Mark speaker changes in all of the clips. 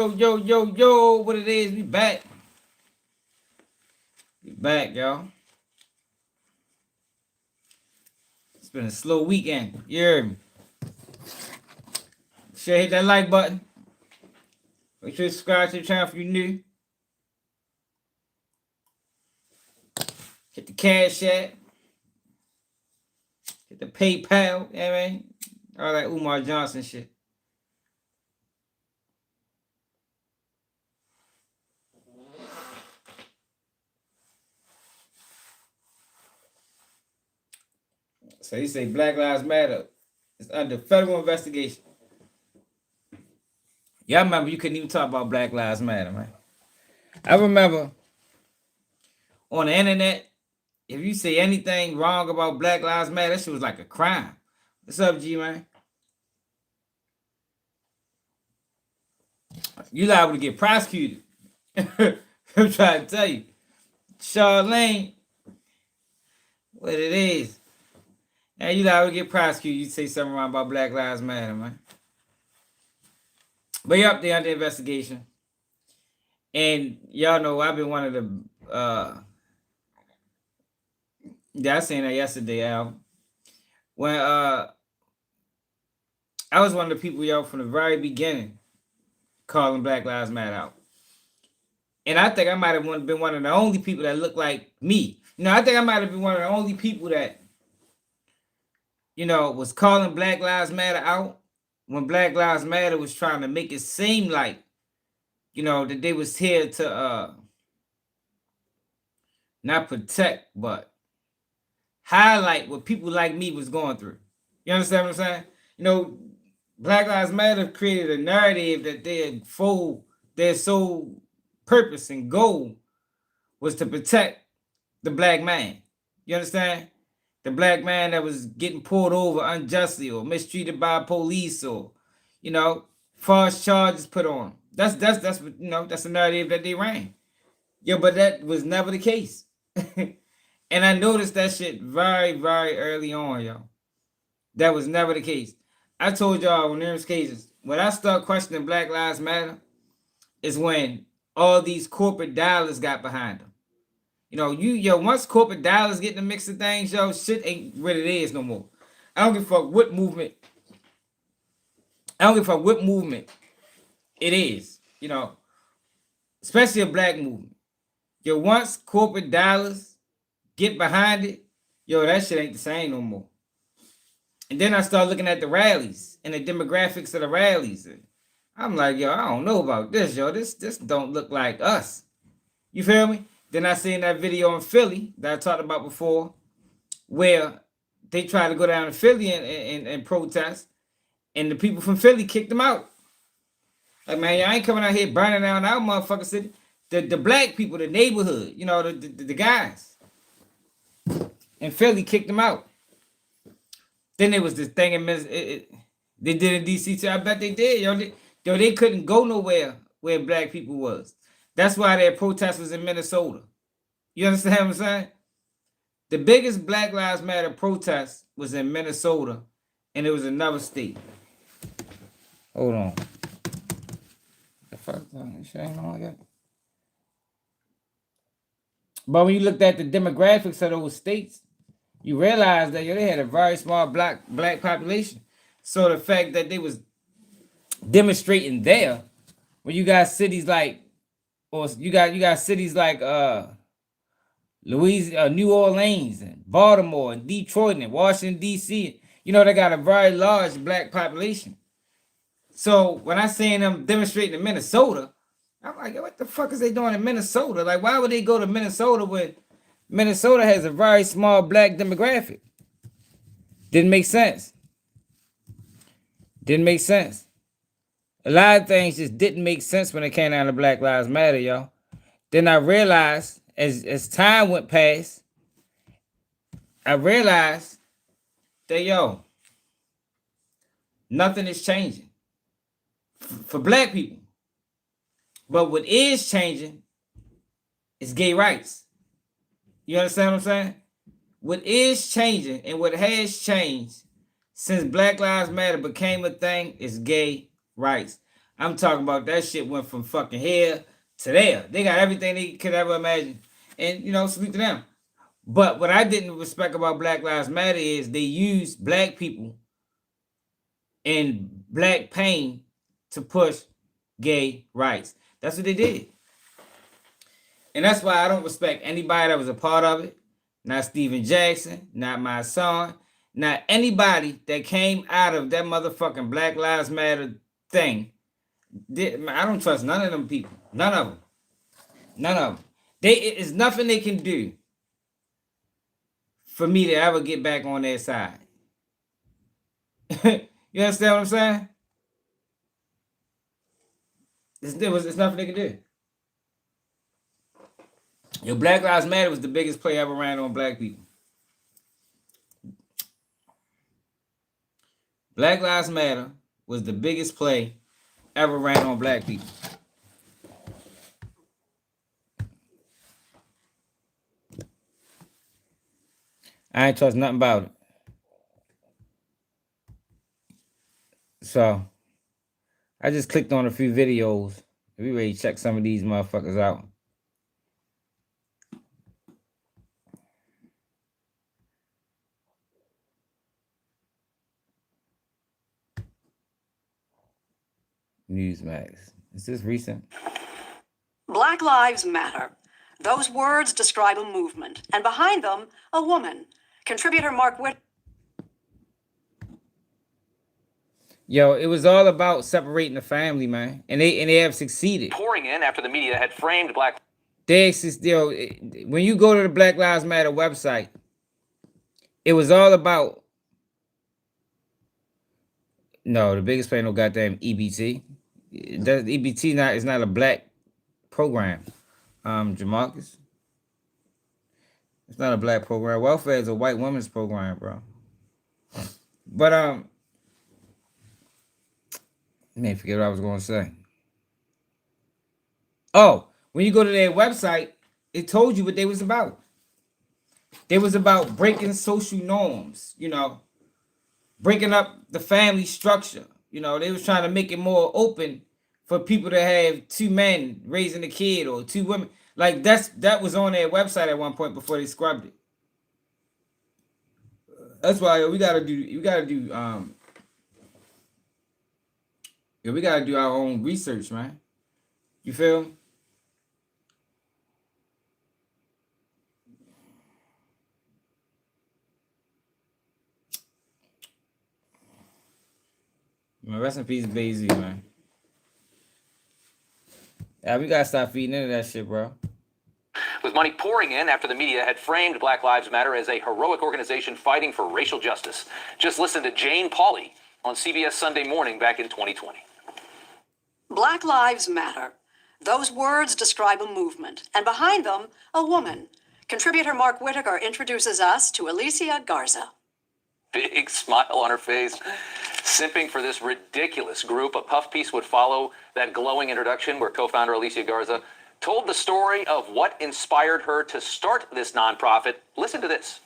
Speaker 1: Yo, what it is? We back. We back, y'all. It's been a slow weekend. You heard me. Sure, hit that like button. Make sure you subscribe to the channel if you're new. Hit the cash app. Hit the PayPal. Yeah, man. All that Umar Johnson shit. So you say Black Lives Matter is under federal investigation. Y'all remember you couldn't even talk about Black Lives Matter, man. I remember on the internet, if you say anything wrong about Black Lives Matter, that shit was like a crime. What's up, G, man? You liable to get prosecuted. I'm trying to tell you. Charlene, what it is. And you liable to get prosecuted. You say something wrong about Black Lives Matter, man. But you're up there under investigation. And y'all know I've been one of the yeah, I seen that yesterday, Al. When I was one of the people, y'all, from the very beginning calling Black Lives Matter out. And I think I might have been one of the only people that looked like me. I think I might have been one of the only people that, was calling Black Lives Matter out when Black Lives Matter was trying to make it seem like, that they was here to not protect, but highlight what people like me was going through. You understand what I'm saying? Black Lives Matter created a narrative that their sole purpose and goal was to protect the black man. You understand? The black man that was getting pulled over unjustly or mistreated by police or, false charges put on him. That's the narrative that they ran. But that was never the case. And I noticed that shit very, very early on, y'all. That was never the case. I told y'all on numerous cases, when I start questioning Black Lives Matter, is when all these corporate dollars got behind them. Once corporate dollars get in the mix of things, shit ain't what it is no more. I don't give a fuck what movement. I don't give a fuck what movement it is, especially a black movement. Once corporate dollars get behind it, that shit ain't the same no more. And then I start looking at the rallies and the demographics of the rallies. And I'm like, I don't know about this, This don't look like us. You feel me? Then I seen that video in Philly that I talked about before, where they tried to go down to Philly and protest, and the people from Philly kicked them out. Like, man, y'all ain't coming out here burning down our motherfucking city. The black people, the neighborhood, the guys in Philly kicked them out. Then there was this thing in they did in DC too. I bet they did. They couldn't go nowhere where black people was. That's why their protest was in Minnesota. You understand what I'm saying? The biggest Black Lives Matter protest was in Minnesota, and it was another state. Hold on. The fuck? Shit ain't on like that. But when you looked at the demographics of those states, you realize that they had a very small black population. So the fact that they was demonstrating there, when you got cities like, or you got cities like New Orleans and Baltimore and Detroit and Washington D.C. They got a very large black population. So when I seen them demonstrating in Minnesota, I'm like, what the fuck is they doing in Minnesota? Like, why would they go to Minnesota when Minnesota has a very small black demographic? Didn't make sense. Didn't make sense. A lot of things just didn't make sense when it came down to Black Lives Matter, y'all. Then I realized, as time went past, I realized that, nothing is changing for black people. But what is changing is gay rights. You understand what I'm saying? What is changing and what has changed since Black Lives Matter became a thing is gay rights. I'm talking about that shit went from fucking here to there. They got everything they could ever imagine. And, salute to them. But what I didn't respect about Black Lives Matter is they used black people and black pain to push gay rights. That's what they did. And that's why I don't respect anybody that was a part of it. Not Steven Jackson, not my son, not anybody that came out of that motherfucking Black Lives Matter thing. I don't trust none of them people. None of them. None of them. It's nothing they can do for me to ever get back on their side. You understand what I'm saying? It's nothing they can do. Black Lives Matter was the biggest play ever ran on black people. Black Lives Matter was the biggest play ever ran on black people. I ain't trust nothing about it. So, I just clicked on a few videos. We ready to check some of these motherfuckers out. Newsmax. Is this recent?
Speaker 2: Black Lives Matter. Those words describe a movement, and behind them, a woman. Contributor Mark Whit.
Speaker 1: Yo, it was all about separating the family, man, and they have succeeded.
Speaker 3: Pouring in after the media had framed Black.
Speaker 1: When you go to the Black Lives Matter website, it was all about. No, the biggest play no goddamn EBT. EBT is not a black program. Jamarcus. It's not a black program. Welfare is a white woman's program, bro. But I may forget what I was going to say. Oh, when you go to their website, it told you what they was about. They was about breaking social norms, breaking up the family structure. They was trying to make it more open for people to have two men raising a kid or two women. Like that was on their website at one point before they scrubbed it. That's why we gotta do our own research, man. You feel me? Rest in peace, Basie, man. Yeah, we gotta stop feeding into that shit, bro.
Speaker 3: With money pouring in after the media had framed Black Lives Matter as a heroic organization fighting for racial justice. Just listen to Jane Pauley on CBS Sunday Morning back in 2020.
Speaker 2: Black Lives Matter. Those words describe a movement, and behind them, a woman. Contributor Mark Whitaker introduces us to Alicia Garza.
Speaker 3: Big smile on her face. Simping for this ridiculous group. A puff piece would follow that glowing introduction where co-founder Alicia Garza told the story of what inspired her to start this nonprofit. Listen to this.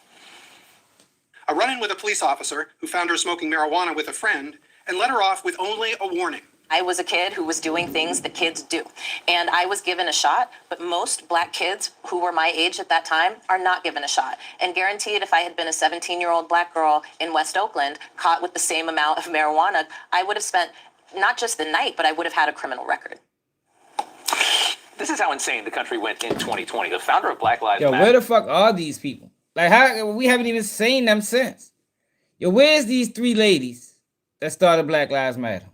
Speaker 4: A run-in with a police officer who found her smoking marijuana with a friend and let her off with only a warning.
Speaker 5: I was a kid who was doing things that kids do, and I was given a shot, but most black kids who were my age at that time are not given a shot. And guaranteed, if I had been a 17-year-old black girl in West Oakland caught with the same amount of marijuana, I would have spent not just the night, but I would have had a criminal record.
Speaker 3: This is how insane the country went in 2020. The founder of Black Lives
Speaker 1: Matter.
Speaker 3: Yo,
Speaker 1: where the fuck are these people? Like, how we haven't even seen them since. Yo, where's these three ladies that started Black Lives Matter?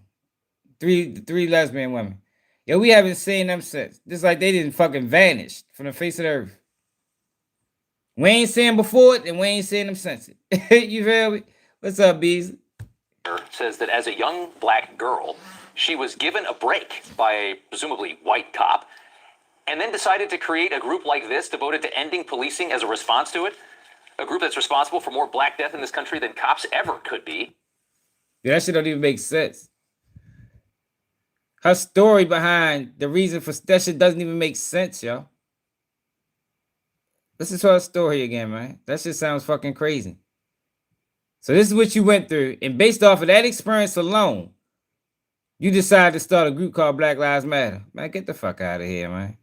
Speaker 1: Three lesbian women. Yo, we haven't seen them since. Just like they didn't fucking vanish from the face of the earth. We ain't seen them before it, and we ain't seen them since it. You feel me? What's up, Beasley?
Speaker 3: Says that as a young black girl, she was given a break by a presumably white cop, and then decided to create a group like this devoted to ending policing as a response to it. A group that's responsible for more black death in this country than cops ever could be.
Speaker 1: Yeah, that shit don't even make sense. Her story behind the reason for that shit doesn't even make sense, yo. Listen to her story again, man. That shit sounds fucking crazy. So this is what you went through, and based off of that experience alone, You decided to start a group called Black Lives Matter. Man, get the fuck out of here, man.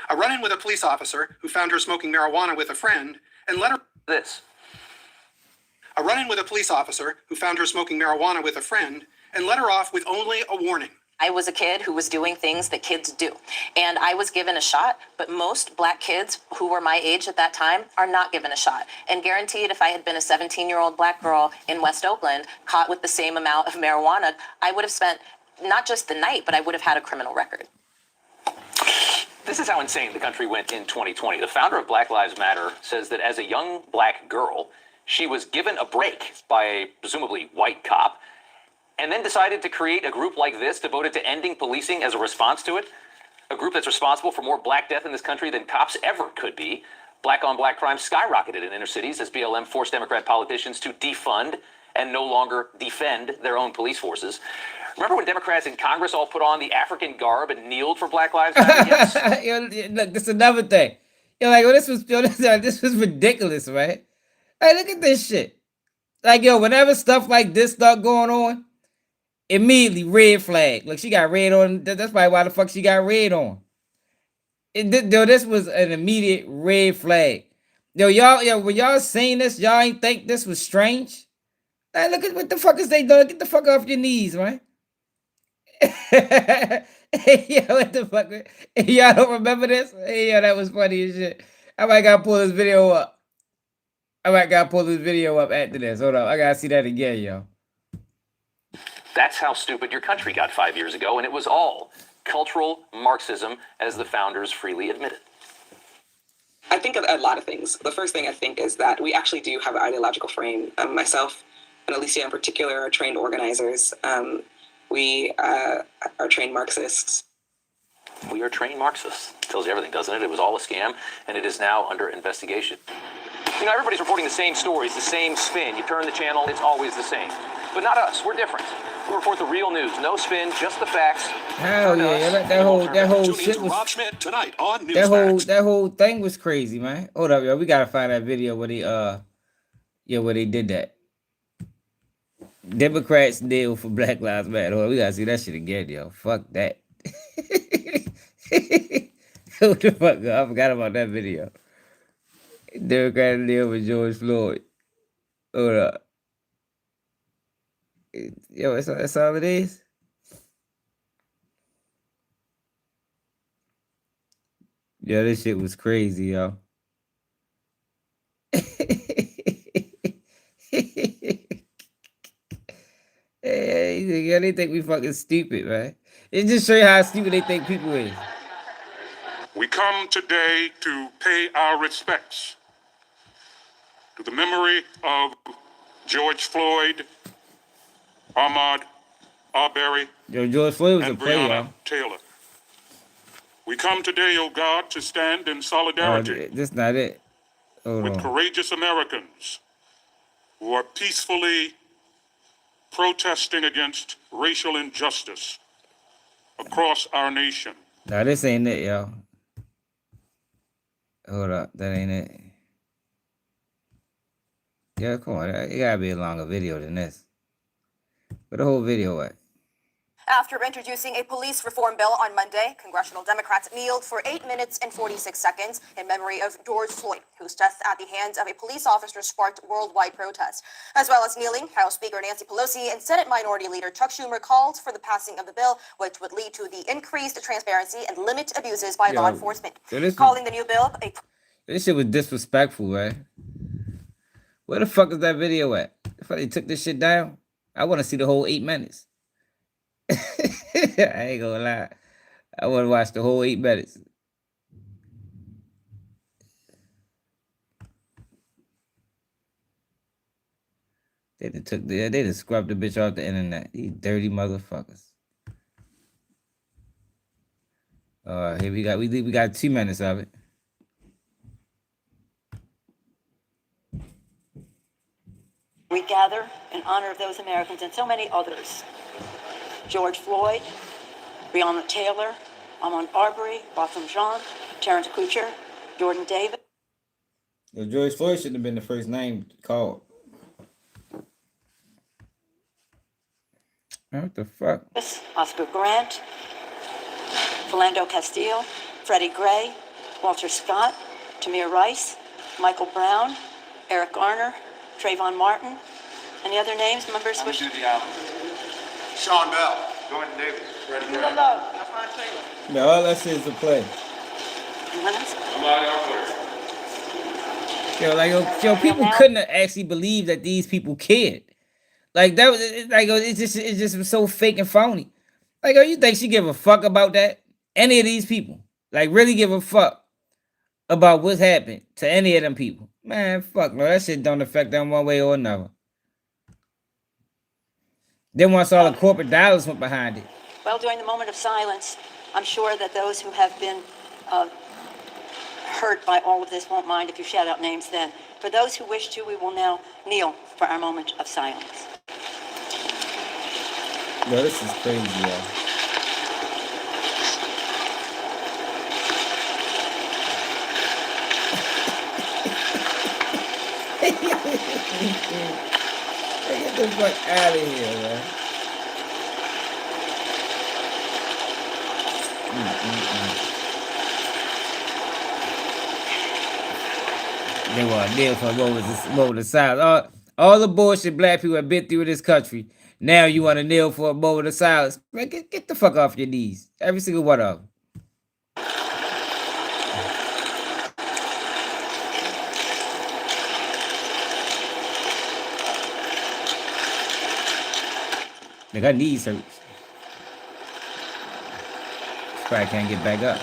Speaker 4: A run-in with a police officer who found her smoking marijuana with a friend and let her.
Speaker 3: This.
Speaker 4: A run-in with a police officer who found her smoking marijuana with a friend and let her off with only a warning.
Speaker 5: I was a kid who was doing things that kids do. And I was given a shot, but most black kids who were my age at that time are not given a shot. And guaranteed, if I had been a 17-year-old black girl in West Oakland caught with the same amount of marijuana, I would have spent not just the night, but I would have had a criminal record.
Speaker 3: This is how insane the country went in 2020. The founder of Black Lives Matter says that as a young black girl, she was given a break by a presumably white cop, and then decided to create a group like this devoted to ending policing as a response to it. A group that's responsible for more black death in this country than cops ever could be. Black on black crime skyrocketed in inner cities as BLM forced Democrat politicians to defund and no longer defend their own police forces. Remember when Democrats in Congress all put on the African garb and kneeled for Black Lives Matter? Yes.
Speaker 1: Yo, look, this is another thing. Yo, like, this was ridiculous, right? Hey, look at this shit. Like, yo, whenever stuff like this start going on, immediately red flag. Look, she got red on. That's probably why the fuck she got red on. Yo, this was an immediate red flag. Yo, when y'all seen this, y'all ain't think this was strange? Like, look at what the fuck is they doing. Get the fuck off your knees, man. Hey, yo, what the fuck? Hey, y'all don't remember this? Hey, yo, that was funny as shit. I might gotta pull this video up. After this. Hold up. I gotta see that again, yo.
Speaker 3: That's how stupid your country got 5 years ago, and it was all cultural Marxism, as the founders freely admitted.
Speaker 6: I think of a lot of things. The first thing I think is that we actually do have an ideological frame. Myself and Alicia in particular are trained organizers. We are trained Marxists.
Speaker 3: We are trained Marxists. Tells you everything, doesn't it? It was all a scam, and it is now under investigation. You know, everybody's reporting the same stories, the same spin. You turn the channel, it's always the same. But not us. We're different. We report the real news. No spin, just the facts.
Speaker 1: Hell yeah, that whole shit was.
Speaker 7: Rob Schmidt tonight on
Speaker 1: That whole thing was crazy, man. Hold up, yo. We gotta find that video where they did that. Democrats kneel for Black Lives Matter. Hold on, we gotta see that shit again, yo. Fuck that. What the fuck? I forgot about that video. Democrats kneel for George Floyd. Hold up. Yo, that's all it is. Yeah, this shit was crazy, yo. Hey, they think we fucking stupid, man. It just show you how stupid they think people is.
Speaker 8: We come today to pay our respects to the memory of George Floyd, Ahmaud Arbery,
Speaker 1: Yo, George Floyd was a
Speaker 8: and
Speaker 1: player,
Speaker 8: Breonna
Speaker 1: yo.
Speaker 8: Taylor. We come today, O God, to stand in solidarity
Speaker 1: That's not it. Hold
Speaker 8: with
Speaker 1: on.
Speaker 8: courageous Americans who are peacefully protesting against racial injustice across our nation.
Speaker 1: Nah, this ain't it, yo. Hold up, that ain't it. Yeah, come on, it gotta be a longer video than this. Where the whole video at?
Speaker 9: After introducing a police reform bill on Monday, congressional Democrats kneeled for 8 minutes and 46 seconds in memory of George Floyd, whose death at the hands of a police officer sparked worldwide protest. As well as kneeling, House Speaker Nancy Pelosi and Senate Minority Leader Chuck Schumer called for the passing of the bill, which would lead to the increased transparency and limit abuses by law enforcement. Calling the new bill a...
Speaker 1: This shit was disrespectful, right? Where the fuck is that video at? If they took this shit down, I want to see the whole 8 minutes. I ain't gonna lie. I want to watch the whole 8 minutes. They just scrubbed the bitch off the internet. These dirty motherfuckers. Here we got 2 minutes of it.
Speaker 9: We gather in honor of those Americans and so many others. George Floyd, Breonna Taylor, Ahmaud Arbery, Botham Jean, Terrence Kuchar, Jordan Davis.
Speaker 1: George Floyd shouldn't have been the first name called. What the fuck?
Speaker 2: Oscar Grant, Philando Castile, Freddie Gray, Walter Scott, Tamir Rice, Michael Brown, Eric Garner, Trayvon Martin. Any other names members wish?
Speaker 4: Sean Bell.
Speaker 8: Jordan Davis. Freddie Gray.
Speaker 1: Yeah, all that shit is a play.
Speaker 2: Anyone else?
Speaker 1: Yo, like yo, people couldn't actually believe that these people cared. Like that was like it's just so fake and phony. Like, oh, you think she give a fuck about that? Any of these people? Like, really give a fuck about what's happened to any of them people? Man, fuck no, that shit don't affect them one way or another. Then once all the corporate dollars went behind it.
Speaker 2: Well, during the moment of silence, I'm sure that those who have been hurt by all of this won't mind if you shout out names then. For those who wish to, we will now kneel for our moment of silence.
Speaker 1: Yo, this is crazy, yo. Get the fuck out of here, man. They want to deal for a moment of silence. All the bullshit black people have been through in this country. Now you want to kneel for a moment of silence. Man, get the fuck off your knees. Every single one of them. They got knees hurt. Probably can't get back up.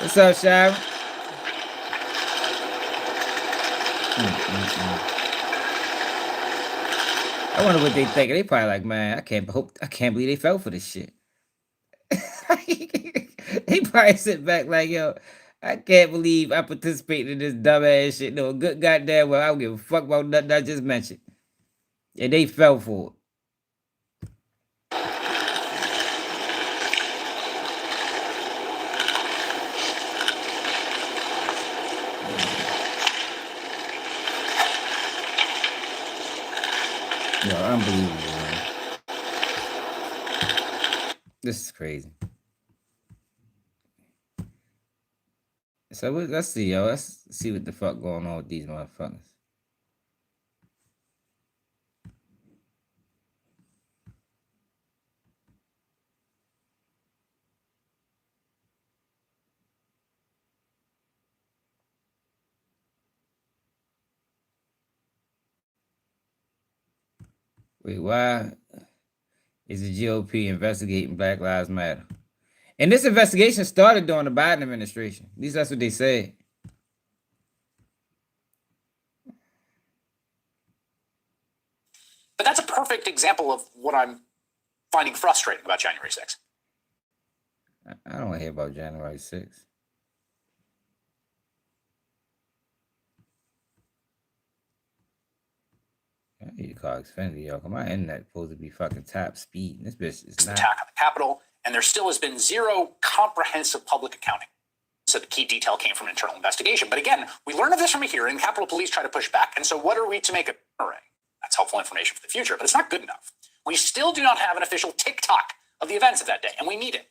Speaker 1: What's up, Sharon? I wonder what they think. They probably like, man, I can't believe they fell for this shit. They probably sit back like, yo, I can't believe I participated in this dumbass shit. No, good goddamn well, I don't give a fuck about nothing I just mentioned. And they fell for it. Yo, unbelievable, man. This is crazy. So let's see, yo. Let's see what the fuck going on with these motherfuckers. Wait, why is the GOP investigating Black Lives Matter? And this investigation started during the Biden administration. At least that's what they said.
Speaker 7: But that's a perfect example of what I'm finding frustrating about January 6th.
Speaker 1: I don't want to hear about January 6th. I need to call Xfinity, yo. Cause my internet supposed to be fucking top speed. This bitch is not.
Speaker 7: Attack on the Capitol, and there still has been zero comprehensive public accounting. So the key detail came from an internal investigation. But again, we learned of this from a hearing. Capitol Police try to push back. And so what are we to make of it? That's helpful information for the future, but it's not good enough. We still do not have an official TikTok of the events of that day, and we need it.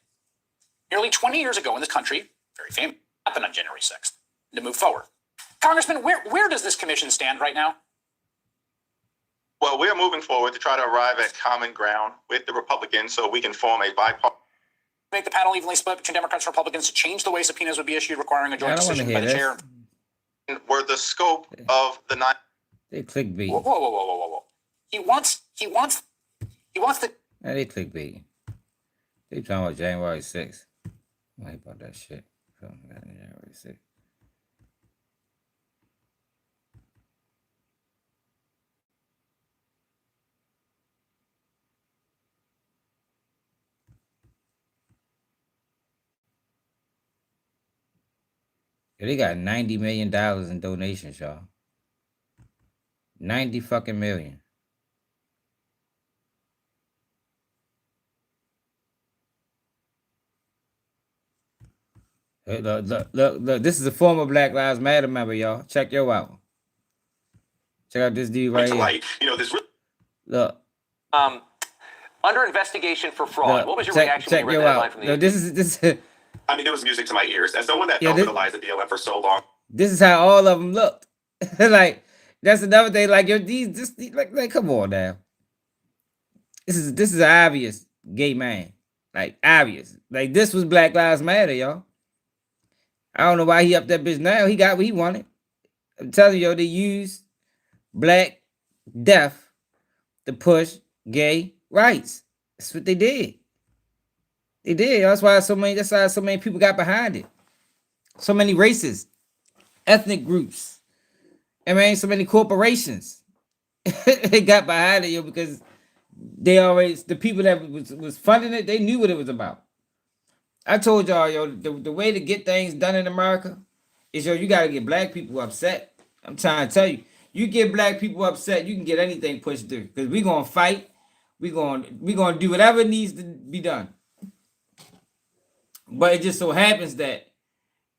Speaker 7: Nearly 20 years ago in this country, very famous, happened on January 6th, to move forward. Congressman, where does this commission stand right now?
Speaker 10: Well, we are moving forward to try to arrive at common ground with the Republicans so we can form a bipartisan.
Speaker 7: Make the panel evenly split between Democrats and Republicans to change the way subpoenas would be issued, requiring a joint decision by the chair.
Speaker 10: Were the scope of the night.
Speaker 1: They clickbait.
Speaker 7: Whoa. He wants the.
Speaker 1: Yeah, they clickbait. They talking about January 6th. I hate about that shit. January 6th. Yeah, they got $90 million in donations, y'all. 90 fucking million. Hey, look. This is a former Black Lives Matter member, y'all. Check yo out. Check out this dude right here.
Speaker 10: You know, this.
Speaker 1: Look.
Speaker 3: On Under investigation for fraud. What was your
Speaker 1: check,
Speaker 3: reaction
Speaker 1: check
Speaker 3: when you read
Speaker 1: yo
Speaker 3: the headline
Speaker 1: out.
Speaker 3: from the
Speaker 1: No,
Speaker 3: AP?
Speaker 10: I mean, it was music to my ears. As someone that
Speaker 1: Yeah,
Speaker 10: fell for
Speaker 1: this-
Speaker 10: the lies of BLM for so long,
Speaker 1: this is how all of them looked. Like that's another thing. Like yo, like come on now. This is an obvious gay man. Like obvious. Like this was Black Lives Matter, y'all. I don't know why he up that bitch now. He got what he wanted. I'm telling you, they used Black Death to push gay rights. That's what they did. They did. That's why so many people got behind it. So many races, ethnic groups. I mean, so many corporations. They got behind it, yo, because the people that was funding it, they knew what it was about. I told y'all, yo, the way to get things done in America is, yo, you gotta get black people upset. I'm trying to tell you, you get black people upset, you can get anything pushed through. Because we gonna fight, we gonna do whatever needs to be done. But it just so happens that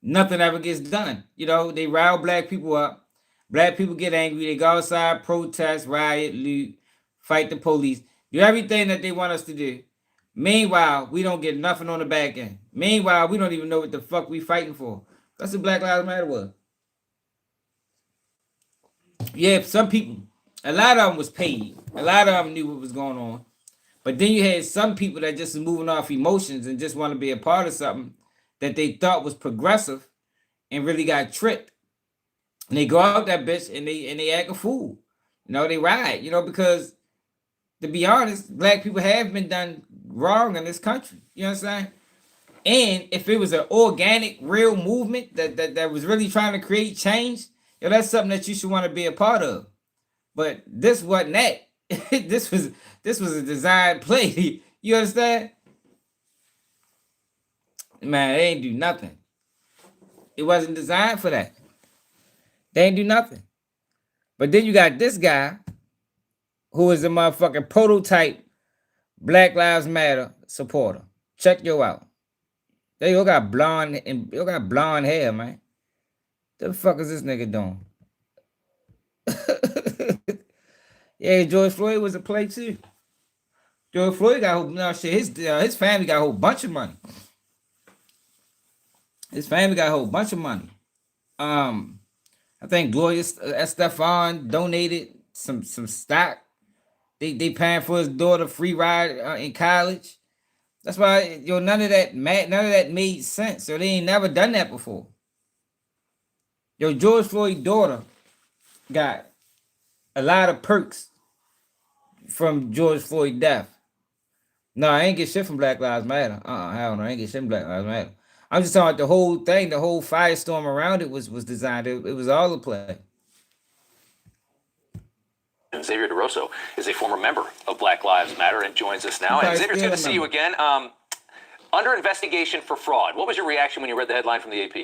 Speaker 1: nothing ever gets done. You know, they rile black people up. Black people get angry. They go outside, protest, riot, loot, fight the police, do everything that they want us to do. Meanwhile, we don't get nothing on the back end. Meanwhile, we don't even know what the fuck we fighting for. That's what Black Lives Matter was. Yeah, some people, a lot of them was paid. A lot of them knew what was going on. But then you had some people that just was moving off emotions and just want to be a part of something that they thought was progressive and really got tricked. And they go out that bitch and they act a fool. You know, they riot, you know, because to be honest, black people have been done wrong in this country. You know what I'm saying? And if it was an organic, real movement that was really trying to create change, yo, that's something that you should want to be a part of. But this wasn't that. this was a design play. You understand? Man, they ain't do nothing. It wasn't designed for that. They ain't do nothing. But then you got this guy who is a motherfucking prototype Black Lives Matter supporter. Check yo out. They all got blonde hair, man. The fuck is this nigga doing? Yeah, George Floyd was a play too. George Floyd got his family got a whole bunch of money. His family got a whole bunch of money. I think Gloria Estefan donated some stock. They paying for his daughter free ride in college. That's why none of that made sense. So they ain't never done that before. George Floyd's daughter got a lot of perks from George Floyd's death. No, I ain't get shit from Black Lives Matter. Hell no, I ain't get shit from Black Lives Matter. I'm just talking about the whole thing, the whole firestorm around it was designed. It was all a play.
Speaker 3: And Xavier DeRosso is a former member of Black Lives Matter and joins us now. And Xavier, it's good to see you again. Under investigation for fraud. What was your reaction when you read the headline from the AP?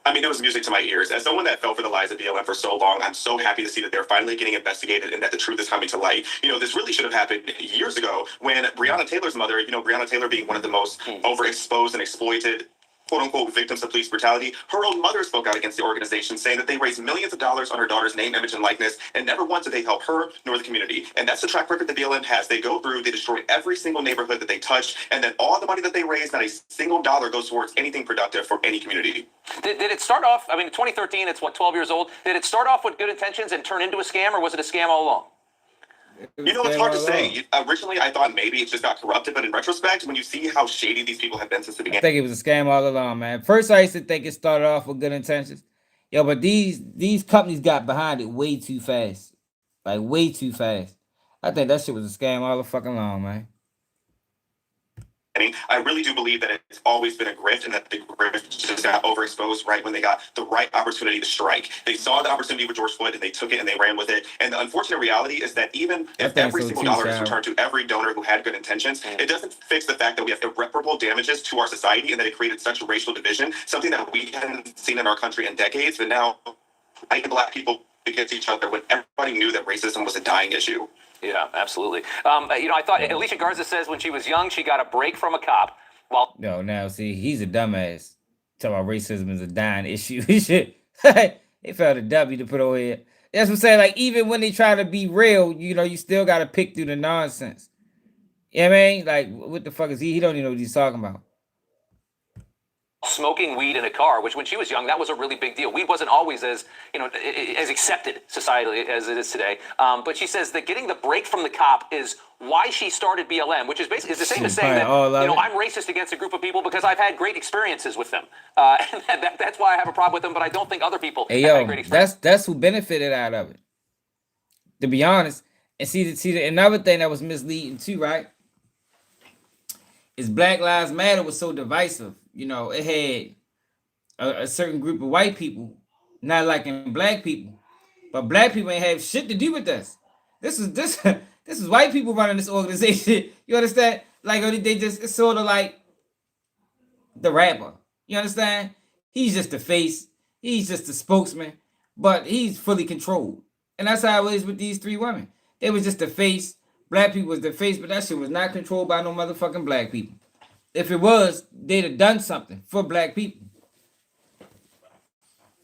Speaker 10: I mean, it was music to my ears. As someone that fell for the lies of BLM for so long, I'm so happy to see that they're finally getting investigated and that the truth is coming to light. You know, this really should have happened years ago when Breonna Taylor's mother, Breonna Taylor being one of the most overexposed and exploited quote-unquote victims of police brutality, her own mother spoke out against the organization, saying that they raised millions of dollars on her daughter's name, image, and likeness, and never once did they help her nor the community. And that's the track record that BLM has. They go through, they destroy every single neighborhood that they touch, and then all the money that they raise, not a single dollar goes towards anything productive for any community.
Speaker 3: Did it start off, I mean, 2013, it's 12 years old. Did it start off with good intentions and turn into a scam, or was it a scam all along?
Speaker 10: It's hard to say. Originally, I thought maybe it just got corrupted, but in retrospect, when you see how shady these people have been since the
Speaker 1: I
Speaker 10: beginning.
Speaker 1: think it was a scam all along, man. First, I used to think it started off with good intentions. Yo, but these companies got behind it way too fast. Like, way too fast. I think that shit was a scam all the fucking long, man.
Speaker 10: I really do believe that it's always been a grift and that the grift just got overexposed right when they got the right opportunity to strike. They saw the opportunity with George Floyd and they took it and they ran with it. And the unfortunate reality is that even if every single dollar is returned to every donor who had good intentions, it doesn't fix the fact that we have irreparable damages to our society and that it created such a racial division, something that we hadn't seen in our country in decades. But now, white and black people against each other when everybody knew that racism was a dying issue.
Speaker 3: Yeah, absolutely. I thought Alicia Garza says when she was young, she got a break from a cop while...
Speaker 1: No, now, see, he's a dumbass. Talking about racism is a dying issue. They felt a W to put over here. That's what I'm saying. Like, even when they try to be real, you still got to pick through the nonsense. You know what I mean? Like, what the fuck is he? He don't even know what he's talking about.
Speaker 3: Smoking weed in a car, which when she was young, that was a really big deal. Weed wasn't always as, as accepted societally as it is today. But she says that getting the break from the cop is why she started BLM, which is basically is the same as saying that, I'm racist against a group of people because I've had great experiences with them. And that's why I have a problem with them, but I don't think other people have had great experiences.
Speaker 1: That's who benefited out of it. To be honest. And see, another thing that was misleading too, right? Is Black Lives Matter was so divisive. It had a certain group of white people not liking black people, but black people ain't have shit to do with us. This is white people running this organization. You understand? Like they just, it's sort of like the rapper. You understand? He's just the face. He's just the spokesman, but he's fully controlled. And that's how it is with these three women. They was just the face. Black people was the face, but that shit was not controlled by no motherfucking black people. If it was, they'd have done something for black people.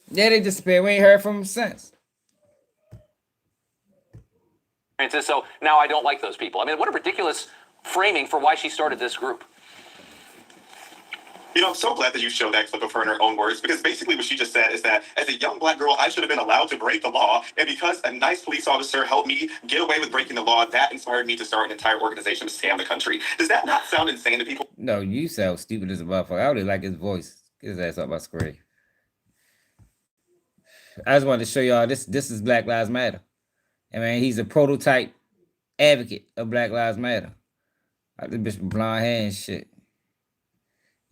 Speaker 1: Yeah, they disappeared. We ain't heard from them since.
Speaker 3: So now I don't like those people. I mean, what a ridiculous framing for why she started this group.
Speaker 10: I'm so glad that you showed that clip of her in her own words, because basically what she just said is that as a young black girl, I should have been allowed to break the law. And because a nice police officer helped me get away with breaking the law, that inspired me to start an entire organization to scam the country. Does that not sound insane to people?
Speaker 1: No, you sound stupid as a motherfucker. I really like his voice. Get his ass up my screen. I just wanted to show y'all this is Black Lives Matter. I mean, he's a prototype advocate of Black Lives Matter. Like this bitch with blonde hair and shit.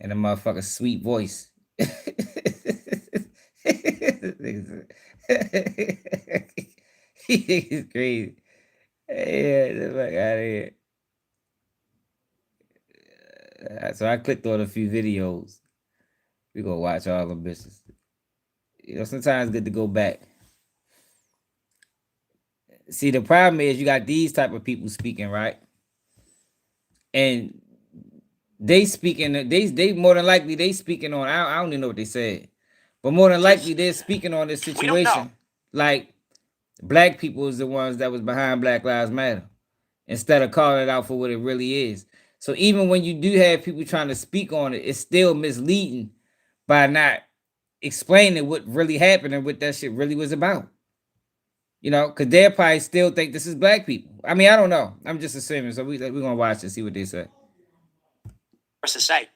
Speaker 1: And a motherfucking sweet voice. He's crazy. Yeah, the fuck out of here. So I clicked on a few videos. We gonna watch all them bitches. Sometimes it's good to go back. See, the problem is you got these type of people speaking, right? And they speaking, they more than likely they speaking on, I don't even know what they said, but more than likely they're speaking on this situation. Like black people is the ones that was behind Black Lives Matter instead of calling it out for what it really is. So even when you do have people trying to speak on it, it's still misleading by not explaining what really happened and what that shit really was about. Because they'll probably still think this is black people. I mean, I don't know. I'm just assuming. So we're going to watch and see what they say.
Speaker 11: To say.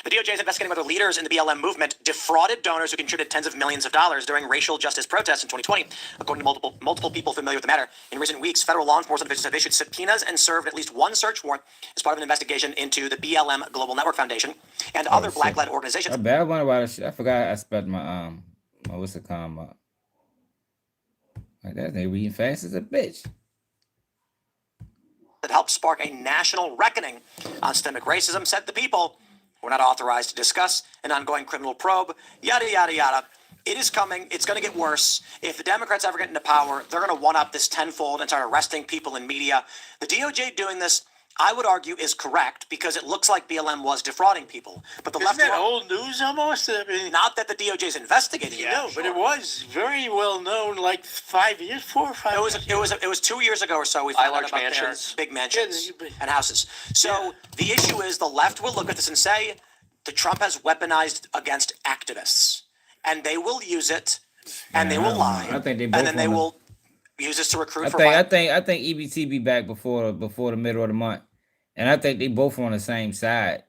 Speaker 11: The DOJ is investigating whether leaders in the BLM movement defrauded donors who contributed tens of millions of dollars during racial justice protests in 2020. According to multiple people familiar with the matter, in recent weeks, federal law enforcement officials have issued subpoenas and served at least one search warrant as part of an investigation into the BLM Global Network Foundation and other black-led organizations.
Speaker 1: I wonder why I forgot I spelled my what's it called? Like that, they reading fast as a bitch.
Speaker 11: That helped spark a national reckoning on systemic racism, said the people. We're not authorized to discuss an ongoing criminal probe, yada, yada, yada. It is coming. It's going to get worse. If the Democrats ever get into power, they're going to one-up this tenfold and start arresting people in media. The DOJ doing this, I would argue, is correct because it looks like BLM was defrauding people. But the left
Speaker 12: Isn't that old news almost? I mean,
Speaker 11: not that the DOJ is investigating it.
Speaker 12: No, but it was very well known like 5 years, 4 or 5 years.
Speaker 11: It was 2 years ago or so. We found out about mansions, big mansions, and houses. So the issue is the left will look at this and say the Trump has weaponized against activists, and they will use it, and they will lie,
Speaker 1: I think they both
Speaker 11: and then they will use this to recruit for.
Speaker 1: I think EBT be back before the middle of the month, and I think they both on the same side.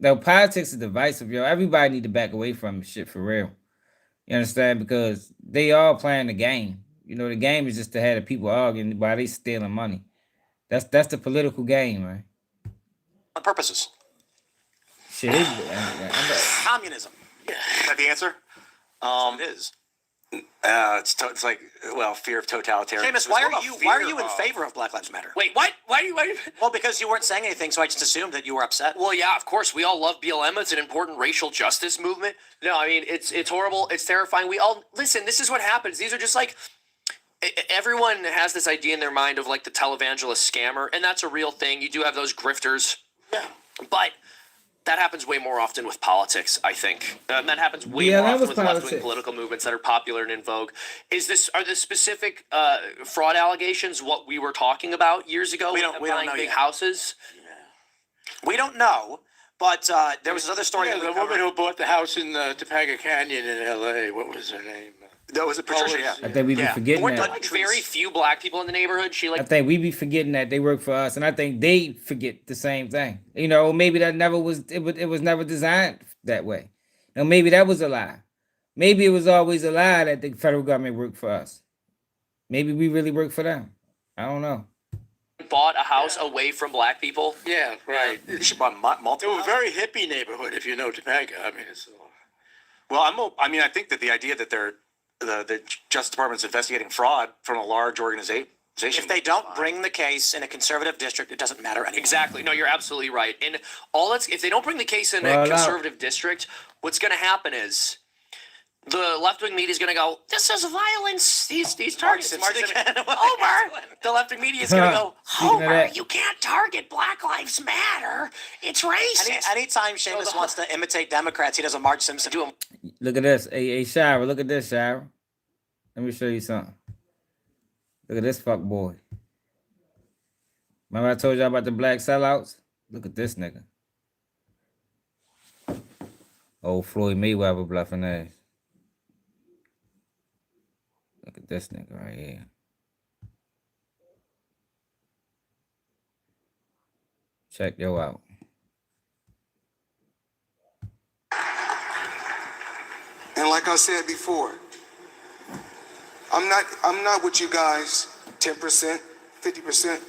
Speaker 1: Now politics is divisive, yo. Everybody need to back away from shit for real. You understand? Because they all playing the game. The game is just to have the people arguing while they stealing money. That's the political game, man.
Speaker 11: On purposes.
Speaker 1: Shit is
Speaker 11: communism.
Speaker 12: Yeah.
Speaker 13: Is that the answer?
Speaker 11: It is.
Speaker 13: It's like fear of totalitarianism.
Speaker 11: Seamus, why are you in favor of Black Lives Matter?
Speaker 13: Wait, what? Why are you?
Speaker 11: Well, because you weren't saying anything, so I just assumed that you were upset.
Speaker 14: Well, yeah, of course. We all love BLM. It's an important racial justice movement. No, I mean, it's horrible. It's terrifying. We all listen. This is what happens. These are just like everyone has this idea in their mind of like the televangelist scammer, and that's a real thing. You do have those grifters.
Speaker 11: Yeah.
Speaker 14: But that happens way more often with politics, I think. That happens way
Speaker 1: Yeah,
Speaker 14: more
Speaker 1: that
Speaker 14: often
Speaker 1: was
Speaker 14: with left-wing
Speaker 1: politics.
Speaker 14: political movements that are popular and in vogue. Are the specific fraud allegations what we were talking about years ago?
Speaker 11: We
Speaker 14: with
Speaker 11: don't-
Speaker 14: them
Speaker 11: we don't
Speaker 14: buying
Speaker 11: know
Speaker 14: big
Speaker 11: yet.
Speaker 14: houses.
Speaker 11: We don't know, but there was another story.
Speaker 12: Yeah,
Speaker 11: that we
Speaker 12: the
Speaker 11: covered.
Speaker 12: woman who bought the house in Topanga Canyon in L.A. What was her name?
Speaker 13: That was a Patricia. Yeah.
Speaker 1: I think we be forgetting
Speaker 14: Weren't there
Speaker 1: that.
Speaker 14: like very few black people in the neighborhood? She
Speaker 1: I
Speaker 14: like
Speaker 1: think we be forgetting that they work for us, and I think they forget the same thing. You know, maybe that never was. It was never designed that way. You know, maybe that was a lie. Maybe it was always a lie that the federal government worked for us. Maybe we really work for them. I don't know.
Speaker 14: bought a house away from black people.
Speaker 12: Yeah, right.
Speaker 13: She bought multiple.
Speaker 12: They were a very hippie neighborhood, if you know Topanga. I mean, it's.
Speaker 13: Well, I think that the idea that the Justice Department's investigating fraud from a large organization.
Speaker 11: If they don't bring the case in a conservative district, it doesn't matter anymore.
Speaker 14: Exactly. No, you're absolutely right. And if they don't bring the case in
Speaker 1: Well,
Speaker 14: a conservative district, what's going to happen is the left-wing media is going to go, "This is violence. These targets."
Speaker 11: Mark Simpson again.
Speaker 14: Homer. The left-wing media is going to go,
Speaker 1: Speaking of
Speaker 14: "Homer,
Speaker 1: that-
Speaker 14: you can't target Black Lives Matter. It's racist."
Speaker 11: Anytime Seamus wants to imitate Democrats, he does a Marge Simpson.
Speaker 14: Do 'em.
Speaker 1: Look at this. Hey, Shira, look at this, Shira. Let me show you something. Look at this fuck boy. Remember I told you about the black sellouts? Look at this nigga. Old Floyd Mayweather bluffing ass. Look at this nigga right here. Check yo out.
Speaker 15: And like I said before, I'm not with you guys 10%, 50%.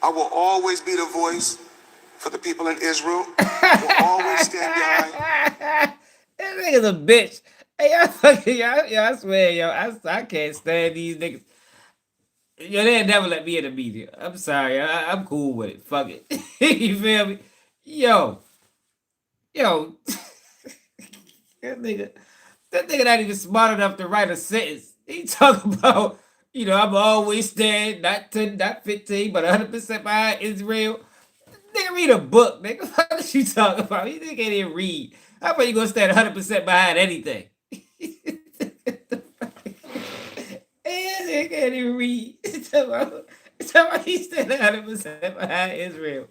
Speaker 15: I will always be the voice for the people in Israel. I will always stand behind.
Speaker 1: That nigga's a bitch. Hey, y'all fucking, y'all, I swear, yo, I can't stand these niggas. Yo, they'll never let me in the media. I'm sorry. I'm cool with it. Fuck it. You feel me? Yo. That nigga not even smart enough to write a sentence. He talk about, I'm always stand, not 10, not 15, but 100% behind Israel. Nigga, read a book, nigga. What is you talking about? You nigga can't even read. How about you gonna stand 100% behind anything? He can't even read. It's about he stand 100% behind Israel.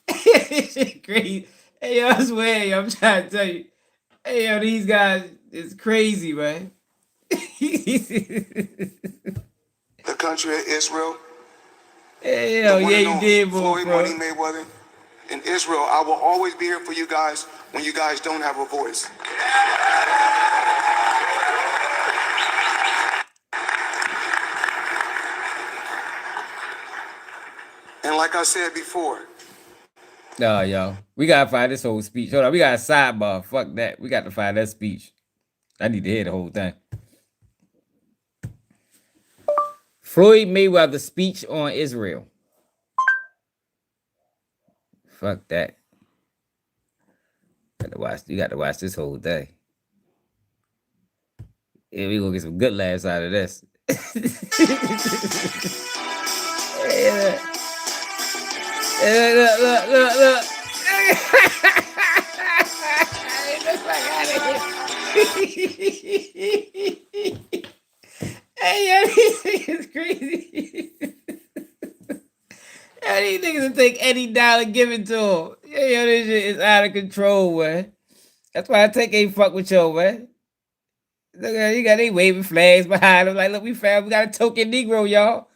Speaker 1: This shit crazy. Hey, yo, I swear, yo, I'm trying to tell you. Hey, yo, these guys is crazy, man.
Speaker 15: The country of Israel.
Speaker 1: Hey, yo,
Speaker 15: the one
Speaker 1: yeah,
Speaker 15: and
Speaker 1: you
Speaker 15: only
Speaker 1: did, bro.
Speaker 15: Floyd Money Mayweather. In Israel, I will always be here for you guys when you guys don't have a voice. And like I said before,
Speaker 1: No, yo, we gotta find this whole speech. Hold on, we got a sidebar. Fuck that. We got to find that speech. I need to hear the whole thing. Floyd Mayweather speech on Israel. Fuck that. You got to watch this whole thing. Yeah, we gonna get some good laughs out of this. Yeah. Look. Hey, yo, these niggas crazy. Yo, these niggas will take any dollar given to them. Yo, this shit is out of control, man. That's why I ain't fuck with yo, man. Look at you got they waving flags behind them. Like, look, we got a token Negro, y'all.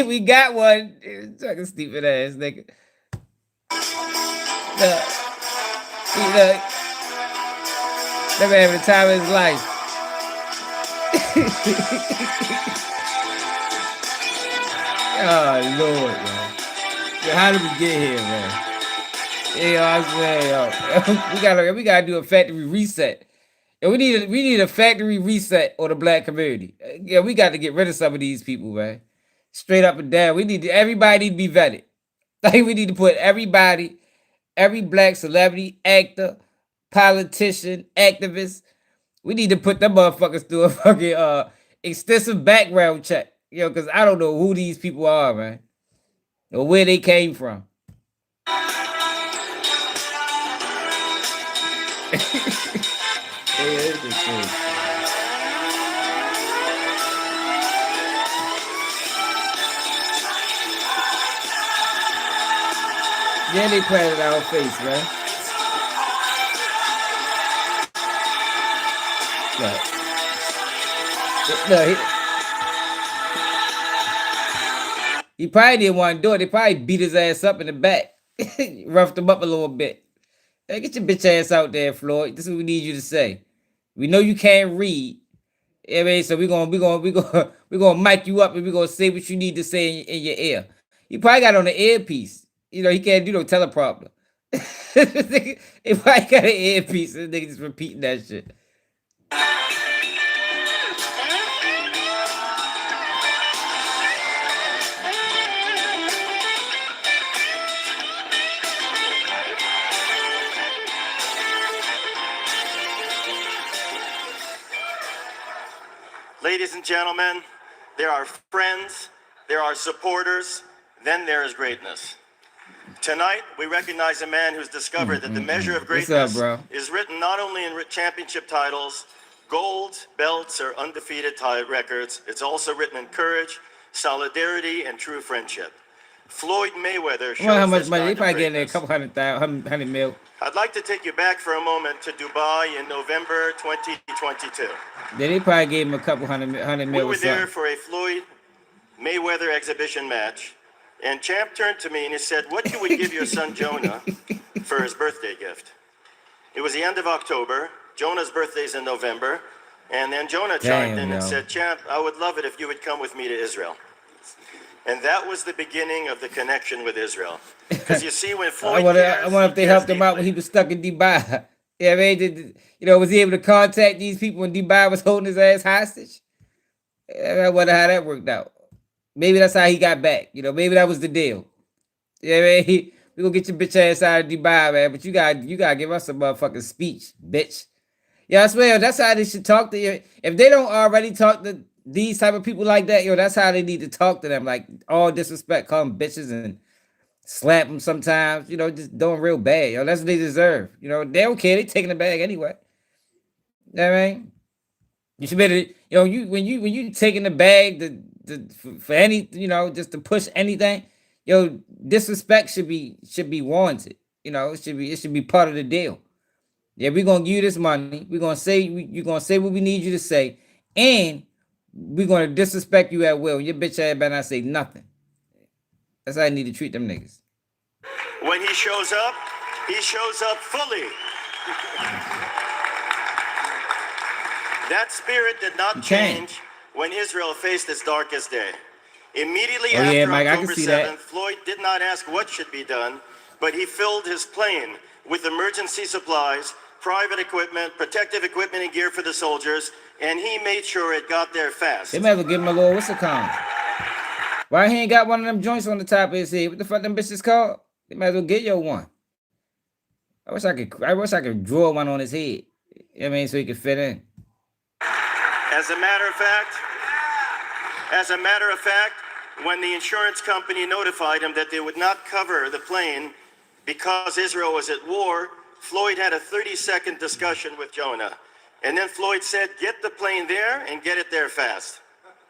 Speaker 1: we got one. Fucking stupid ass nigga. Look. Never having the time of his life. Oh Lord, man. Yo, how did we get here, man? Yo, I swear, yo. we gotta do a factory reset. Yo, we need a factory reset on the black community. Yeah, we got to get rid of some of these people, man. Straight up and down. Everybody need to be vetted. Like, we need to put everybody, every black celebrity, actor, politician, activist, we need to put them motherfuckers through a fucking extensive background check. Because I don't know who these people are, man. Or where they came from. this is crazy. Yeah, they planted our face, man. Look, he probably didn't want to do it. They probably beat his ass up in the back, roughed him up a little bit. Hey, get your bitch ass out there, Floyd. This is what we need you to say. We know you can't read. I mean, so we're gonna mic you up and we're gonna say what you need to say in your ear. He probably got on the earpiece. You know, he can't do no teleprompter. He probably got an earpiece and nigga just repeating that shit.
Speaker 12: Ladies and gentlemen, there are friends, there are supporters, then there is greatness. Tonight, we recognize a man who's discovered that the measure of
Speaker 1: What's
Speaker 12: greatness
Speaker 1: up, bro?
Speaker 12: is written not only in championship titles, gold, belts, or undefeated records, it's also written in courage, solidarity, and true friendship. Floyd Mayweather
Speaker 1: I
Speaker 12: shows
Speaker 1: wonder how much
Speaker 12: this
Speaker 1: money. They
Speaker 12: kind of
Speaker 1: probably getting there a
Speaker 12: greatness.
Speaker 1: couple $100 mil.
Speaker 12: I'd like to take you back for a moment to Dubai in November 2022.
Speaker 1: Then they probably gave him a couple hundred
Speaker 12: We
Speaker 1: mil or
Speaker 12: were there
Speaker 1: something.
Speaker 12: for a Floyd Mayweather exhibition match, and Champ turned to me and he said, "What you would give your son Jonah for his birthday gift?" It was the end of October. Jonah's birthday's in November, and then Jonah chimed in and said, "Champ, I would love it if you would come with me to Israel." And that was the beginning of the connection with Israel. Because you see, when Floyd
Speaker 1: I wonder if they helped him out when he was stuck in Dubai. Yeah, I mean, was he able to contact these people when Dubai was holding his ass hostage? I wonder how that worked out. Maybe that's how he got back. Maybe that was the deal. Yeah, man, we gonna get your bitch ass out of Dubai, man. But you gotta give us a motherfucking speech, bitch. Yeah, I swear, that's how they should talk to you. If they don't already talk to these type of people like that, that's how they need to talk to them. Like, all disrespect, call them bitches and slap them sometimes. Just doing real bad. That's what they deserve. They don't care. They taking the bag anyway. You know what I mean? You should better, when you taking the bag for any, just to push anything, disrespect should be warranted. It should be part of the deal. Yeah, we're gonna give you this money. You're gonna say what we need you to say, and we're gonna disrespect you at will. Your bitch ass better not say nothing. That's how I need to treat them niggas.
Speaker 12: When he shows up fully. That spirit did not change when Israel faced its darkest day. Immediately after
Speaker 1: Mike,
Speaker 12: October 7th, Floyd did not ask what should be done, but he filled his plane with emergency supplies, private equipment, protective equipment and gear for the soldiers, and he made sure it got there fast.
Speaker 1: They might as well give him a little, what's it called? Why he ain't got one of them joints on the top of his head? What the fuck them bitches called? They might as well get you one. I wish I could draw one on his head. So he could fit in.
Speaker 12: As a matter of fact, when the insurance company notified him that they would not cover the plane because Israel was at war, Floyd had a 30-second discussion with Jonah. And then Floyd said, "Get the plane there and get it there fast."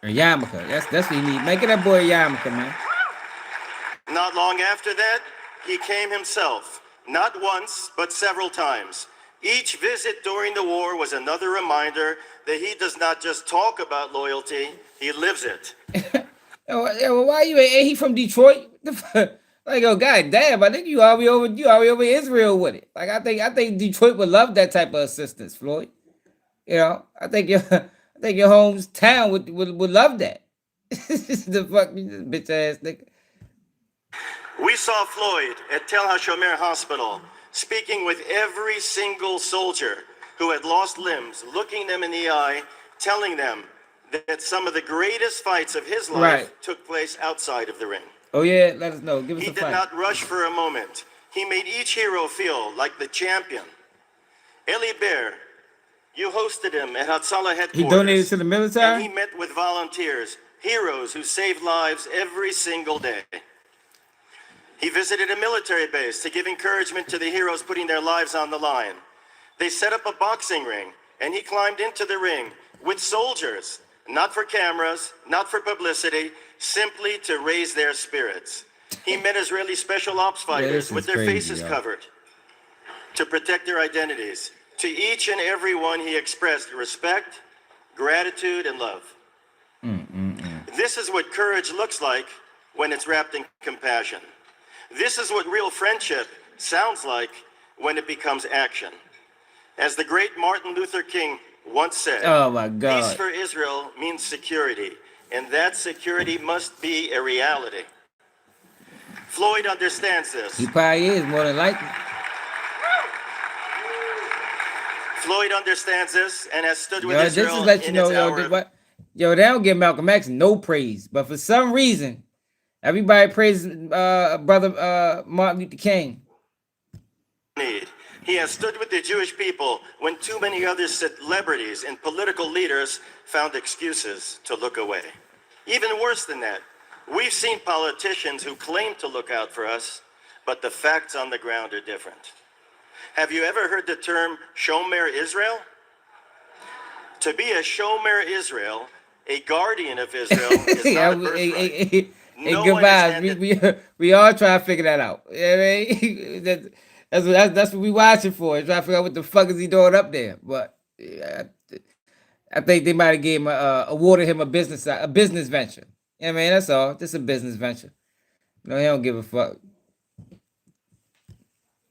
Speaker 1: A yarmulke. That's what you need. Make that boy a yarmulke, man.
Speaker 12: Not long after that, he came himself, not once, but several times. Each visit during the war was another reminder that he does not just talk about loyalty, he lives it.
Speaker 1: Why ain't he from Detroit? Like, goddamn, I think you already over Israel with it. Like, I think Detroit would love that type of assistance, Floyd. I think your hometown would love that. The fuck, bitch ass nigga.
Speaker 12: We saw Floyd at Tel HaShomer Hospital, speaking with every single soldier who had lost limbs, looking them in the eye, telling them that some of the greatest fights of his life took place outside of the ring.
Speaker 1: Oh yeah, let us know. Give us
Speaker 12: He
Speaker 1: a
Speaker 12: did
Speaker 1: fight.
Speaker 12: not rush for a moment. He made each hero feel like the champion. Eli Bear, you hosted him at Hatzalah headquarters.
Speaker 1: He donated to the military?
Speaker 12: And he met with volunteers, heroes who saved lives every single day. He visited a military base to give encouragement to the heroes putting their lives on the line. They set up a boxing ring, and he climbed into the ring with soldiers, not for cameras, not for publicity, simply to raise their spirits. He met Israeli special ops fighters
Speaker 1: this
Speaker 12: with
Speaker 1: is
Speaker 12: their
Speaker 1: crazy,
Speaker 12: faces
Speaker 1: yo.
Speaker 12: covered to protect their identities. To each and every one, he expressed respect, gratitude, and love. This is what courage looks like when it's wrapped in compassion. This is what real friendship sounds like when it becomes action. As the great Martin Luther King once said,
Speaker 1: Oh my
Speaker 12: peace
Speaker 1: God.
Speaker 12: for Israel means security, and that security must be a reality. Floyd understands this.
Speaker 1: He probably is more than likely.
Speaker 12: Floyd understands this and has stood with
Speaker 1: Yo, this
Speaker 12: Israel
Speaker 1: is let you
Speaker 12: in
Speaker 1: know,
Speaker 12: its
Speaker 1: yo,
Speaker 12: hour of
Speaker 1: what? Yo, they don't give Malcolm X no praise, but for some reason, everybody praises brother Martin Luther King.
Speaker 12: need. He has stood with the Jewish people when too many other celebrities and political leaders found excuses to look away. Even worse than that, we've seen politicians who claim to look out for us, but the facts on the ground are different. Have you ever heard the term Shomer Israel? To be a Shomer Israel, a guardian of Israel, is not a birthright.
Speaker 1: Hey,
Speaker 12: No
Speaker 1: good
Speaker 12: one is
Speaker 1: vibes.
Speaker 12: handed-
Speaker 1: We all try to figure that out. You know what I mean? That's what we watching for. Try to figure out what the fuck is he doing up there. But yeah, I think they might have gave him awarded him a business venture. You know what I mean? That's all. Just a business venture. No, he don't give a fuck.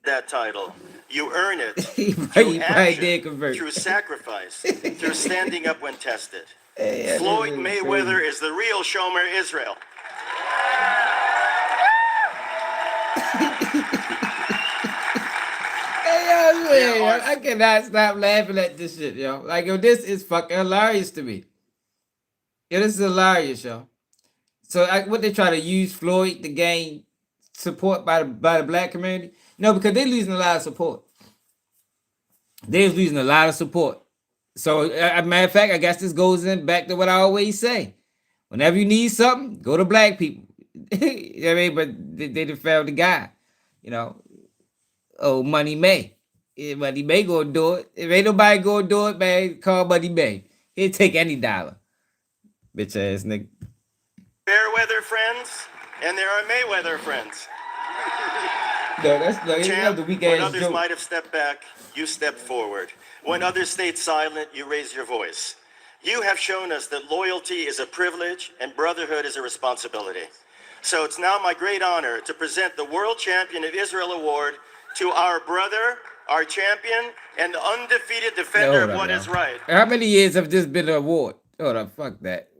Speaker 12: that title. You earn it
Speaker 1: He
Speaker 12: through
Speaker 1: probably
Speaker 12: action,
Speaker 1: did convert.
Speaker 12: through sacrifice, through standing up when tested.
Speaker 1: Yeah,
Speaker 12: Floyd
Speaker 1: this is
Speaker 12: Mayweather
Speaker 1: crazy.
Speaker 12: is the real Shomer Israel.
Speaker 1: Hey, yo, man, yo, I cannot stop laughing at this shit, yo. Like, yo, this is fucking hilarious to me. Yeah, this is hilarious, yo. So, what they try to use Floyd to gain support by the black community? No, because they're losing a lot of support. They're losing a lot of support. So, matter of fact, I guess this goes in back to what I always say. Whenever you need something, go to black people. You know what I mean? But they done found the guy, you know. Oh, Money May. Yeah, Money May gonna do it. If ain't nobody gonna do it, man, call Money May. He'll take any dollar. Bitch ass nigga.
Speaker 12: Fairweather friends, and there are Mayweather friends.
Speaker 1: No, that's no,
Speaker 12: Champ,
Speaker 1: the weak
Speaker 12: when
Speaker 1: ass
Speaker 12: others
Speaker 1: joke.
Speaker 12: might have stepped back, you stepped forward. When others stayed silent, you raised your voice. You have shown us that loyalty is a privilege and brotherhood is a responsibility. So it's now my great honor to present the World Champion of Israel Award to our brother, our champion, and the undefeated defender
Speaker 1: Hold
Speaker 12: of
Speaker 1: up,
Speaker 12: what
Speaker 1: yo.
Speaker 12: is right.
Speaker 1: How many years have this been an award? Hold up, fuck that.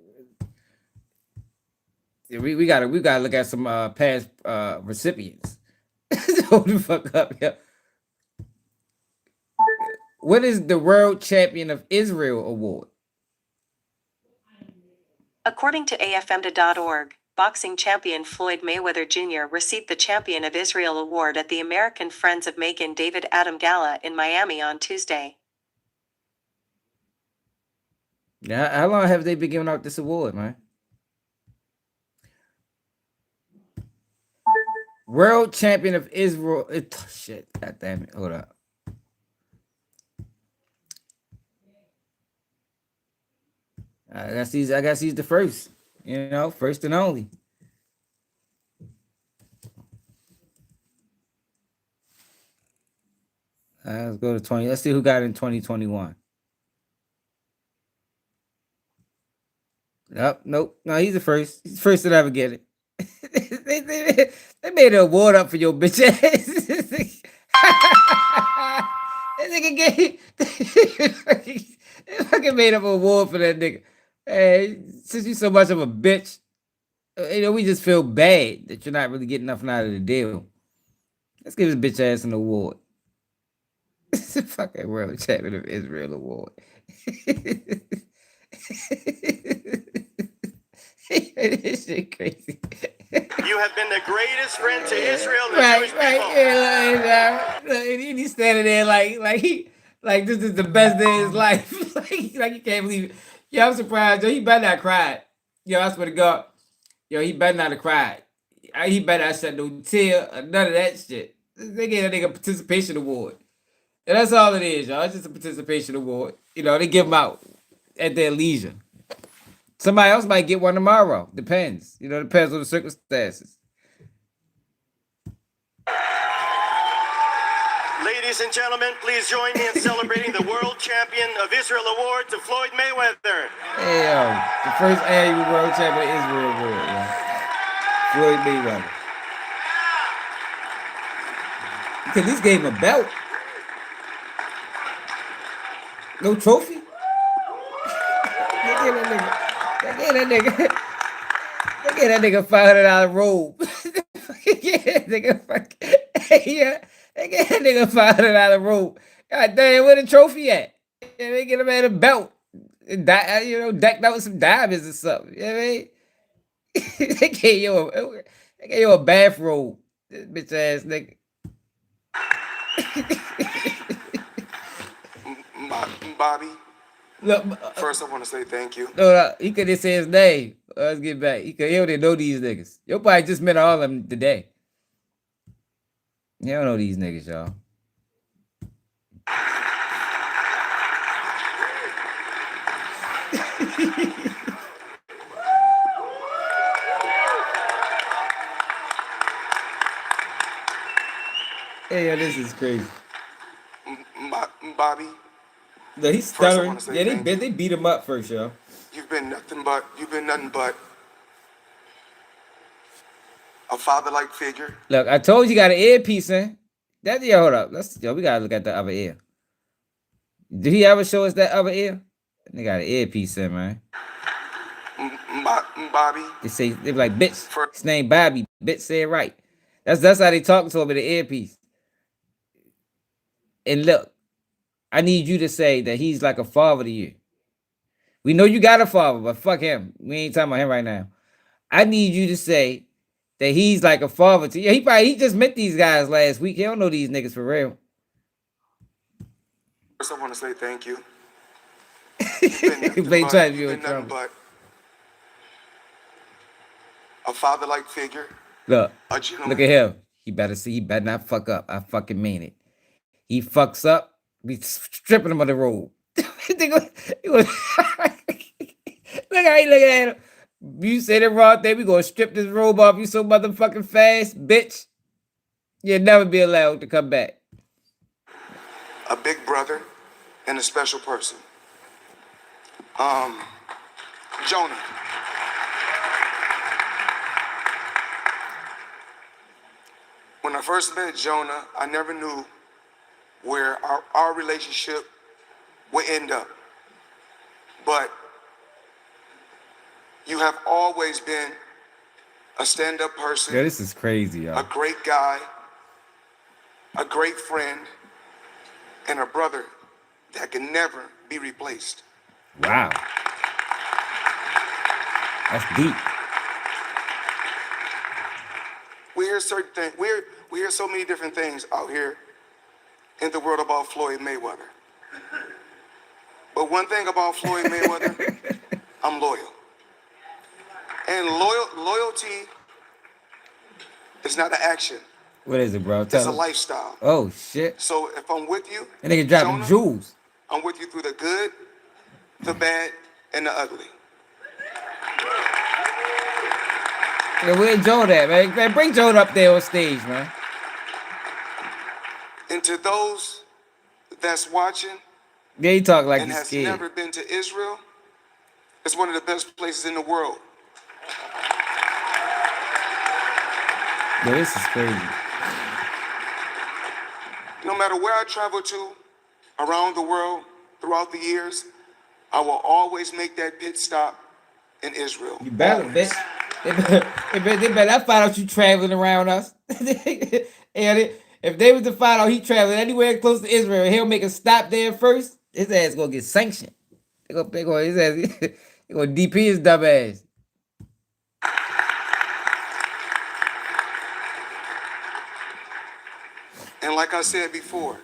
Speaker 1: Yeah, we gotta look at some past recipients. Hold the fuck up, yeah. What is the World Champion of Israel Award?
Speaker 16: According to AFM.org, boxing champion Floyd Mayweather Jr. received the Champion of Israel Award at the American Friends of Macon David Adam Gala in Miami on Tuesday.
Speaker 1: Now, how long have they been giving out this award, man? World Champion of Israel. Shit, god damn it. Hold up. I guess he's the first. You know, first and only. Let's go to 20. Let's see who got it in 2021. Nope. No, he's the first. He's the first to ever get it. they made an award up for your bitch ass. This nigga they fucking made up an award for that nigga. Hey, since you so much of a bitch, you know, we just feel bad that you're not really getting nothing out of the deal. Let's give this bitch ass an award. It's a fucking World Champion of Israel Award. This shit crazy.
Speaker 12: You have been the greatest friend to Israel and the
Speaker 1: Right,
Speaker 12: Jewish
Speaker 1: right.
Speaker 12: people.
Speaker 1: Yeah, and he's standing there like this is the best day of his life. like you can't believe it. Yeah, I'm surprised. Yo, he better not cry. Yo, I swear to God. Yo, he better not have cried. He better not shed no tear or none of that shit. They gave that nigga a participation award. And that's all it is, y'all. It's just a participation award. You know, they give them out at their leisure. Somebody else might get one tomorrow. Depends. You know, depends on the circumstances.
Speaker 12: Ladies and gentlemen, please join me in celebrating the World Champion of Israel Award to Floyd Mayweather.
Speaker 1: Hey, yo, the first annual World Champion of Israel Award, yo. Floyd Mayweather. You can at least gave him a belt. No trophy? Look at that nigga. Look at that nigga. Look at that nigga $500 robe. Get that nigga fucking. Yeah. They get that nigga $500 robe. God damn, where the trophy at? Yeah, they get him at a belt. You know, decked out with some diamonds or something. You know what I mean? They gave you a bathrobe. This bitch ass nigga.
Speaker 15: Bobby,
Speaker 1: Look,
Speaker 15: first I want to say thank you.
Speaker 1: no, he could have said his name. Let's get back. He don't even know these niggas. Yo probably just met all of them today. You don't know these niggas, y'all. Hey, yo, this is crazy.
Speaker 15: Bobby,
Speaker 1: No, he's
Speaker 15: first I
Speaker 1: stuttering.
Speaker 15: want to say
Speaker 1: Yeah,
Speaker 15: thank you.
Speaker 1: they beat him up first, y'all.
Speaker 15: You've been nothing but a father-like figure.
Speaker 1: Look, I told you got an earpiece in. Hold up. We gotta look at the other ear. Did he ever show us that other ear? They got an earpiece in, man.
Speaker 15: Bobby,
Speaker 1: They be like, bitch, his name Bobby. Bitch, say it right. That's how they talking to him with the earpiece. And look, I need you to say that he's like a father to you. We know you got a father, but fuck him. We ain't talking about him right now. I need you to say that he's like a father to you. He just met these guys last week. He don't know these niggas for real.
Speaker 15: first I want to say thank you.
Speaker 1: But he trying to be
Speaker 15: You've
Speaker 1: in
Speaker 15: been nothing
Speaker 1: trouble.
Speaker 15: but a father-like figure.
Speaker 1: Look,
Speaker 15: A gentleman.
Speaker 1: look at him. He better not fuck up. I fucking mean it. He fucks up, we stripping him of the robe. Look how he looking at him. You say the wrong thing, we gonna strip this robe off you so motherfucking fast, bitch. You'll never be allowed to come back.
Speaker 15: A big brother and a special person. Jonah. When I first met Jonah, I never knew where our relationship would end up. But you have always been a stand-up person,
Speaker 1: Yeah, this is crazy,
Speaker 15: a
Speaker 1: y'all.
Speaker 15: great guy, a great friend, and a brother that can never be replaced.
Speaker 1: Wow. That's deep.
Speaker 15: We hear certain things. We hear so many different things out here in the world about Floyd Mayweather. But one thing about Floyd Mayweather, I'm loyal. And loyalty is not an action.
Speaker 1: What is it, bro?
Speaker 15: It's a
Speaker 1: Tell me.
Speaker 15: lifestyle.
Speaker 1: Oh, shit.
Speaker 15: So if I'm with you,
Speaker 1: And they can dropping
Speaker 15: Jonah,
Speaker 1: jewels.
Speaker 15: I'm with you through the good, the bad, and the ugly.
Speaker 1: Yeah, where's Joe at, man? Bring Joe up there on stage, man.
Speaker 15: And to those that's watching
Speaker 1: Yeah, he talk like
Speaker 15: and
Speaker 1: he's
Speaker 15: has
Speaker 1: scared.
Speaker 15: never been to Israel, it's one of the best places in the world.
Speaker 1: Yeah, this is crazy.
Speaker 15: No matter where I travel to around the world throughout the years, I will always make that pit stop in Israel.
Speaker 1: You better, bitch. They better not find out you traveling around us. And if they was to find out he traveling anywhere close to Israel, he'll make a stop there first. His ass gonna get sanctioned. They gonna his ass. They gonna DP his dumb ass.
Speaker 15: And like I said before,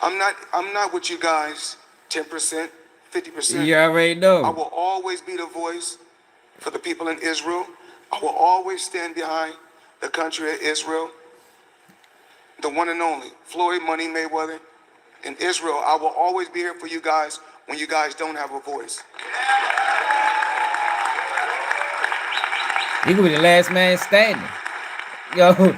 Speaker 15: I'm not with you guys 10%, 50%.
Speaker 1: You already know.
Speaker 15: I will always be the voice for the people in Israel. I will always stand behind the country of Israel. the one and only Floyd Money Mayweather. In Israel, I will always be here for you guys when you guys don't have a voice.
Speaker 1: He could be the last man standing. Yo,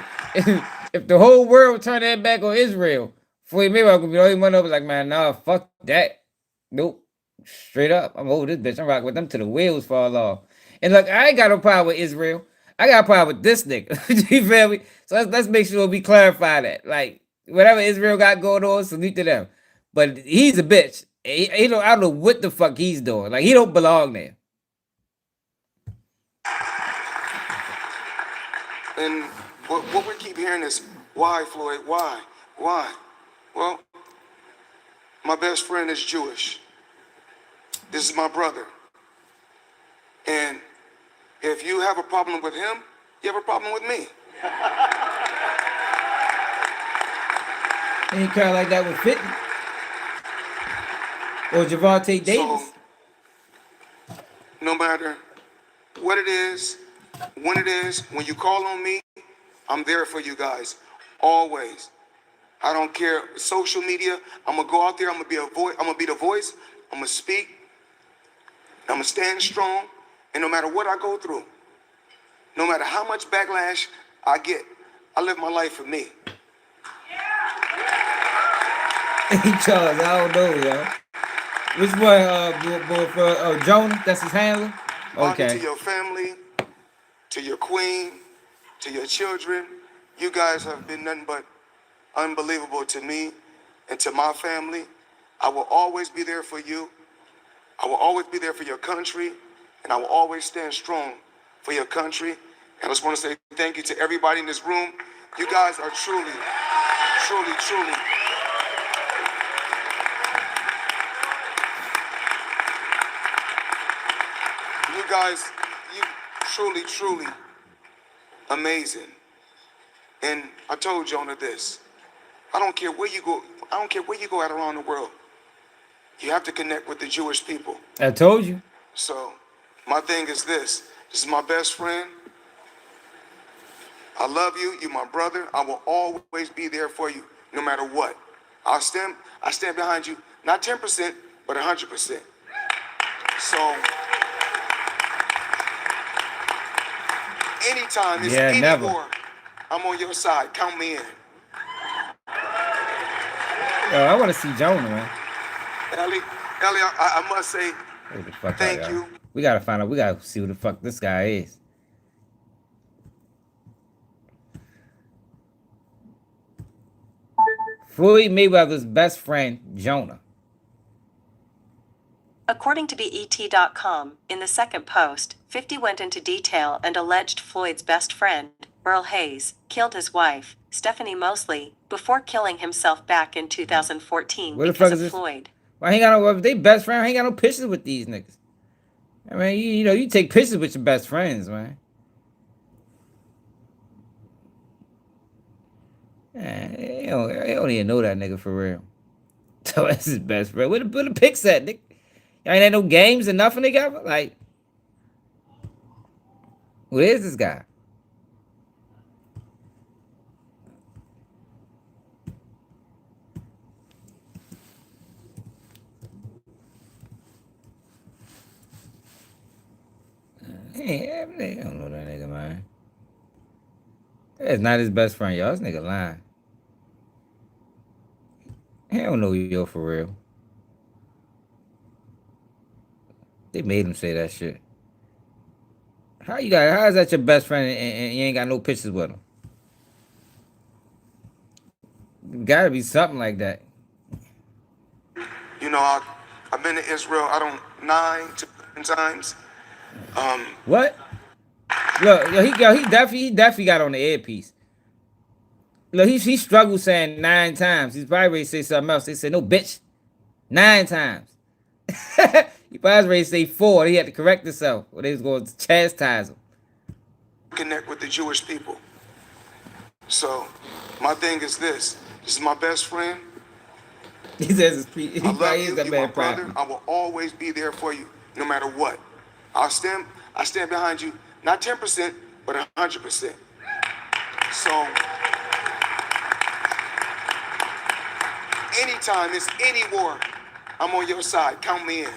Speaker 1: if the whole world turned their back on Israel, Floyd Mayweather could be the only one that was like, man, nah, fuck that. Nope. Straight up. I'm over this bitch. I'm rocking with them till the wheels fall off. And look, I ain't got no problem with Israel. I got a problem with this nigga. You feel me? So let's make sure we clarify that. Like, whatever Israel got going on, salute to them. But he's a bitch. He don't, I don't know what the fuck he's doing. Like, he don't belong there.
Speaker 15: And what we keep hearing is, why, Floyd? Why? Why? Well, my best friend is Jewish. This is my brother. And if you have a problem with him, you have a problem with me.
Speaker 1: He ain't kind of like that with 50. Or Javante Davis.
Speaker 15: So, no matter what it is, when you call on me, I'm there for you guys. Always. I don't care. Social media, I'm gonna go out there, I'm gonna be a voice, I'm gonna be the voice, I'm gonna speak, I'm gonna stand strong, and no matter what I go through, no matter how much backlash I get, I live my life for me.
Speaker 1: Charles, I don't know, yo. Which one, for Jonah? That's his handler?
Speaker 15: Honor
Speaker 1: Okay.
Speaker 15: to your family, to your queen, to your children. You guys have been nothing but unbelievable to me and to my family. I will always be there for you. I will always be there for your country, and I will always stand strong for your country. And I just want to say thank you to everybody in this room. You guys are truly, truly, truly. You guys, you truly, truly amazing. And I told Jonah this. I don't care where you go. I don't care where you go out around the world. You have to connect with the Jewish people.
Speaker 1: I told you.
Speaker 15: So my thing is this. This is my best friend. I love you. You're my brother. I will always be there for you, no matter what. I stand behind you, not 10%, but 100%. So anytime it's any
Speaker 1: never.
Speaker 15: war, I'm on your side. Count me in.
Speaker 1: Yo, I want to see Jonah, man.
Speaker 15: Ellie, I must say
Speaker 1: Who the fuck
Speaker 15: thank
Speaker 1: I got?
Speaker 15: you.
Speaker 1: We gotta find out. We gotta see who the fuck this guy is. Floyd Mayweather's best friend, Jonah.
Speaker 16: According to BET.com, in the second post, 50 went into detail and alleged Floyd's best friend, Earl Hayes, killed his wife, Stephanie Mosley, before killing himself back in 2014
Speaker 1: What the fuck
Speaker 16: because
Speaker 1: is
Speaker 16: of
Speaker 1: this?
Speaker 16: Floyd.
Speaker 1: Why he ain't got no? If they best friend, he ain't got no pictures with these niggas. I mean, you know, you take pictures with your best friends, man. Man, they don't even know that nigga for real. So that's his best friend. Where the pics at, nigga? Y'all ain't had no games and nothing together? Like, where is this guy? Hey, they don't know that nigga, man. That's not his best friend, y'all. This nigga lying. He don't know you for real. They made him say that shit. How is that your best friend and you ain't got no pictures with him? Gotta be something like that.
Speaker 15: You know, I've been to Israel, 9 to 10 times.
Speaker 1: What? Look, yo, he definitely got on the earpiece. Look, he struggled saying 9 times. He's probably ready to say something else. They said, no, bitch. 9 times. He probably ready to say 4. He had to correct himself. Or they was going to chastise him.
Speaker 15: Connect with the Jewish people. So my thing is this. This is my best friend.
Speaker 1: He says he
Speaker 15: I love
Speaker 1: probably is
Speaker 15: you.
Speaker 1: that
Speaker 15: You're my
Speaker 1: man
Speaker 15: brother.
Speaker 1: property.
Speaker 15: I will always be there for you, no matter what. I stand behind you, not 10%, but 100%. So anytime it's any war, I'm on your side. Count me in.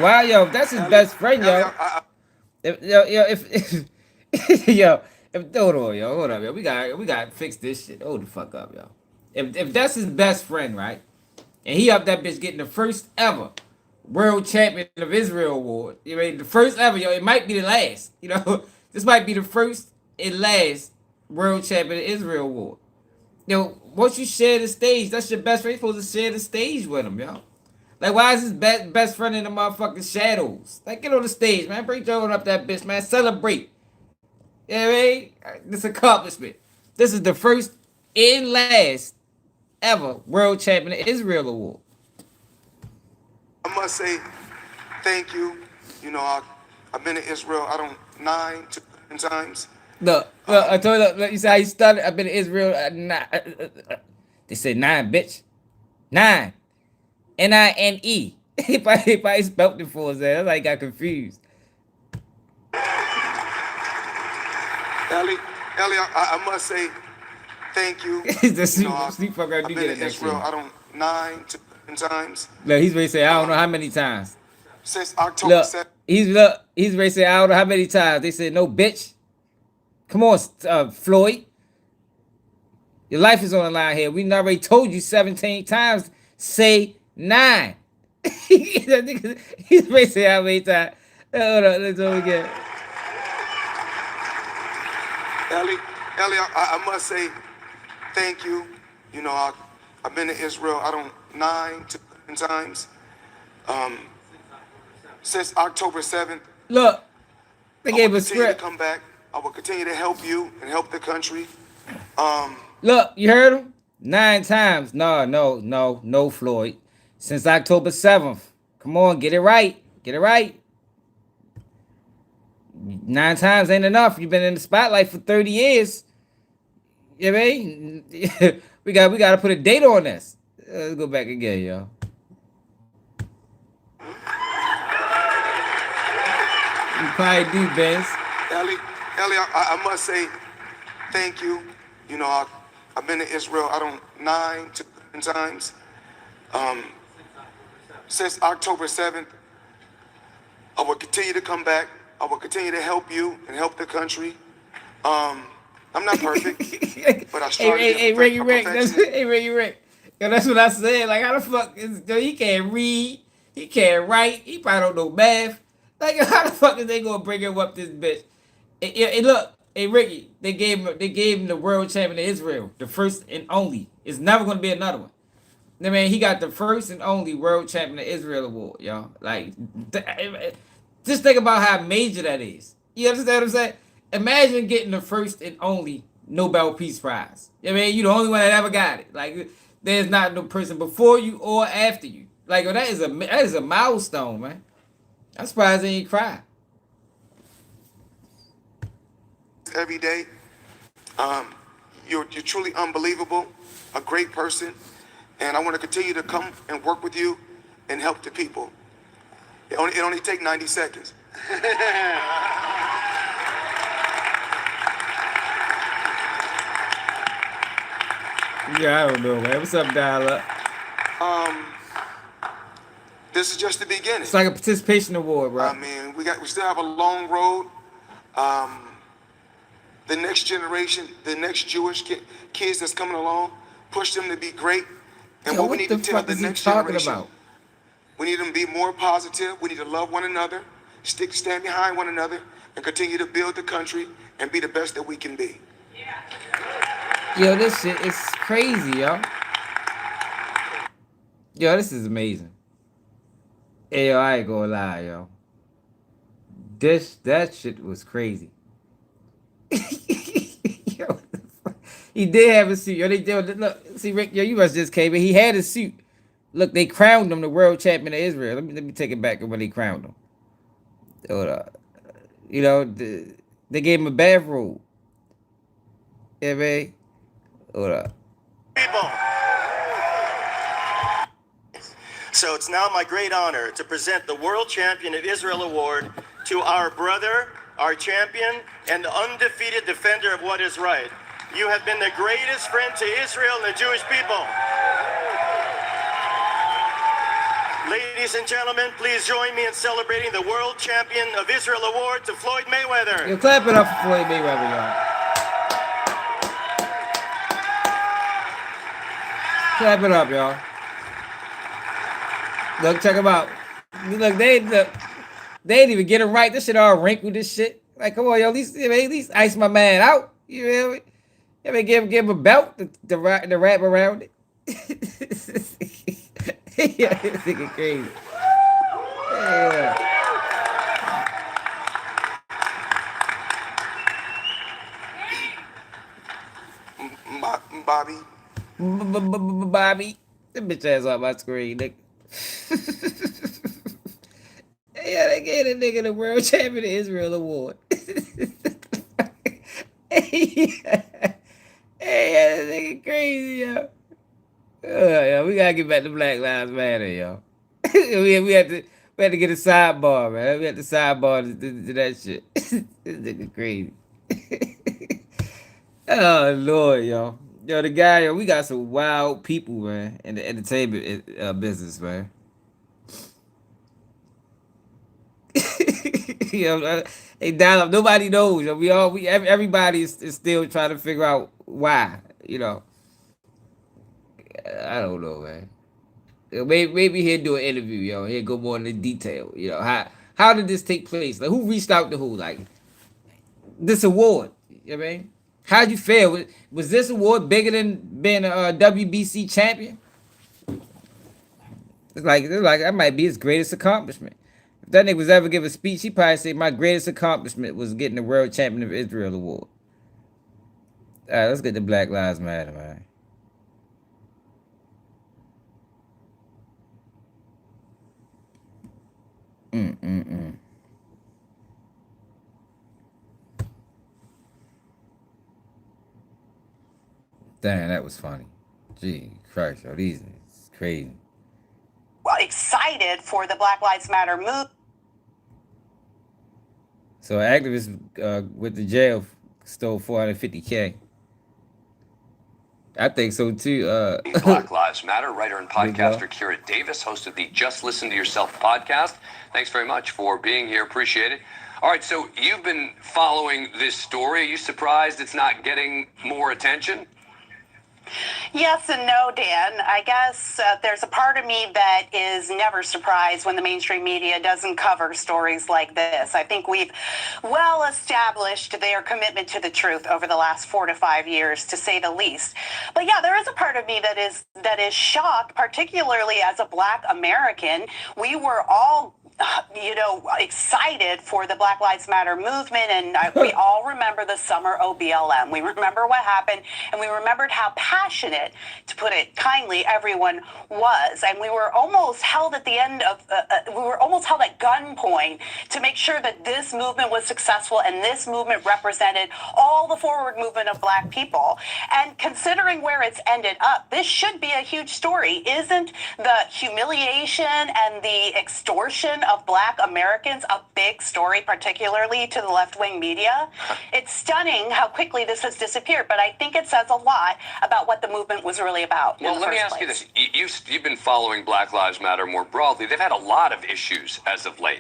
Speaker 1: Wow, yo, if that's his best friend, yo. If yo, hold on, yo. We got to fix this shit. Hold the fuck up, yo. If that's his best friend, right? And he up that bitch getting the first ever World Champion of Israel award. You know, the first ever, yo. It might be the last. You know, this might be the first and last World Champion of Israel award. Yo, once you share the stage, that's your best friend. You're supposed to share the stage with him, yo. Like, why is his best friend in the motherfucking shadows? Like, get on the stage, man. Bring Jordan up that bitch, man. Celebrate. You know what I mean? This accomplishment. This is the first and last ever World Champion of Israel award.
Speaker 15: I must say thank you. You know, I've been to Israel, 9 to 10 times.
Speaker 1: Look, I told you, look, you see how you started? I've been to Israel. They said 9, bitch. 9. N-I-N-E. He probably spelled it for us there. That's why he got confused.
Speaker 15: Ellie, I must say thank you.
Speaker 1: Sleep fucker.
Speaker 15: I've been to Israel, 9 to 10 times.
Speaker 1: Look, he's ready to say, I don't know how many times.
Speaker 15: Since October 7th.
Speaker 1: He's ready to say, I don't know how many times. They said, no, bitch. Come on, Floyd. Your life is on the line here. We already told you 17 times. Say 9. He's ready to say how many times. Hold on, let's go again.
Speaker 15: Ellie, I must say thank you. You know, I've been to Israel, 9 to 10 times. Since October 7th.
Speaker 1: Look, they gave a
Speaker 15: to
Speaker 1: script.
Speaker 15: Come back. I will continue to help you and help the country.
Speaker 1: Look, you heard him? 9 times. No, Floyd. Since October 7th. Come on, get it right. Get it right. 9 times ain't enough. You've been in the spotlight for 30 years. You know what I mean? we got to put a date on this. Let's go back again, yo. You probably do, Benz.
Speaker 15: Ellie, I must say thank you. You know, I've been to Israel, 9 to 10 times. Since October 7th, I will continue to come back. I will continue to help you and help the country. I'm not perfect, but I strive to be
Speaker 1: Ricky Rick. Yo, that's what I said. Like, how the fuck is he can't read, he can't write, he probably don't know math. Like, how the fuck is they gonna bring him up this bitch? And look, hey Ricky, they gave him the World Champion of Israel, the first and only. It's never gonna be another one. I mean, he got the first and only World Champion of Israel award, y'all. Like, just think about how major that is. You understand what I'm saying? Imagine getting the first and only Nobel Peace Prize. I mean, you're the only one that ever got it. Like, there's not no person before you or after you. Like, that is a milestone, man. I'm surprised they ain't cry.
Speaker 15: Every day, you're truly unbelievable, a great person, and I want to continue to come and work with you and help the people. It only take 90 seconds.
Speaker 1: Yeah, I don't know, man. What's up, Dial Up?
Speaker 15: This is just the beginning.
Speaker 1: It's like a participation award, bro.
Speaker 15: I mean, we still have a long road. The next generation, the next Jewish kids that's coming along, push them to be great. And
Speaker 1: Yo,
Speaker 15: what we need to tell the next generation, we need them to be more positive. We need to love one another, stand behind one another, and continue to build the country and be the best that we can be.
Speaker 1: Yo, this shit is crazy, yo. Yo, this is amazing. Hey, yo, I ain't gonna lie, yo. That shit was crazy. Yo, he did have a suit. Yo, look, see, Rick, yo, you must just came in. He had a suit. Look, they crowned him the World Champion of Israel. Let me take it back when they crowned him. Hold up. You know, they gave him a bathrobe. Yeah, man. Hold up.
Speaker 12: People. So it's now my great honor to present the World Champion of Israel Award to our brother, our champion, and the undefeated defender of what is right, You have been the greatest friend to Israel and the Jewish people. Ladies and gentlemen, please join me in celebrating the World Champion of Israel Award to Floyd Mayweather.
Speaker 1: Yo, clap it up for Floyd Mayweather, y'all. Clap it up, y'all. Look, check them out. Look, they didn't even get it right. This shit all wrinkled, this shit. Like, come on, yo, at least ice my man out. You feel me? I mean, give him a belt to wrap around it. Yeah, this nigga crazy. Yeah.
Speaker 15: Bobby.
Speaker 1: Bobby. That bitch ass off my screen, nigga. Yeah, they gave that nigga the World Champion of Israel Award. Hey, that nigga crazy, yo. Yeah, we gotta get back to Black Lives Matter, yo. we had to get a sidebar, man. We had to sidebar to that shit. This nigga crazy. Oh Lord, yo. Yo, the guy, yo, we got some wild people, man, in the entertainment business, man. Yo, hey, Donald, nobody knows. Yo. Everybody is still trying to figure out why. You know, I don't know, man. Maybe he'll do an interview, yo. He'll go more into detail. You know, how did this take place? Like, who reached out to who? Like, this award. You know what I mean? How'd you feel? Was this award bigger than being a WBC champion? It's like that might be his greatest accomplishment. If that nigga was ever give a speech, he probably say my greatest accomplishment was getting the World Champion of Israel award. All right, let's get to Black Lives Matter, man. Damn, that was funny. Gee, Christ, yo, these is crazy.
Speaker 2: Well, excited for the Black Lives Matter move.
Speaker 1: So activists with the jail stole $450K. I think so too.
Speaker 17: Black Lives Matter writer and podcaster Kira Davis hosted the Just Listen to Yourself podcast. Thanks very much for being here. Appreciate it. All right, so you've been following this story. Are you surprised it's not getting more attention?
Speaker 2: Yes and no, Dan. I guess there's a part of me that is never surprised when the mainstream media doesn't cover stories like this. I think we've well established their commitment to the truth over the last 4 to 5 years, to say the least. But yeah, there is a part of me that is shocked, particularly as a Black American. We were all excited for the Black Lives Matter movement, and we all remember the summer OBLM. We remember what happened, and we remembered how passionate, to put it kindly, everyone was. And we were almost held at the end of, we were almost held at gunpoint to make sure that this movement was successful and this movement represented all the forward movement of Black people. And considering where it's ended up, this should be a huge story. Isn't the humiliation and the extortion of Black Americans a big story, particularly to the left-wing media? It's stunning how quickly this has disappeared, but I think it says a lot about what the movement was really about.
Speaker 17: Well, let me ask you this. You've been following Black Lives Matter more broadly. They've had a lot of issues as of late.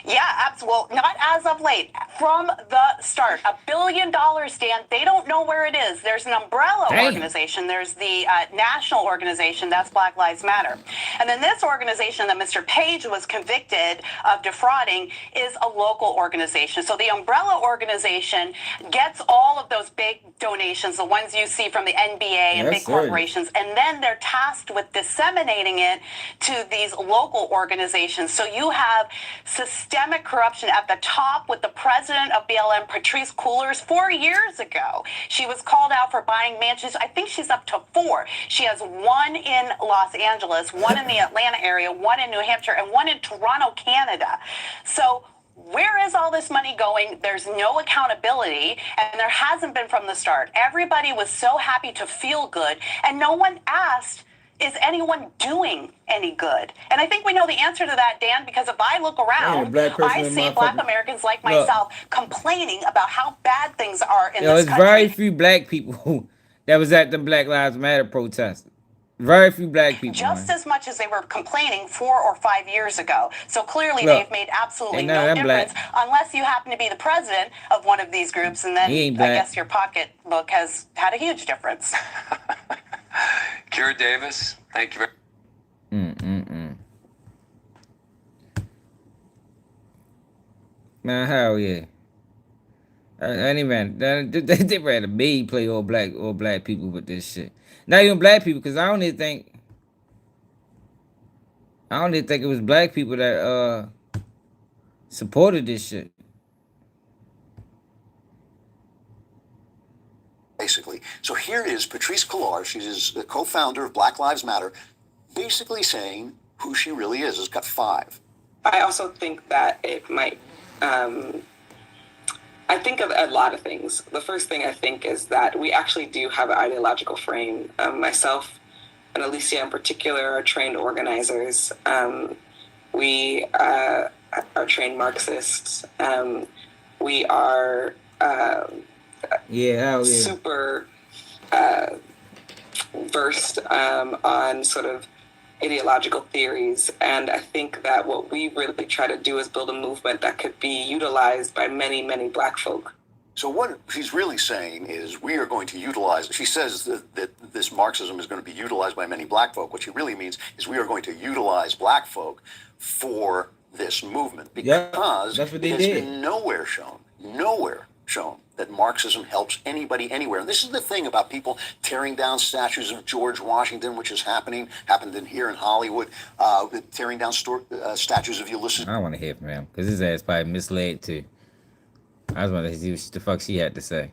Speaker 2: Yeah, absolutely. Not as of late. From the start, $1 billion, Dan, they don't know where it is. There's an umbrella organization. There's the national organization, that's Black Lives Matter. And then this organization that Mr. Page was convicted of defrauding is a local organization. So the umbrella organization gets all of those big donations, the ones you see from the NBA and big corporations, and then they're tasked with disseminating it to these local organizations. So you have systemic corruption at the top with the president of BLM, Patrisse Cullors, 4 years ago. She was called out for buying mansions. I think she's up to 4. She has 1 in Los Angeles, 1 in the Atlanta area, 1 in New Hampshire, and 1 in Toronto, Canada. So where is all this money going? There's no accountability, and there hasn't been from the start. Everybody was so happy to feel good, and no one asked is anyone doing any good? And I think we know the answer to that, Dan, because if I look around,
Speaker 1: black person
Speaker 2: I
Speaker 1: in
Speaker 2: see
Speaker 1: my
Speaker 2: black
Speaker 1: fucking-
Speaker 2: Americans like
Speaker 1: Look.
Speaker 2: myself complaining about how bad things are in
Speaker 1: Yo,
Speaker 2: this
Speaker 1: it's very
Speaker 2: country.
Speaker 1: few black people that was at the Black Lives Matter protest. Very few black people.
Speaker 2: Just
Speaker 1: man.
Speaker 2: as much as they were complaining 4 or 5 years ago. So clearly
Speaker 1: Look,
Speaker 2: they've made absolutely
Speaker 1: ain't none
Speaker 2: no
Speaker 1: of them black.
Speaker 2: difference unless you happen to be the president of one of these groups, and then
Speaker 1: He ain't
Speaker 2: I
Speaker 1: black.
Speaker 2: guess your pocketbook has had a huge difference.
Speaker 17: Kira Davis, thank you very
Speaker 1: Man, hell yeah. Any man, they rather me play all black people with this shit. Not even black people, because I don't even think it was black people that supported this shit.
Speaker 18: Basically. So here is Patrisse Cullors, she's the co-founder of Black Lives Matter, basically saying who she really is. It's got 5.
Speaker 6: I also think that it might, I think of a lot of things. The first thing I think is that we actually do have an ideological frame. Myself and Alicia in particular are trained organizers. We are trained Marxists. We are
Speaker 1: Yeah, hell yeah.
Speaker 6: super versed on sort of ideological theories. And I think that what we really try to do is build a movement that could be utilized by many, many Black folk.
Speaker 18: So what she's really saying is we are going to utilize, she says that this Marxism is going to be utilized by many black folk. What she really means is we are going to utilize black folk for this movement because
Speaker 1: that's what
Speaker 18: it
Speaker 1: they
Speaker 18: has
Speaker 1: did.
Speaker 18: been nowhere shown that Marxism helps anybody anywhere. And this is the thing about people tearing down statues of George Washington, which is happened here in Hollywood, tearing down statues of Ulysses.
Speaker 1: I don't want to hear from him, because his ass probably misled too. I just want to see what the fuck she had to say.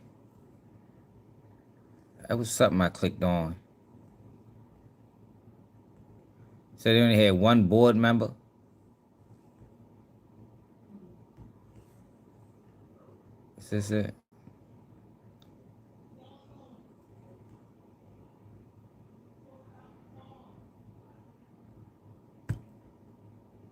Speaker 1: That was something I clicked on. So they only had one board member. Is this it?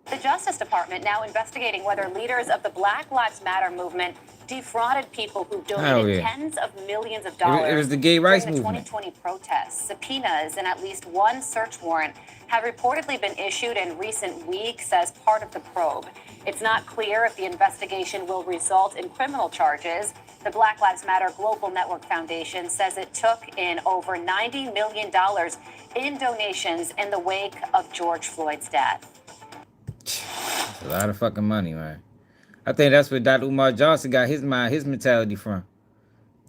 Speaker 19: The Justice Department now investigating whether leaders of the Black Lives Matter movement defrauded people who donated tens of millions of dollars
Speaker 1: It was the gay rights
Speaker 19: during the
Speaker 1: movement.
Speaker 19: 2020 protests. Subpoenas and at least one search warrant have reportedly been issued in recent weeks as part of the probe. It's not clear if the investigation will result in criminal charges. The Black Lives Matter Global Network Foundation says it took in over $90 million in donations in the wake of George Floyd's death.
Speaker 1: That's a lot of fucking money, man. I think that's where Dr. Umar Johnson got his mentality from.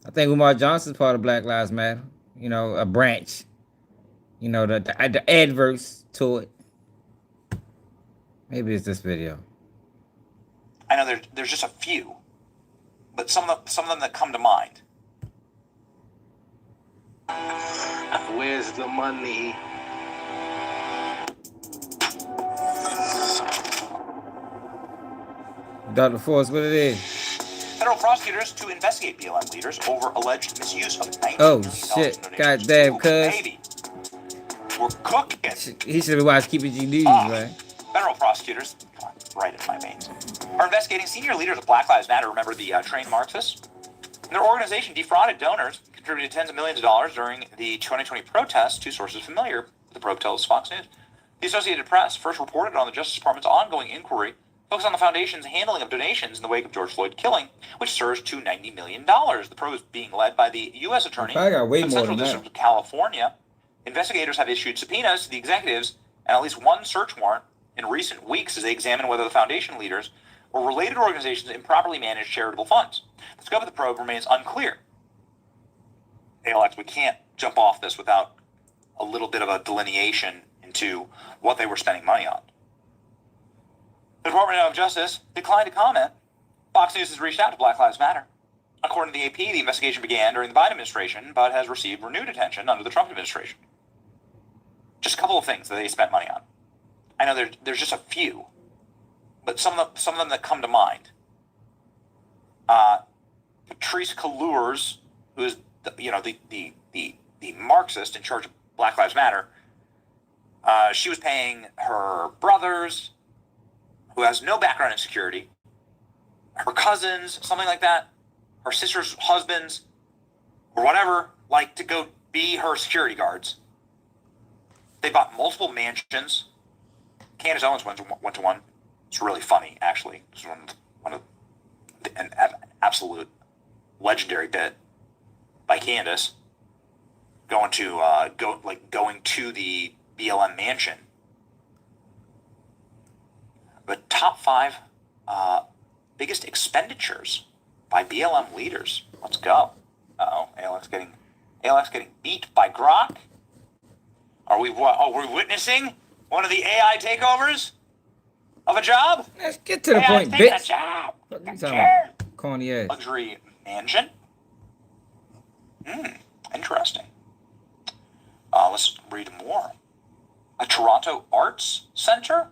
Speaker 1: I think Umar Johnson's part of Black Lives Matter. You know, a branch. You know, the adverse to it. Maybe it's this video.
Speaker 7: I know there's just a few, but some of them that come to mind.
Speaker 20: Where's the money?
Speaker 1: Dr. Force, what it is?
Speaker 7: Federal prosecutors to investigate BLM leaders over alleged misuse of $19
Speaker 1: Oh
Speaker 7: million
Speaker 1: shit. Goddamn, cuz.
Speaker 7: baby. We're cooking.
Speaker 1: He should have watched Keeping G News, man.
Speaker 7: Federal prosecutors, right in my veins, are investigating senior leaders of Black Lives Matter. Remember the trained Marxists? And their organization defrauded donors, contributed tens of millions of dollars during the 2020 protests. Two sources familiar with the probe tells Fox News. The Associated Press first reported on the Justice Department's ongoing inquiry focused on the foundation's handling of donations in the wake of George Floyd killing, which surged to $90 million. The probe is being led by the U.S. Attorney
Speaker 1: I got way
Speaker 7: for the
Speaker 1: more
Speaker 7: Central
Speaker 1: than
Speaker 7: District
Speaker 1: that.
Speaker 7: of California. Investigators have issued subpoenas to the executives and at least one search warrant in recent weeks as they examine whether the foundation leaders or related organizations improperly managed charitable funds. The scope of the probe remains unclear. ALX, we can't jump off this without a little bit of a delineation into what they were spending money on. The Department of Justice declined to comment. Fox News has reached out to Black Lives Matter. According to the AP, the investigation began during the Biden administration, but has received renewed attention under the Trump administration. Just a couple of things that they spent money on. I know there's just a few, but some of them that come to mind. Patrisse Cullors, who is the Marxist in charge of Black Lives Matter,
Speaker 11: She was paying her brothers, who has no background in security, her cousins, something like that, her sister's husbands, or whatever, like to go be her security guards. They bought multiple mansions. Candace Owens went to one. It's really funny, actually. It's an absolute legendary bit by Candace going to the BLM mansion. The top 5 biggest expenditures by BLM leaders. Let's go. ALX getting beat by Grok. Are we witnessing one of the AI takeovers of a job?
Speaker 1: Let's get to the
Speaker 11: AI
Speaker 1: point,
Speaker 11: taking
Speaker 1: bitch.
Speaker 11: a job.
Speaker 1: What you talking about? Corny ass.
Speaker 11: Luxury mansion. Interesting. Let's read more. A Toronto Arts Center,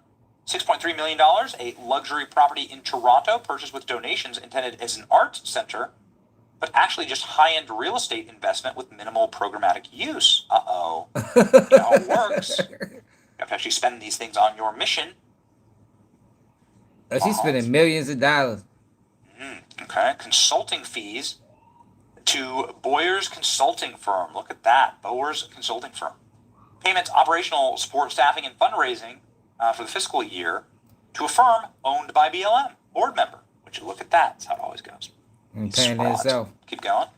Speaker 11: $6.3 million, a luxury property in Toronto purchased with donations intended as an arts center, but actually just high-end real estate investment with minimal programmatic use. Uh-oh. You know how it works. You have to actually spend these things on your mission.
Speaker 1: She's spending millions of dollars.
Speaker 11: Okay. Consulting fees to Boyer's Consulting Firm. Look at that. Boyer's Consulting Firm. Payments, operational support, staffing, and fundraising for the fiscal year to a firm owned by BLM. Board member. Would you look at that? That's how it always goes.
Speaker 1: And paying itself.
Speaker 11: Keep going.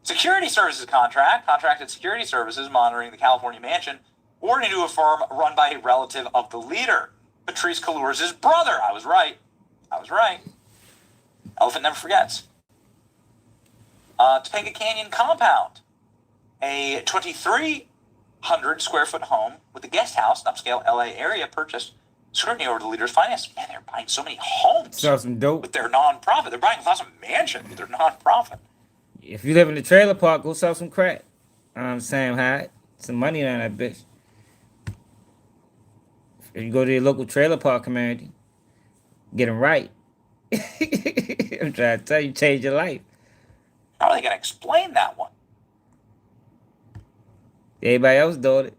Speaker 11: Security services contracted security services monitoring the California mansion, awarded to a firm run by a relative of the leader, Patrisse Cullors' brother. I was right. Elephant never forgets. Topanga Canyon compound, a 2,300 square foot home with a guest house, an upscale LA area purchased. Scrutiny over the leader's finances. Man, they're buying so many homes.
Speaker 1: Sell some dope.
Speaker 11: With their nonprofit. They're buying lots of mansions with their nonprofit.
Speaker 1: If you live in the trailer park, go sell some crack. Sam Hyde. Some money on that bitch. If you go to your local trailer park community, get them right. I'm trying to tell you, change your life.
Speaker 11: How are they going to explain that one?
Speaker 1: Everybody else doing it.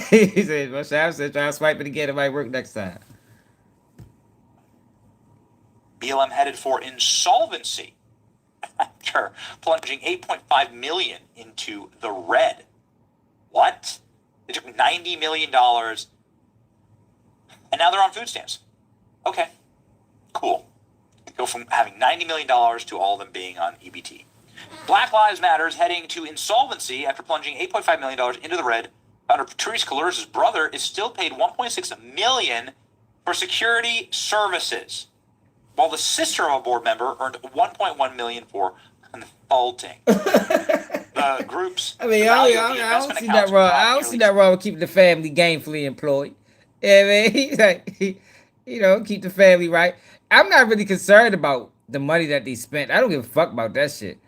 Speaker 1: He said, well, Shab said, try to swipe it again. It might work next time.
Speaker 11: BLM headed for insolvency after plunging $8.5 million into the red. What? They took $90 million and now they're on food stamps. Okay, cool. Go from having $90 million to all of them being on EBT. Black Lives Matter is heading to insolvency after plunging $8.5 million into the red. Founder Patrisse Cullors' brother is still paid $1.6 million for security services, while the sister of a board member earned $1.1 million for consulting. The groups.
Speaker 1: I mean, I don't see that wrong. I don't see that wrong with keeping the family gainfully employed. Yeah, man. He's like, keep the family right. I'm not really concerned about the money that they spent. I don't give a fuck about that shit.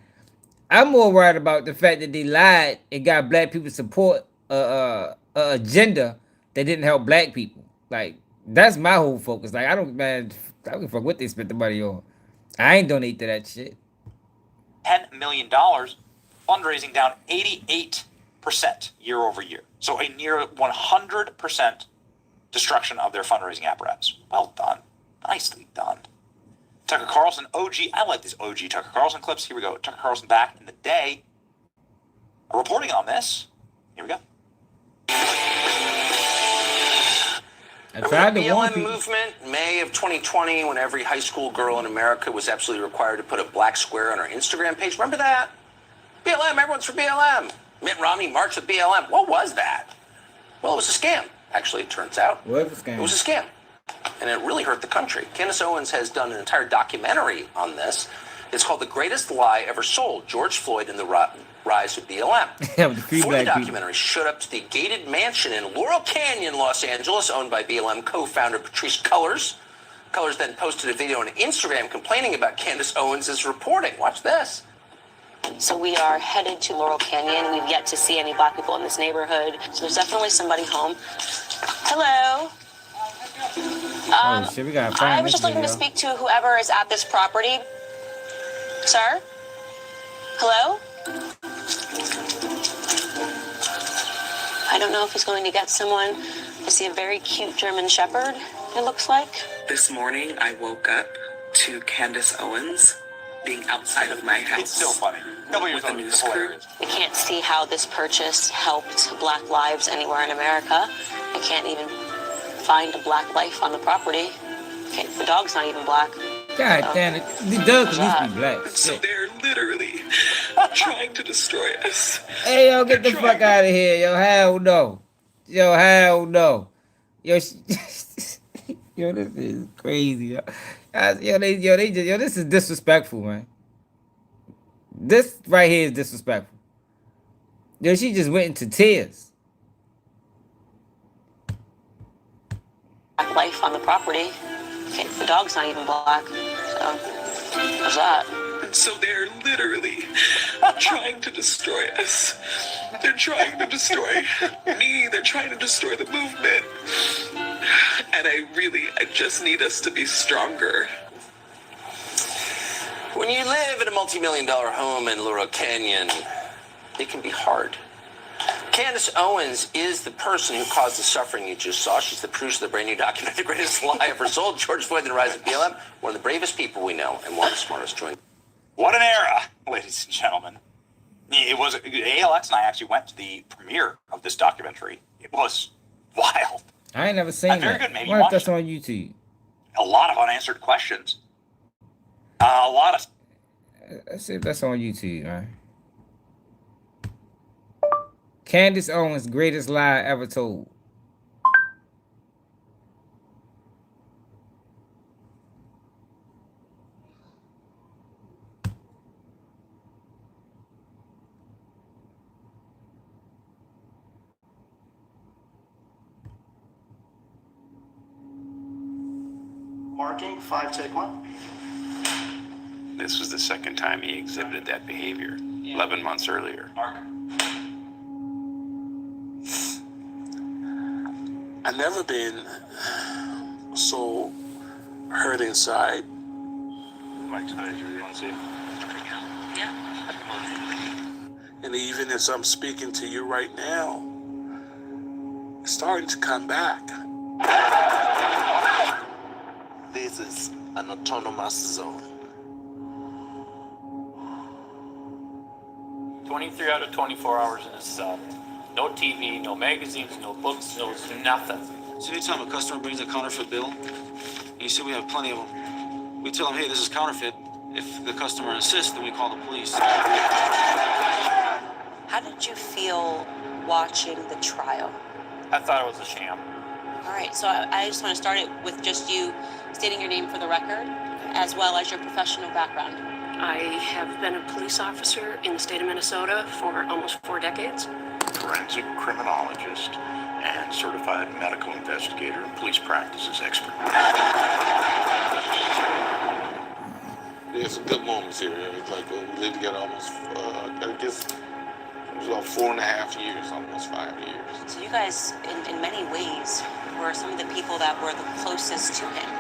Speaker 1: I'm more worried about the fact that they lied and got black people to support a agenda that didn't help black people. Like, that's my whole focus. Like, I don't give a fuck what they spent the money on. I ain't donate to that shit.
Speaker 11: $10 million, fundraising down 88% year over year. So a near 100% destruction of their fundraising apparatus. Well done. Nicely done. Tucker Carlson, OG. I like these OG Tucker Carlson clips. Here we go. Tucker Carlson back in the day. Reporting on this. Here we go.
Speaker 1: I tried to warn
Speaker 21: BLM
Speaker 1: people.
Speaker 21: movement, May of 2020, when every high school girl in America was absolutely required to put a black square on her Instagram page. Remember that? BLM, everyone's for BLM. Mitt Romney marched with BLM. What was that? Well, it was a scam, actually, it turns out.
Speaker 1: What was a scam?
Speaker 21: It was a scam. And it really hurt the country. Candace Owens has done an entire documentary on this. It's called The Greatest Lie Ever Sold, George Floyd and the Rise of BLM. Before the documentary showed up to the gated mansion in Laurel Canyon, Los Angeles, owned by BLM co-founder Patrisse Cullors. Cullors then posted a video on Instagram complaining about Candace Owens' reporting. Watch this.
Speaker 5: So we are headed to Laurel Canyon. We've yet to see any black people in this neighborhood. So there's definitely somebody home. Hello.
Speaker 1: Oh shit, we gotta find
Speaker 5: I was
Speaker 1: this
Speaker 5: just looking to
Speaker 1: video.
Speaker 5: speak to whoever is at this property. Sir? Hello?
Speaker 2: I don't know if he's going to get someone. I see a very cute German Shepherd, it looks like.
Speaker 6: This morning, I woke up to Candace Owens being outside of my house.
Speaker 7: It's so funny. Couple years
Speaker 6: with a
Speaker 7: old,
Speaker 6: news
Speaker 7: it's
Speaker 6: crew.
Speaker 7: hilarious.
Speaker 2: I can't see how this purchase helped Black lives anywhere in America. I can't even find a Black life on the property. Okay, the dog's not even Black.
Speaker 1: God
Speaker 2: So,
Speaker 1: damn it. The dog could at least be black.
Speaker 6: So
Speaker 1: Shit.
Speaker 6: they're literally trying to destroy us.
Speaker 1: Hey, yo, get the fuck out of here. Yo, hell no. Yo, hell no. Yo, yo, this is crazy. Yo, this is disrespectful, man. This right here is disrespectful. Yo, she just went into tears.
Speaker 2: Black life on the property. Okay, the dog's not even Black. So, there's that.
Speaker 6: So they're literally trying to destroy us. They're trying to destroy me. They're trying to destroy the movement. And I just need us to be stronger.
Speaker 21: When you live in a multi-million-dollar home in Laurel Canyon, it can be hard. Candace Owens is the person who caused the suffering you just saw. She's the producer of the brand new documentary, The Greatest Lie Ever Sold, George Floyd and the Rise of BLM. One of the bravest people we know and one of the smartest joined.
Speaker 7: What an era, ladies and gentlemen. It was, ALX and I actually went to the premiere of this documentary. It was wild.
Speaker 1: I ain't never seen
Speaker 7: Very
Speaker 1: that.
Speaker 7: good, maybe
Speaker 1: What if
Speaker 7: watch
Speaker 1: that's
Speaker 7: it.
Speaker 1: on YouTube?
Speaker 7: A lot of unanswered questions. A lot of
Speaker 1: Let's see if that's on YouTube, man. Candace Owens' greatest lie ever told.
Speaker 12: Marking, 5, take 1.
Speaker 9: This was the second time he exhibited that behavior, 11 months earlier.
Speaker 20: I've never been so hurt inside.
Speaker 9: Mike's not you want to see him?
Speaker 20: And even as I'm speaking to you right now, it's starting to come back.
Speaker 21: This is an autonomous zone.
Speaker 22: 23 out of 24 hours in a cell. No TV, no magazines, no books, no nothing.
Speaker 23: So anytime a customer brings a counterfeit bill, and you see we have plenty of them, we tell them, hey, this is counterfeit. If the customer insists, then we call the police.
Speaker 2: How did you feel watching the trial?
Speaker 22: I thought it was a sham.
Speaker 2: All right, so I just want to start it with just you stating your name for the record, as well as your professional background.
Speaker 24: I have been a police officer in the state of Minnesota for almost 4 decades.
Speaker 9: Forensic criminologist and certified medical investigator and police practices expert.
Speaker 23: There's some good moments here. It's like we lived together almost, I guess, it was about 4.5 years, almost 5 years.
Speaker 2: So you guys, in many ways, were some of the people that were the closest to him.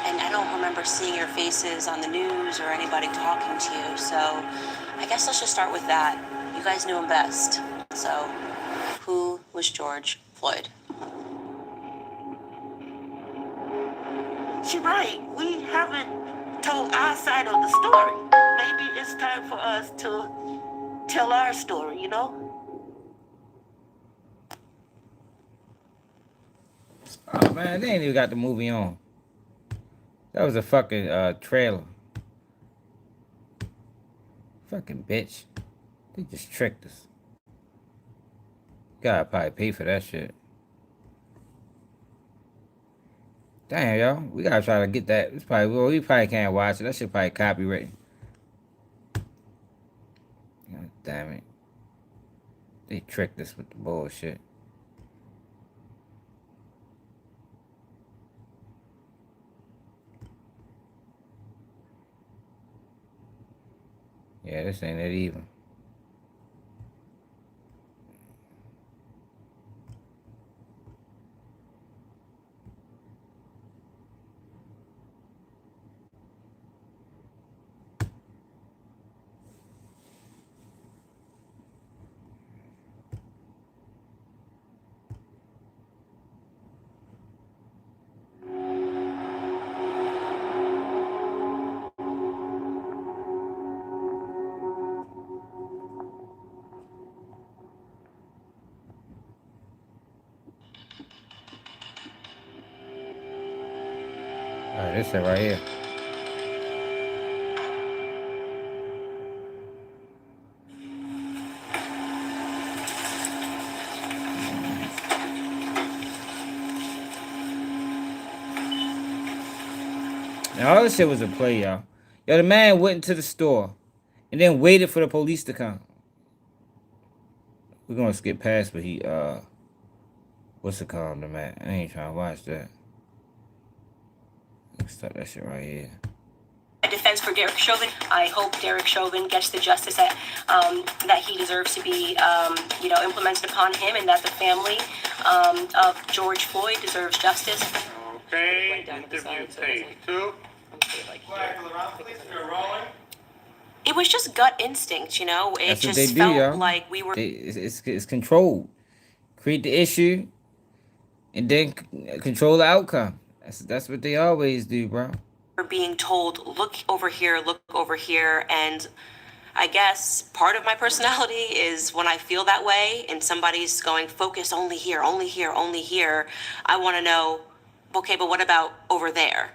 Speaker 2: And I don't remember seeing your faces on the news or anybody talking to you. So I guess let's just start with that. You guys knew him best. So who was George Floyd?
Speaker 25: She's right. We haven't told our side of the story. Maybe it's time for us to tell our story, you know?
Speaker 1: Oh man, they ain't even got the movie on. That was a fucking trailer. Fucking bitch. They just tricked us. Gotta probably pay for that shit. Damn, y'all. We gotta try to get that. It's probably, well, we probably can't watch it. That shit probably copyrighted. God damn it. They tricked us with the bullshit. Yeah, this ain't it either. This shit right here. Now all this shit was a play, y'all. Yo, the man went into the store and then waited for the police to come. We're gonna skip past, but he what's it called, the man? I ain't trying to watch that. Let's start that shit right here.
Speaker 3: A defense for Derek Chauvin. I hope Derek Chauvin gets the justice that he deserves to be, implemented upon him, and that the family of George Floyd deserves justice.
Speaker 23: Okay, interview tape 2.
Speaker 3: It was just gut instinct, you know. It
Speaker 1: That's what
Speaker 3: just
Speaker 1: they do,
Speaker 3: felt
Speaker 1: y'all.
Speaker 3: like we were.
Speaker 1: It's controlled. Create the issue, and then control the outcome. That's what they always do, bro.
Speaker 3: being told, look over here, and I guess part of my personality is when I feel that way and somebody's going, focus only here, only here, only here, I want to know, okay, but what about over there?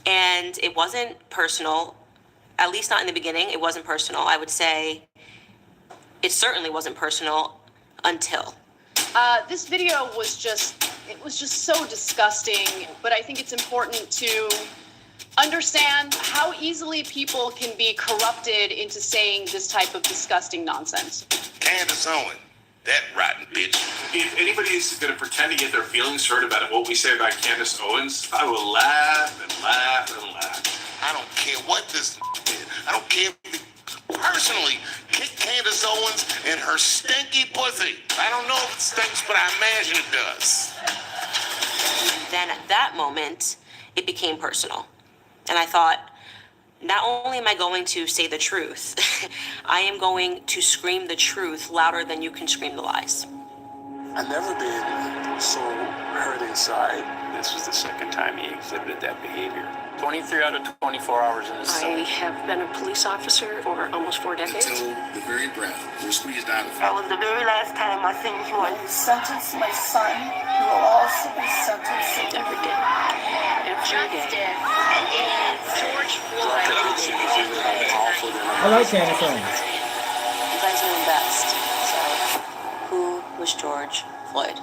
Speaker 3: And it wasn't personal, at least not in the beginning. It wasn't personal. I would say it certainly wasn't personal until.
Speaker 4: This video was just so disgusting, but I think it's important to understand how easily people can be corrupted into saying this type of disgusting nonsense.
Speaker 23: Candace Owen, that rotten bitch. If anybody's going to pretend to get their feelings hurt about what we say about Candace Owens, I will laugh and laugh and laugh. I don't care what this is. I don't care if it personally kick Candace Owens and her stinky pussy. I don't know if it stinks, but I imagine it does.
Speaker 3: Then at that moment, it became personal. And I thought, not only am I going to say the truth, I am going to scream the truth louder than you can scream the lies.
Speaker 20: I've never been so hurt inside. This was the second time he exhibited that behavior.
Speaker 22: 23 out of 24 hours in this
Speaker 24: I
Speaker 22: cell.
Speaker 24: have been a police officer for almost 4 decades.
Speaker 8: Until the very breath we're squeezed out of
Speaker 25: That was the very last time I seen you. When you sentence my son, you will also be sentenced
Speaker 24: every day.
Speaker 3: Justice is George Floyd.
Speaker 1: I like Candace Owens.
Speaker 3: You guys know him best. So, who was George Floyd?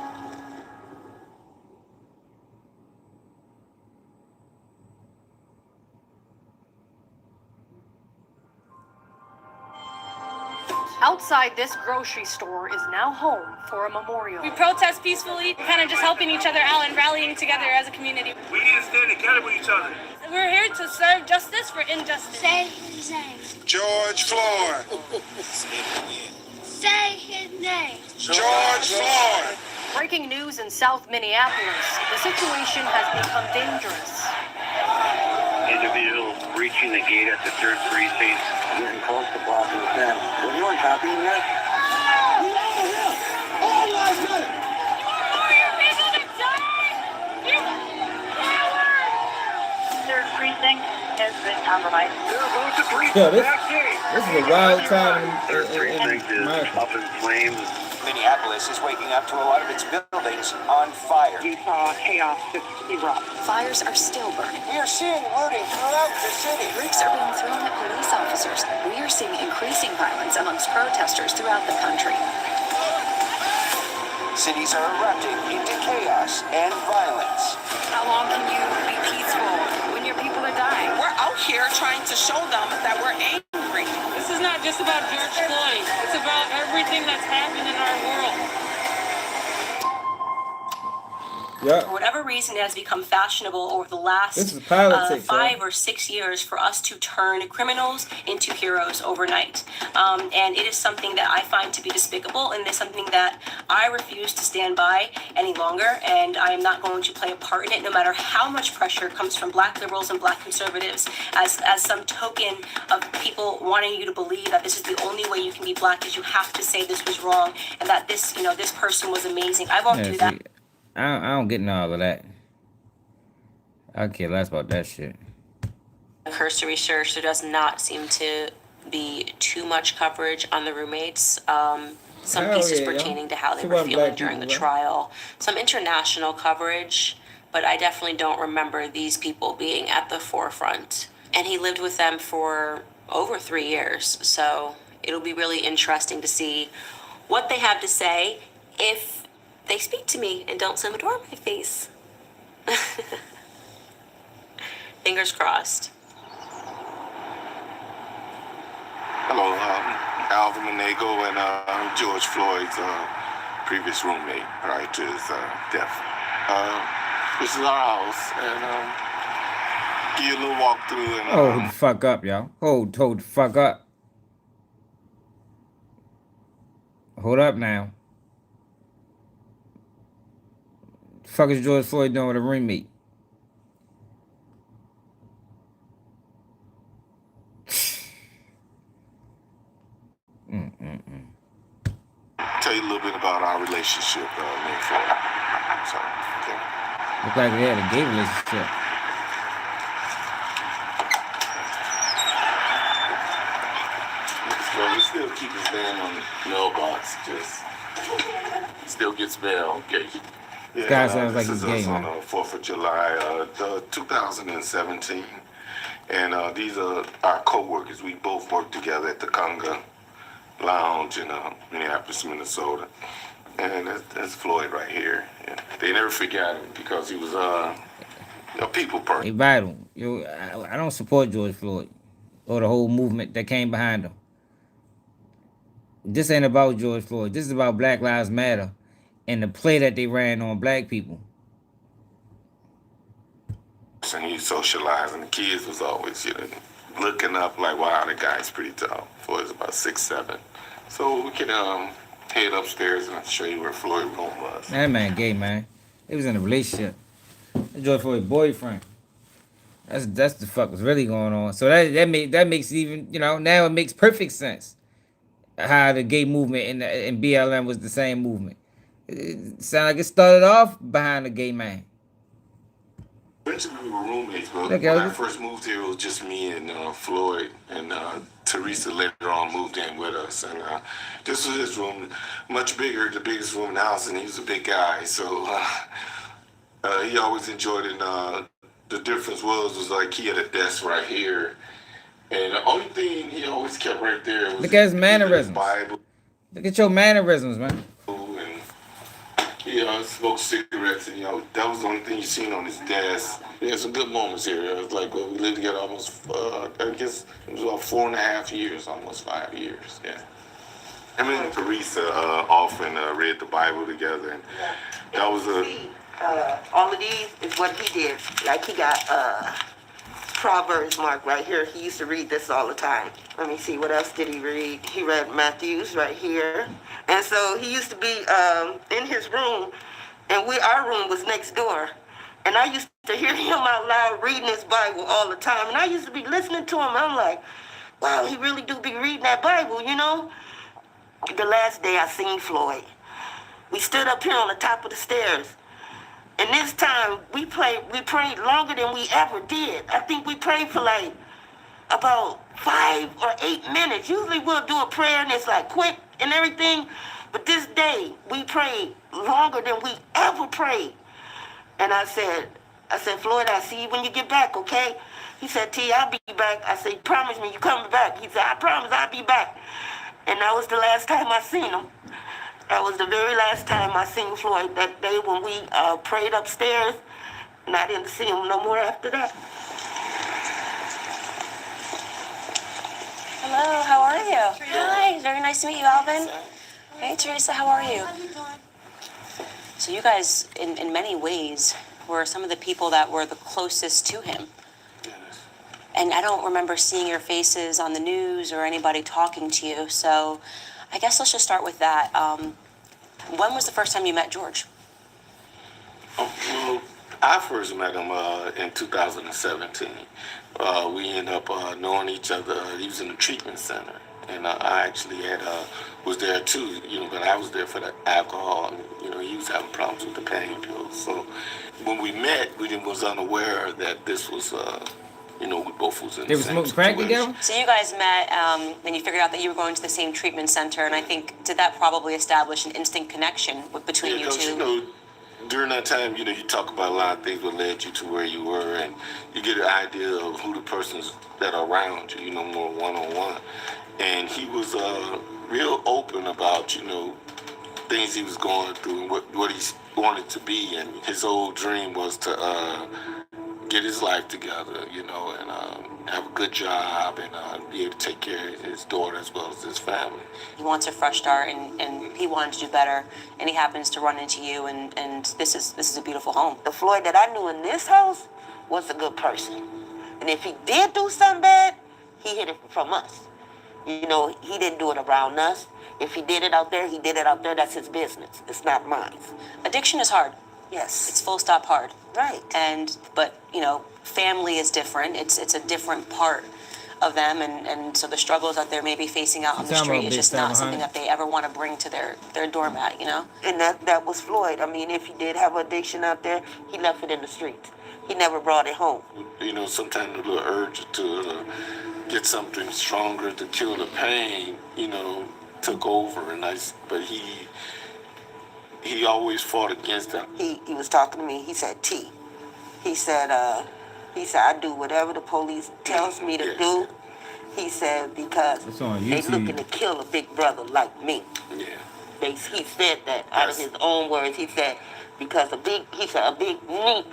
Speaker 24: Outside this grocery store is now home for a memorial.
Speaker 10: We protest peacefully, kind of just helping each other out and rallying together as a community.
Speaker 23: We need to stand together with each other.
Speaker 10: We're here to serve justice for injustice.
Speaker 13: Say his name.
Speaker 15: George Floyd.
Speaker 13: Say his name.
Speaker 15: George Floyd.
Speaker 24: Breaking news in South Minneapolis. The situation has become dangerous.
Speaker 26: Individual breaching the gate at the 3rd precinct, getting close to blocking the fence. Was anyone copying that?
Speaker 19: Third precinct has been compromised.
Speaker 1: Yo, this is a wild time in America.
Speaker 26: Up in flames.
Speaker 27: Minneapolis is waking up to a lot of its buildings on fire.
Speaker 19: You saw chaos just erupt.
Speaker 5: Fires are still burning.
Speaker 27: We are seeing looting throughout the city.
Speaker 5: Bricks are being thrown at police officers. We are seeing increasing violence amongst protesters throughout the country.
Speaker 27: Cities are erupting into chaos and violence.
Speaker 19: How long can you be peaceful when your people are dying? We're out here trying to show them that we're angry.
Speaker 10: This is not just about George Floyd. It's about everything that's happened in our world.
Speaker 1: Yeah.
Speaker 3: For whatever reason, it has become fashionable over the last
Speaker 1: This is politics,
Speaker 3: 5 or 6 years for us to turn criminals into heroes overnight. And it is something that I find to be despicable, and it is something that I refuse to stand by any longer, and I am not going to play a part in it, no matter how much pressure comes from black liberals and black conservatives as some token of people wanting you to believe that this is the only way you can be black, is you have to say this was wrong and that this, this person was amazing. I won't do that.
Speaker 1: I don't get into all of that. I care less about that shit.
Speaker 3: Cursory search, there does not seem to be too much coverage on the roommates. Some
Speaker 1: Hell
Speaker 3: pieces
Speaker 1: yeah,
Speaker 3: pertaining to how they
Speaker 1: Too
Speaker 3: were
Speaker 1: much
Speaker 3: feeling
Speaker 1: black
Speaker 3: during the
Speaker 1: people, bro.
Speaker 3: trial. Some international coverage, but I definitely don't remember these people being at the forefront. And he lived with them for over 3 years, so it'll be really interesting to see what they have to say if they speak to me and don't slam a door in my face. Fingers crossed.
Speaker 23: Hello, Alvin Monego and George Floyd's previous roommate prior to his death. This is our house, and give you a little walkthrough. And
Speaker 1: Hold the fuck up, y'all. Hold the fuck up. Hold up now. The fuck is George Floyd doing with a roommate?
Speaker 23: Tell you a little bit about our relationship, me and Floyd. So, okay.
Speaker 1: Look like they had a gay relationship.
Speaker 23: So we still keep his name on the mailbox, just still gets mail occasionally. Yeah,
Speaker 1: Guy sounds like he's
Speaker 23: this is
Speaker 1: gay,
Speaker 23: us on
Speaker 1: man.
Speaker 23: the 4th of July, 2017. And these are our co-workers. We both work together at the Conga Lounge in Minneapolis, Minnesota. And that's Floyd right here. And they never forgot him because he was a people person.
Speaker 1: Hey, Vital, yo, I don't support George Floyd or the whole movement that came behind him. This ain't about George Floyd. This is about Black Lives Matter and the play that they ran on black people.
Speaker 23: And he socialized, and the kids was always, looking up like, wow, the guy's pretty tall. Floyd's about 6'7". So we can head upstairs and I'll show you where Floyd's room was.
Speaker 1: That man gay, man. They was in a relationship. That's George Floyd's boyfriend. That's the fuck was really going on. So that makes even, now it makes perfect sense how the gay movement and BLM was the same movement. It sounded like it started off behind the gay man.
Speaker 23: Eventually we were roommates, but
Speaker 1: Okay,
Speaker 23: when I first moved here, it was just me and Floyd, and Teresa later on moved in with us. And this was his room, much bigger, the biggest room in the house, and he was a big guy, so he always enjoyed it. The difference was like he had a desk right here, and the only thing he always kept right there was
Speaker 1: Look at his mannerisms.
Speaker 23: Bible.
Speaker 1: Look at your mannerisms, man.
Speaker 23: He smoked cigarettes, and that was the only thing you seen on his desk. He had some good moments here. It was like we lived together almost, I guess it was about 4.5 years, almost 5 years. Yeah. Him and Teresa often read the Bible together, and that was
Speaker 25: All of these is what he did. Like he got Proverbs marked right here. He used to read this all the time. Let me see, what else did he read? He read Matthew's right here. And so he used to be in his room, and our room was next door. And I used to hear him out loud reading his Bible all the time. And I used to be listening to him. I'm like, wow, he really do be reading that Bible, The last day I seen Floyd, we stood up here on the top of the stairs. And this time we prayed longer than we ever did. I think we prayed for like about 5 or 8 minutes. Usually we'll do a prayer and it's like quick and everything. But this day we prayed longer than we ever prayed. And I said, Floyd, I'll see you when you get back, okay? He said, T, I'll be back. I said, promise me you coming back. He said, I promise I'll be back. And that was the last time I seen him. That was the very last time I seen Floyd, that day when we prayed upstairs, and I didn't see him no more after that.
Speaker 3: Hello, how are you? Hi, very nice to meet you, Alvin. Hey, Teresa, how are you? So you guys, in many ways, were some of the people that were the closest to him. And I don't remember seeing your faces on the news or anybody talking to you, so I guess let's just start with that. When was the first time you met George?
Speaker 23: Well, I first met him in 2017. We ended up knowing each other. He was in the treatment center, and I actually was there too. But I was there for the alcohol. He was having problems with the pain pills. So when we met, we was unaware that this was. We both was in
Speaker 1: They
Speaker 23: the
Speaker 1: were
Speaker 23: same
Speaker 1: smoking crack
Speaker 23: situation.
Speaker 1: together?
Speaker 3: So you guys met, and you figured out that you were going to the same treatment center, and I think, did that probably establish an instant connection between you two?
Speaker 23: during that time, you talk about a lot of things that led you to where you were, and you get an idea of who the persons that are around you, more one-on-one. And he was real open about, things he was going through and what he wanted to be. And his whole dream was to get his life together, and have a good job and be able to take care of his daughter as well as his family.
Speaker 3: He wants a fresh start, and he wanted to do better, and he happens to run into you, and this is a beautiful home.
Speaker 25: The Floyd that I knew in this house was a good person. And if he did do something bad, he hid it from us. He didn't do it around us. If he did it out there, he did it out there. That's his business. It's not mine.
Speaker 3: Addiction is hard.
Speaker 25: Yes.
Speaker 3: It's full stop hard.
Speaker 25: Right.
Speaker 3: But family is different. It's a different part of them, and so the struggles that they're maybe facing out on the street is just not something that they ever want to bring to their doormat,
Speaker 25: And that was Floyd. I mean, if he did have addiction out there, he left it in the streets. He never brought it home.
Speaker 23: Sometimes a little urge to get something stronger to kill the pain, took over, but he always fought against that.
Speaker 25: He was talking to me. He said, T. He said, I do whatever the police tells me to do. He said, because they looking to kill a big brother like me.
Speaker 23: Yeah.
Speaker 25: He said that out of his own words. He said, because a big end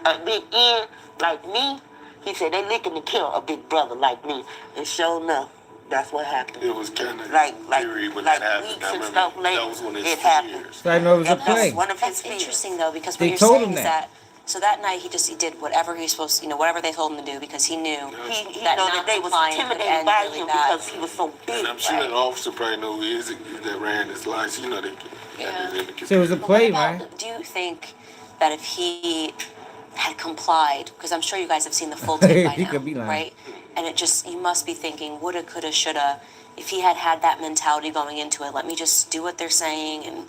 Speaker 25: like me, he said, they looking to kill a big brother like me. And sure enough, that's what happened.
Speaker 23: It was kind of
Speaker 25: eerie
Speaker 23: when
Speaker 25: that
Speaker 23: happened.
Speaker 25: Weeks and stuff later,
Speaker 23: that was one of his
Speaker 25: it happened.
Speaker 1: So I know it was a play.
Speaker 25: One of his
Speaker 3: That's interesting though, because what
Speaker 1: They
Speaker 3: you're
Speaker 1: told
Speaker 3: saying
Speaker 1: him
Speaker 3: is
Speaker 1: that.
Speaker 3: so that night he did whatever he was supposed to, whatever they told him to do, because he knew
Speaker 25: He
Speaker 3: that
Speaker 25: know
Speaker 3: not
Speaker 25: that they was
Speaker 3: complying could
Speaker 25: intimidated
Speaker 3: end
Speaker 25: by
Speaker 3: really
Speaker 25: him
Speaker 3: bad.
Speaker 25: because he was so big.
Speaker 23: And I'm sure that officer probably know who he is that ran his life. They
Speaker 3: Yeah.
Speaker 1: So it was a play, man.
Speaker 3: Do you think that if he had complied, because I'm sure you guys have seen the full tape by
Speaker 1: He
Speaker 3: now,
Speaker 1: could be lying.
Speaker 3: right? And you must be thinking, woulda, coulda, shoulda. If he had had that mentality going into it, let me just do what they're saying, and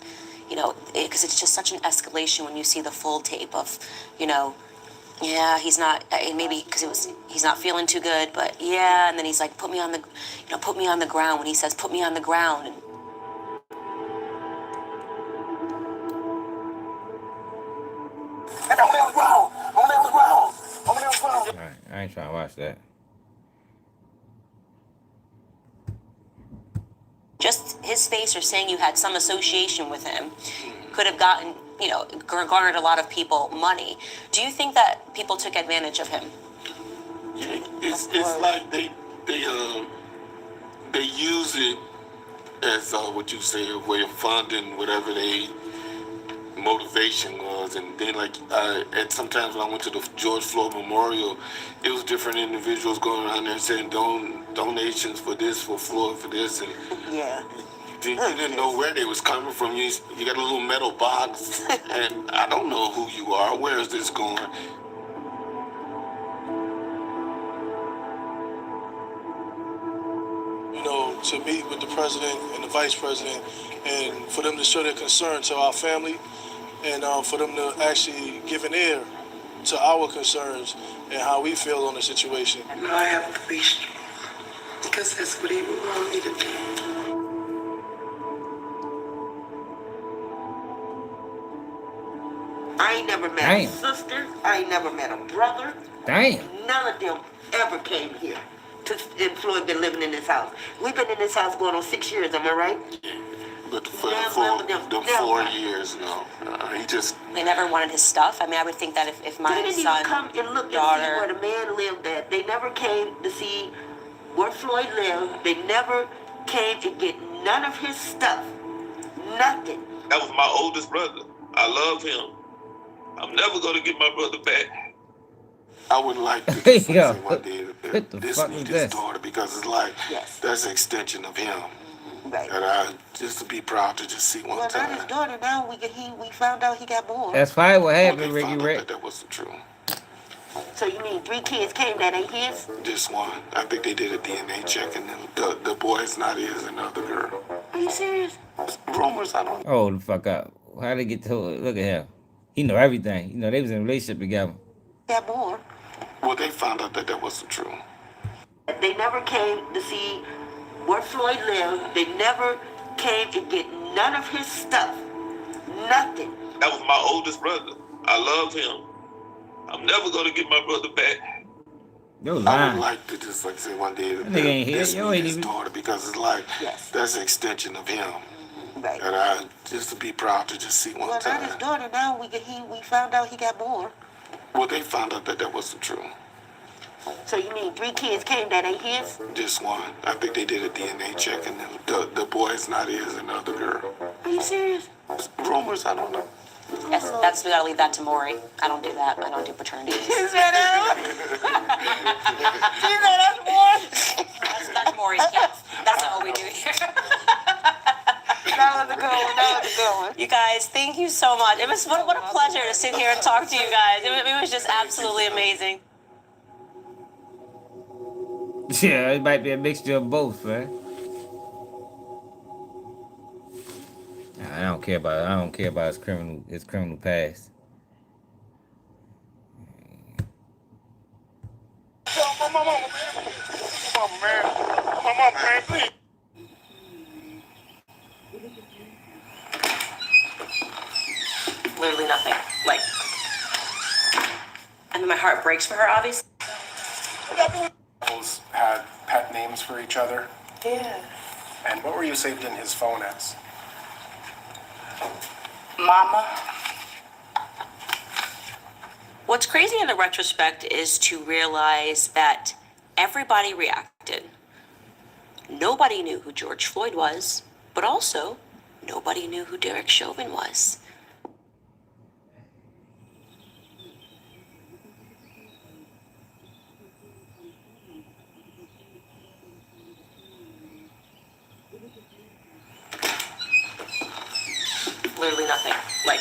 Speaker 3: because it's just such an escalation when you see the full tape of, yeah, he's not, maybe because he's not feeling too good, but yeah, and then he's like, put me on the ground, when he says, put me on the ground, and
Speaker 1: Alright, I ain't trying to watch that.
Speaker 3: just his face or saying you had some association with him could have gotten, garnered a lot of people money. Do you think that people took advantage of him?
Speaker 23: It's like they use it as what you say, a way of funding whatever they motivation was. And then at sometimes when I went to the George Floyd Memorial, it was different individuals going around there saying donations for this, for Floyd, for this, and
Speaker 25: yeah.
Speaker 23: You didn't know where they was coming from. You got a little metal box, and I don't know who you are. Where is this going?
Speaker 6: To meet with the president and the vice president, and for them to show their concern to our family, and for them to actually give an ear to our concerns and how we feel on the situation.
Speaker 25: I have to be strong, because that's what he would want me to do. I ain't never met a sister. I ain't never met a brother.
Speaker 1: Damn.
Speaker 25: None of them ever came here. And Floyd been living in this house. We've been in this house going on 6 years, am I right?
Speaker 23: But for 4 years, no. He just...
Speaker 3: They never wanted his stuff. I mean, I would think that if my
Speaker 25: they didn't
Speaker 3: son,
Speaker 25: even come and look
Speaker 3: daughter...
Speaker 25: and see where the man lived at. They never came to see where Floyd lived. They never came to get none of his stuff. Nothing.
Speaker 23: That was my oldest brother. I love him. I'm never going to get my brother back. I would like to get something one day to meet his daughter, because it's like, that's an extension of him.
Speaker 25: Right.
Speaker 23: And I just to be proud to just see one time.
Speaker 25: Well, not his daughter now. We found out he got more.
Speaker 1: That's probably what happened, Ricky Rick.
Speaker 23: That wasn't true.
Speaker 25: So you mean 3 kids came that ain't his?
Speaker 23: Just one. I think they did a DNA check, and the boy is not his, another girl.
Speaker 25: Are you serious?
Speaker 23: Rumors, I don't know.
Speaker 1: Oh, the fuck up. How they get to look at him? He know everything. They was in a relationship together.
Speaker 25: Got more.
Speaker 23: Well, they found out that wasn't true.
Speaker 25: They never came to see where Floyd lived. They never came to get none of his stuff. Nothing.
Speaker 23: That was my oldest brother.
Speaker 7: I love him. I'm never gonna get my brother back.
Speaker 1: Yo,
Speaker 11: I would
Speaker 1: lying.
Speaker 11: like to just like say one day
Speaker 1: That nigga ain't here.
Speaker 11: this
Speaker 1: Yo,
Speaker 11: be
Speaker 1: ain't
Speaker 11: his
Speaker 1: even.
Speaker 11: daughter because it's like
Speaker 25: Yes.
Speaker 11: that's an extension of him.
Speaker 25: Right.
Speaker 11: And I just to be proud to just see one
Speaker 25: Well, not his
Speaker 11: time.
Speaker 25: daughter. Now we found out he got more.
Speaker 11: Well, they found out that that wasn't true.
Speaker 25: So you mean 3 kids came that ain't his?
Speaker 11: Just one. I think they did a DNA check, and the boy is not his, and the other girl.
Speaker 25: Are you serious?
Speaker 11: Rumors, I don't know.
Speaker 5: That's we gotta leave that to Maury. I don't do that. I don't do paternity.
Speaker 25: She said that. She said that's more.
Speaker 5: That's Maury's kids. That's not what we do here.
Speaker 25: That was a good one. That was a good one.
Speaker 5: You guys, thank you so much. It was what a pleasure to sit here and talk to you guys. It was just absolutely amazing.
Speaker 1: Yeah, it might be a mixture of both, man. I don't care about his criminal past.
Speaker 11: Come on, man. Come on, man, please.
Speaker 3: Literally nothing. Like, I mean, my heart breaks for her, obviously.
Speaker 12: Both had pet names for each other.
Speaker 25: Yeah.
Speaker 12: And what were you saved in his phone as?
Speaker 25: Mama.
Speaker 3: What's crazy in the retrospect is to realize that everybody reacted. Nobody knew who George Floyd was, but also nobody knew who Derek Chauvin was. Literally nothing. Like,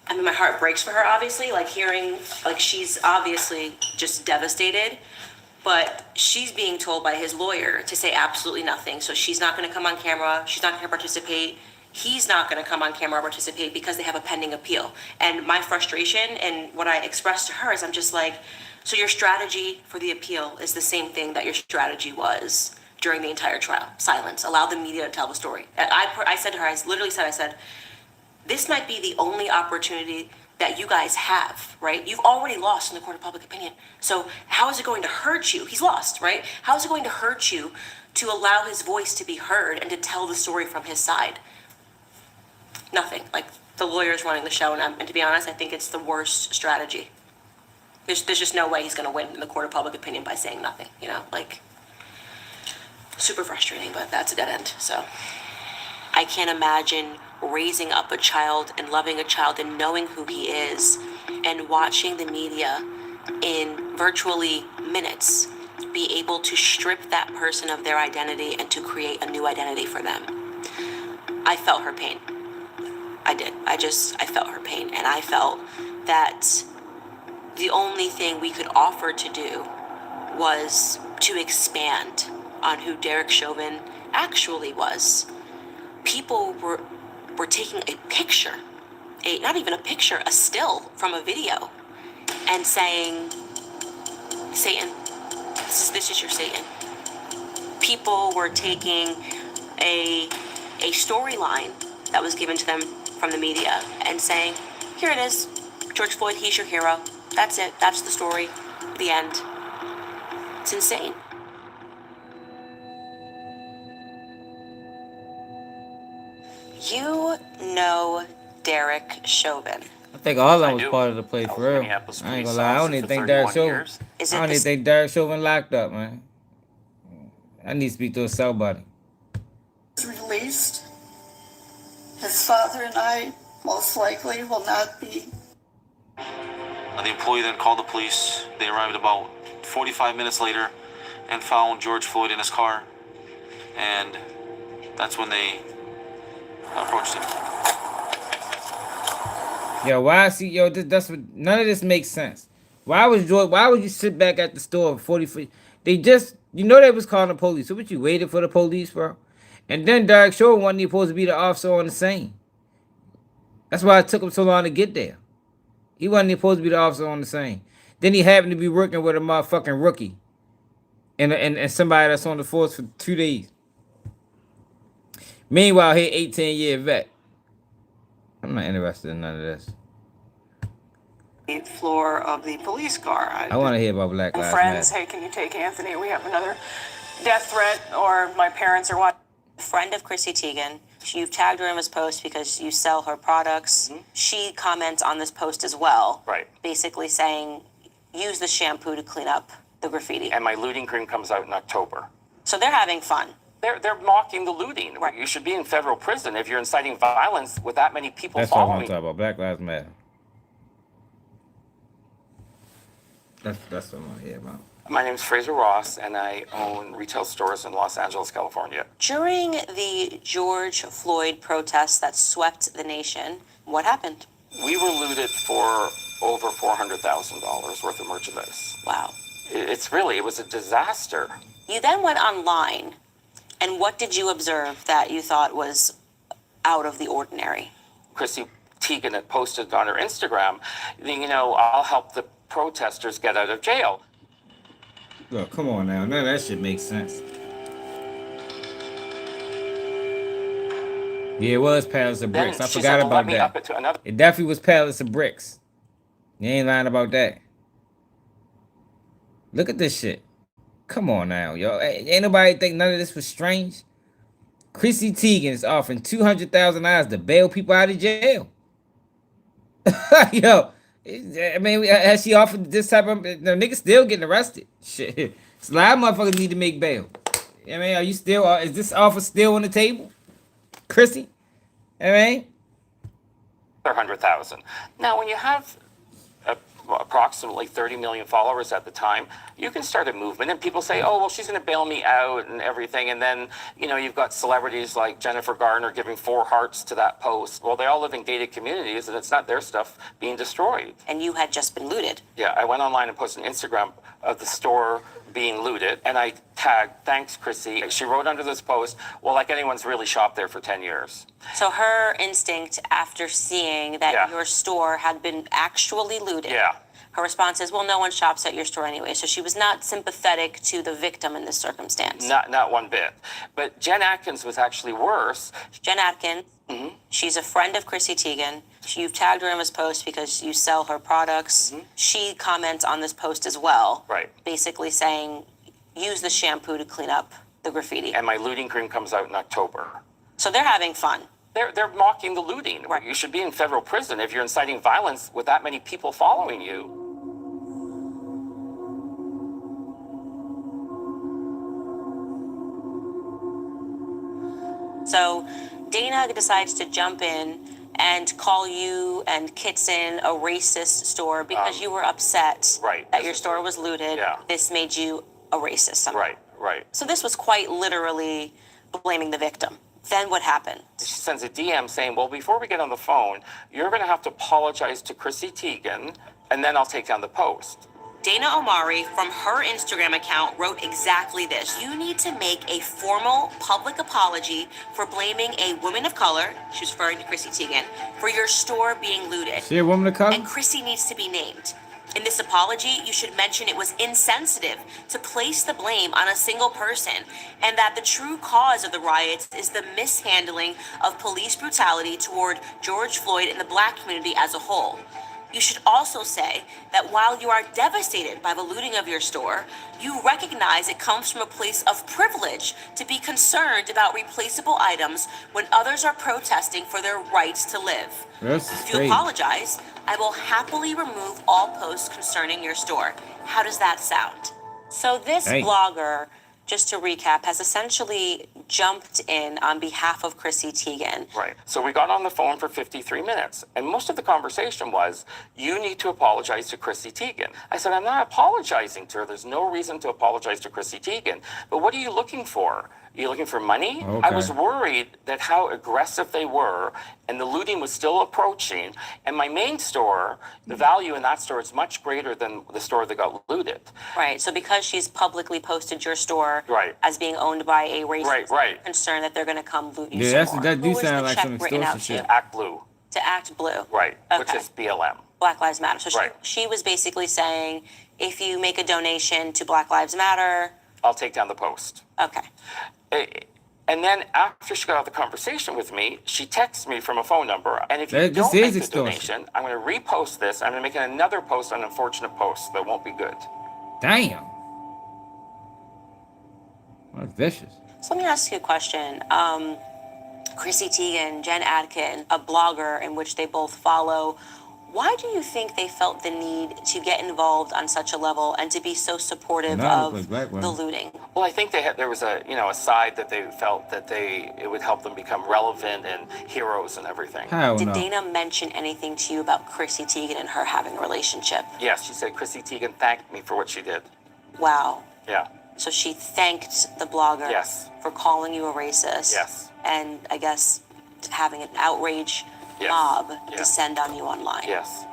Speaker 3: I mean, my heart breaks for her, obviously, like hearing, like, she's obviously just devastated, but she's being told by his lawyer to say absolutely nothing. So she's not going to come on camera. She's not going to participate. He's not going to come on camera or participate because they have a pending appeal. And my frustration and what I expressed to her is I'm just like, so your strategy for the appeal is the same thing that your strategy was during the entire trial. Silence. Allow the media to tell the story. I said to her, I said, this might be the only opportunity that you guys have, right? You've already lost in the court of public opinion. So how is it going to hurt you? He's lost, right? How is it going to hurt you to allow his voice to be heard and to tell the story from his side? Nothing. Like, the lawyer's running the show, and to be honest, I think it's the worst strategy. There's just no way he's going to win in the court of public opinion by saying nothing, you know? Like, super frustrating, but that's a dead end. So I can't imagine raising up a child and loving a child and knowing who he is and watching the media in virtually minutes be able to strip that person of their identity and to create a new identity for them. I felt her pain. I did. I felt her pain, and I felt that the only thing we could offer to do was to expand on who Derek Chauvin actually was. People were taking a picture, not even a picture, a still from a video, and saying, Satan, this is your Satan. People were taking a storyline that was given to them from the media and saying, here it is, George Floyd, he's your hero. That's it. That's the story. The end. It's insane. You know Derek Chauvin.
Speaker 1: I think all of them was part of the play for real. I ain't gonna lie. I don't even think Derek Chauvin. I don't even think Derek Chauvin locked up, man. I need to speak to a somebody.
Speaker 14: Released. His father and I most likely will not be.
Speaker 16: The employee then called the police. They arrived about 45 minutes later and found George Floyd in his car. And that's when they approached him.
Speaker 1: Yo, that's what, none of this makes sense. Why would you sit back at the store 40 they just, they was calling the police. So what, you waited for the police, bro? And then Derek Chauvin wasn't even supposed to be the officer on the scene. That's why it took him so long to get there. He wasn't even supposed to be the officer on the scene. Then he happened to be working with a motherfucking rookie. And somebody that's on the force for 2 days. Meanwhile, he 18-year vet. I'm not interested in none of this.
Speaker 2: Floor of the police car.
Speaker 1: I want to hear about Black Lives
Speaker 2: Friends,
Speaker 1: Matter.
Speaker 2: hey, can you take Anthony? We have another death threat, or my parents are what?
Speaker 3: Friend of Chrissy Teigen. You've tagged her in this post because you sell her products. She comments on this post as well.
Speaker 22: Right.
Speaker 3: Basically saying, use the shampoo to clean up the graffiti.
Speaker 22: And my looting cream comes out in October.
Speaker 3: So they're having fun.
Speaker 22: They're mocking the looting. Right. You should be in federal prison if you're inciting violence with that many people
Speaker 1: That's what I want
Speaker 22: following.
Speaker 1: to talk about. Black Lives Matter. That's what I want to hear about.
Speaker 22: My name is Fraser Ross, and I own retail stores in Los Angeles, California.
Speaker 3: During the George Floyd protests that swept the nation, what happened?
Speaker 22: We were looted for over $400,000 worth of merchandise.
Speaker 3: Wow.
Speaker 22: It was a disaster.
Speaker 3: You then went online, and what did you observe that you thought was out of the ordinary?
Speaker 22: Chrissy Teigen had posted on her Instagram, I'll help the protesters get out of jail.
Speaker 1: Look, come on now. None of that shit makes sense. Yeah, it was Palace of Bricks. I forgot about that. It definitely was Palace of Bricks. You ain't lying about that. Look at this shit. Come on now, yo. Ain't nobody think none of this was strange? Chrissy Teigen is offering $200,000 to bail people out of jail. Yo. I mean, has she offered this type of... The niggas still getting arrested. Shit. So a lot of motherfuckers need to make bail. I mean, are you still... is this offer still on the table? Chrissy? I mean...
Speaker 22: $100,000. Now, when you have approximately 30 million followers at the time, you can start a movement, and people say, oh, well, she's going to bail me out and everything. And then, you've got celebrities like Jennifer Garner giving 4 hearts to that post. Well, they all live in gated communities, and it's not their stuff being destroyed.
Speaker 3: And you had just been looted.
Speaker 22: Yeah, I went online and posted an Instagram of the store being looted, and I tagged, thanks, Chrissy. She wrote under this post, well, like anyone's really shopped there for 10 years.
Speaker 3: So her instinct after seeing that your store had been actually looted, her response is, well, no one shops at your store anyway. So she was not sympathetic to the victim in this circumstance.
Speaker 22: Not one bit. But Jen Atkins was actually worse.
Speaker 3: Jen Atkins, she's a friend of Chrissy Teigen. You've tagged her in this post because you sell her products. She comments on this post as well.
Speaker 22: Right.
Speaker 3: Basically saying, use the shampoo to clean up the graffiti.
Speaker 22: And my looting cream comes out in October.
Speaker 3: So they're having fun.
Speaker 22: They're mocking the looting. Right. You should be in federal prison if you're inciting violence with that many people following you.
Speaker 3: So Dana decides to jump in and call you and Kitson a racist store because you were upset that your store was looted.
Speaker 22: Yeah.
Speaker 3: This made you a racist somehow.
Speaker 22: Right.
Speaker 3: So this was quite literally blaming the victim. Then what happened?
Speaker 22: She sends a DM saying, well, before we get on the phone, you're going to have to apologize to Chrissy Teigen, and then I'll take down the post.
Speaker 3: Dana Omari, from her Instagram account, wrote exactly this. You need to make a formal public apology for blaming a woman of color, she was referring to Chrissy Teigen, for your store being looted.
Speaker 1: She a woman of color?
Speaker 3: And Chrissy needs to be named. In this apology, you should mention it was insensitive to place the blame on a single person, and that the true cause of the riots is the mishandling of police brutality toward George Floyd and the Black community as a whole. You should also say that while you are devastated by the looting of your store, you recognize it comes from a place of privilege to be concerned about replaceable items when others are protesting for their rights to live. If you apologize, I will happily remove all posts concerning your store. How does that sound? So this blogger, just to recap, has essentially jumped in on behalf of Chrissy Teigen.
Speaker 22: Right. So we got on the phone for 53 minutes, and most of the conversation was, you need to apologize to Chrissy Teigen. I said, I'm not apologizing to her. There's no reason to apologize to Chrissy Teigen. But what are you looking for? Are you looking for money?
Speaker 1: Okay.
Speaker 22: I was worried that how aggressive they were, and the looting was still approaching. And my main store, the value in that store is much greater than the store that got looted.
Speaker 3: Right. So because she's publicly posted your store as being owned by a racist concern that they're going to come loot you some more.
Speaker 1: That do
Speaker 3: Who was
Speaker 1: sound
Speaker 3: the
Speaker 1: like
Speaker 3: check
Speaker 1: some
Speaker 3: written out
Speaker 1: extortion
Speaker 3: to?
Speaker 1: shit.
Speaker 22: Act Blue.
Speaker 3: To Act Blue.
Speaker 22: Right.
Speaker 3: Okay.
Speaker 22: Which is BLM.
Speaker 3: Black Lives Matter. So she was basically saying, if you make a donation to Black Lives Matter,
Speaker 22: I'll take down the post.
Speaker 3: Okay.
Speaker 22: And then after she got off the conversation with me, she texts me from a phone number. And if you
Speaker 1: This
Speaker 22: don't
Speaker 1: is
Speaker 22: make the
Speaker 1: extortion.
Speaker 22: donation, I'm going to repost this. I'm going to make another post on unfortunate posts that won't be good.
Speaker 1: Damn. That's vicious.
Speaker 3: So let me ask you a question. Chrissy Teigen, Jen Atkin, a blogger in which they both follow. Why do you think they felt the need to get involved on such a level and to be so supportive
Speaker 1: Not
Speaker 3: of
Speaker 1: with black women.
Speaker 3: the looting?
Speaker 22: Well, I think there was a side that they felt that it would help them become relevant and heroes and everything.
Speaker 1: Hell
Speaker 3: Did
Speaker 1: no.
Speaker 3: Dana mention anything to you about Chrissy Teigen and her having a relationship?
Speaker 22: Yes, she said Chrissy Teigen thanked me for what she did.
Speaker 3: Wow.
Speaker 22: Yeah.
Speaker 3: So she thanked the blogger
Speaker 22: Yes.
Speaker 3: for calling you a racist.
Speaker 22: Yes.
Speaker 3: And I guess having an outrage
Speaker 22: Yes.
Speaker 3: mob
Speaker 22: Yeah.
Speaker 3: descend on you online.
Speaker 22: Yes.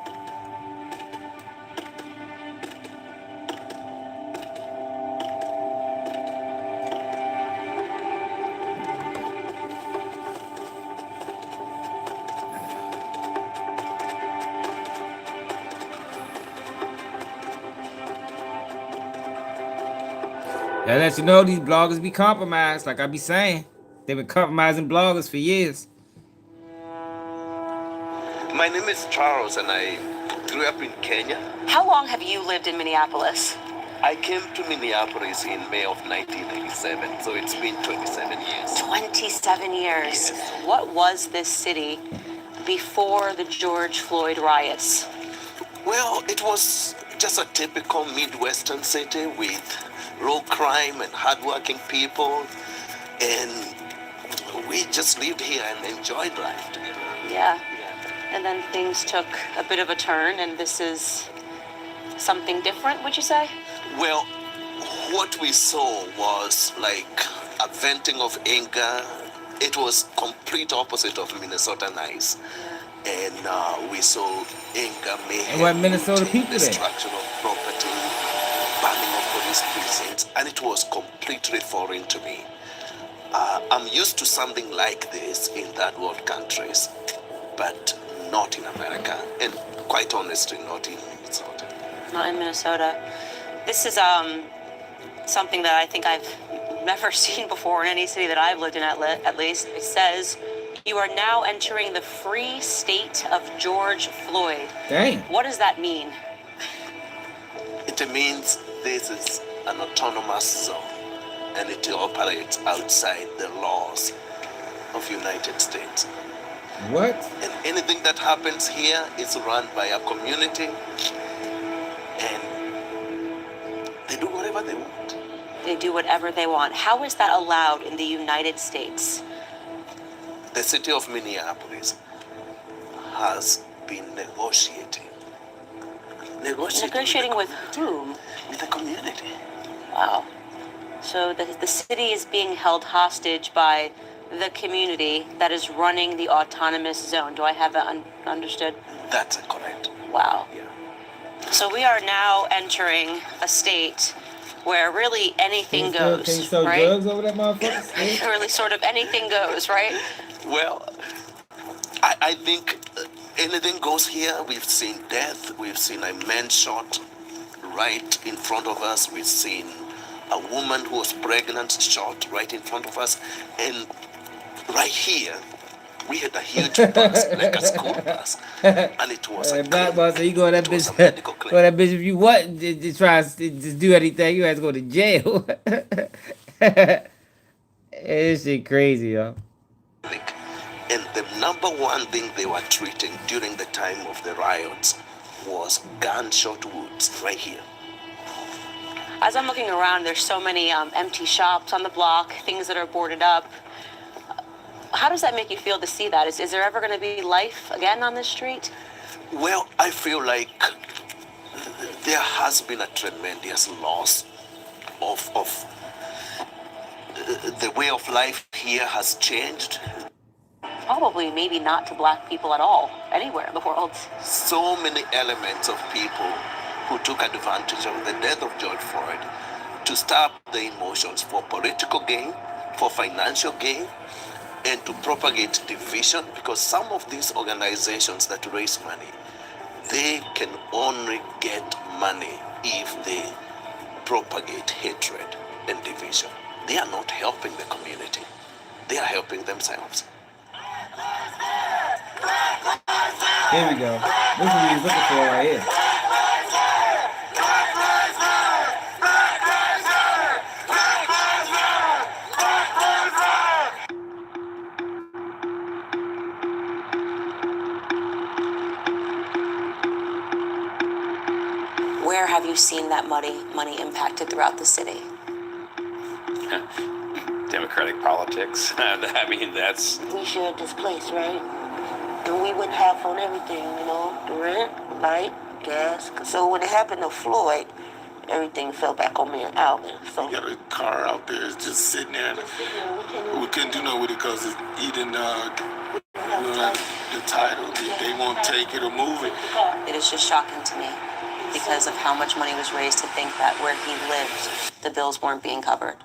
Speaker 1: That lets you know these bloggers be compromised, like I be saying. They've been compromising bloggers for years.
Speaker 26: My name is Charles and I grew up in Kenya.
Speaker 3: How long have you lived in Minneapolis?
Speaker 26: I came to Minneapolis in May of 1997, so it's been 27 years.
Speaker 3: 27 years. What was this city before the George Floyd riots?
Speaker 26: Well, it was just a typical Midwestern city with low crime and hardworking people, and we just lived here and enjoyed life together.
Speaker 3: Yeah. And then things took a bit of a turn, and this is something different, would you say?
Speaker 26: Well, what we saw was like a venting of anger. It was complete opposite of Minnesota Nice. And we saw anger, mayhem,
Speaker 1: what Minnesota people then?
Speaker 26: destruction of property, burning of police precincts, and it was completely foreign to me. I'm used to something like this in third world countries, but not in America, and quite honestly, not in Minnesota.
Speaker 3: Not in Minnesota. This is something that I think I've never seen before in any city that I've lived in, at least. It says, you are now entering the free state of George Floyd.
Speaker 1: Dang.
Speaker 3: What does that mean?
Speaker 26: It means this is an autonomous zone, and it operates outside the laws of United States.
Speaker 1: What?
Speaker 26: And anything that happens here is run by a community, and they do whatever they want.
Speaker 3: They do whatever they want. How is that allowed in the United States?
Speaker 26: The city of Minneapolis has been negotiating.
Speaker 3: Negotiating with whom?
Speaker 26: With the community.
Speaker 3: Wow. So the city is being held hostage by the community that is running the autonomous zone. Do I have that understood?
Speaker 26: That's correct.
Speaker 3: Wow. So we are now entering a state where really anything
Speaker 1: Can you
Speaker 3: goes,
Speaker 1: sell
Speaker 3: right?
Speaker 1: drugs over that motherfucker?
Speaker 3: Really sort of anything goes, right?
Speaker 26: Well, I think anything goes here. We've seen death. We've seen a man shot right in front of us. We've seen a woman who was pregnant shot right in front of us. And right here, we had a huge bus, like a school bus. And it was a
Speaker 1: Black boss, so you go to that bitch. Go to that bitch if you want to try to do anything. You have to go to jail. This shit crazy, yo.
Speaker 26: And the number one thing they were treating during the time of the riots was gunshot wounds right here.
Speaker 3: As I'm looking around, there's so many empty shops on the block, things that are boarded up. How does that make you feel to see that? Is there ever going to be life again on this street?
Speaker 26: Well, I feel like there has been a tremendous loss of the way of life here has changed.
Speaker 3: Probably maybe not to black people at all, anywhere in the world.
Speaker 26: So many elements of people who took advantage of the death of George Floyd to stir up the emotions for political gain, for financial gain, and to propagate division, because some of these organizations that raise money, they can only get money if they propagate hatred and division. They are not helping the community. they are helping themselves.
Speaker 1: Here we go. This is what he's looking for right here.
Speaker 3: Where have you seen that money impacted throughout the city?
Speaker 27: Democratic politics. I mean, that's.
Speaker 25: We shared this place, right? And we would have on everything, you know, the rent, light, gas. So when it happened to Floyd, everything fell back on me and Alvin. So
Speaker 11: We got a car out there, it's just sitting there. And we couldn't do nothing with it because it's eating the title. They won't take it or move it.
Speaker 3: It is just shocking to me because of how much money was raised to think that where he lived, the bills weren't being covered.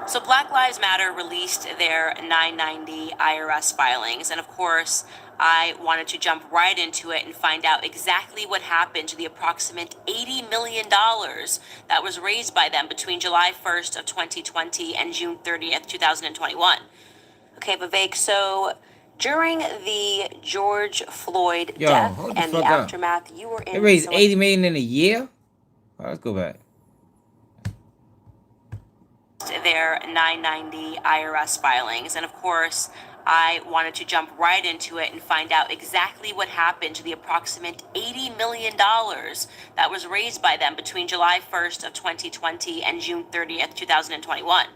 Speaker 3: So Black Lives Matter released their 990 IRS filings, and of course, I wanted to jump right into it and find out exactly what happened to the approximate $80 million that was raised by them between July 1st of 2020 and June 30th, 2021. Okay, Vivek, so during the George Floyd death
Speaker 1: hold the
Speaker 3: and the
Speaker 1: fuck up.
Speaker 3: aftermath, you were in...
Speaker 1: They raised $80 million in a year? All right, let's go back.
Speaker 3: Their 990 IRS filings. And of course, I wanted to jump right into it and find out exactly what happened to the approximate $80 million that was raised by them between July 1st of 2020 and June 30th, 2021.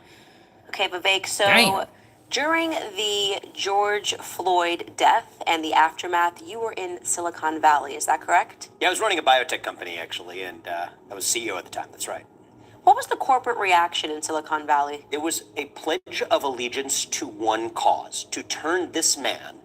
Speaker 3: Okay, Vivek, so
Speaker 1: Damn.
Speaker 3: during the George Floyd death and the aftermath, you were in Silicon Valley, is that correct?
Speaker 27: Yeah, I was running a biotech company, actually, and I was CEO at the time. That's right.
Speaker 3: What was the corporate reaction in Silicon Valley?
Speaker 27: It was a pledge of allegiance to one cause, to turn this man,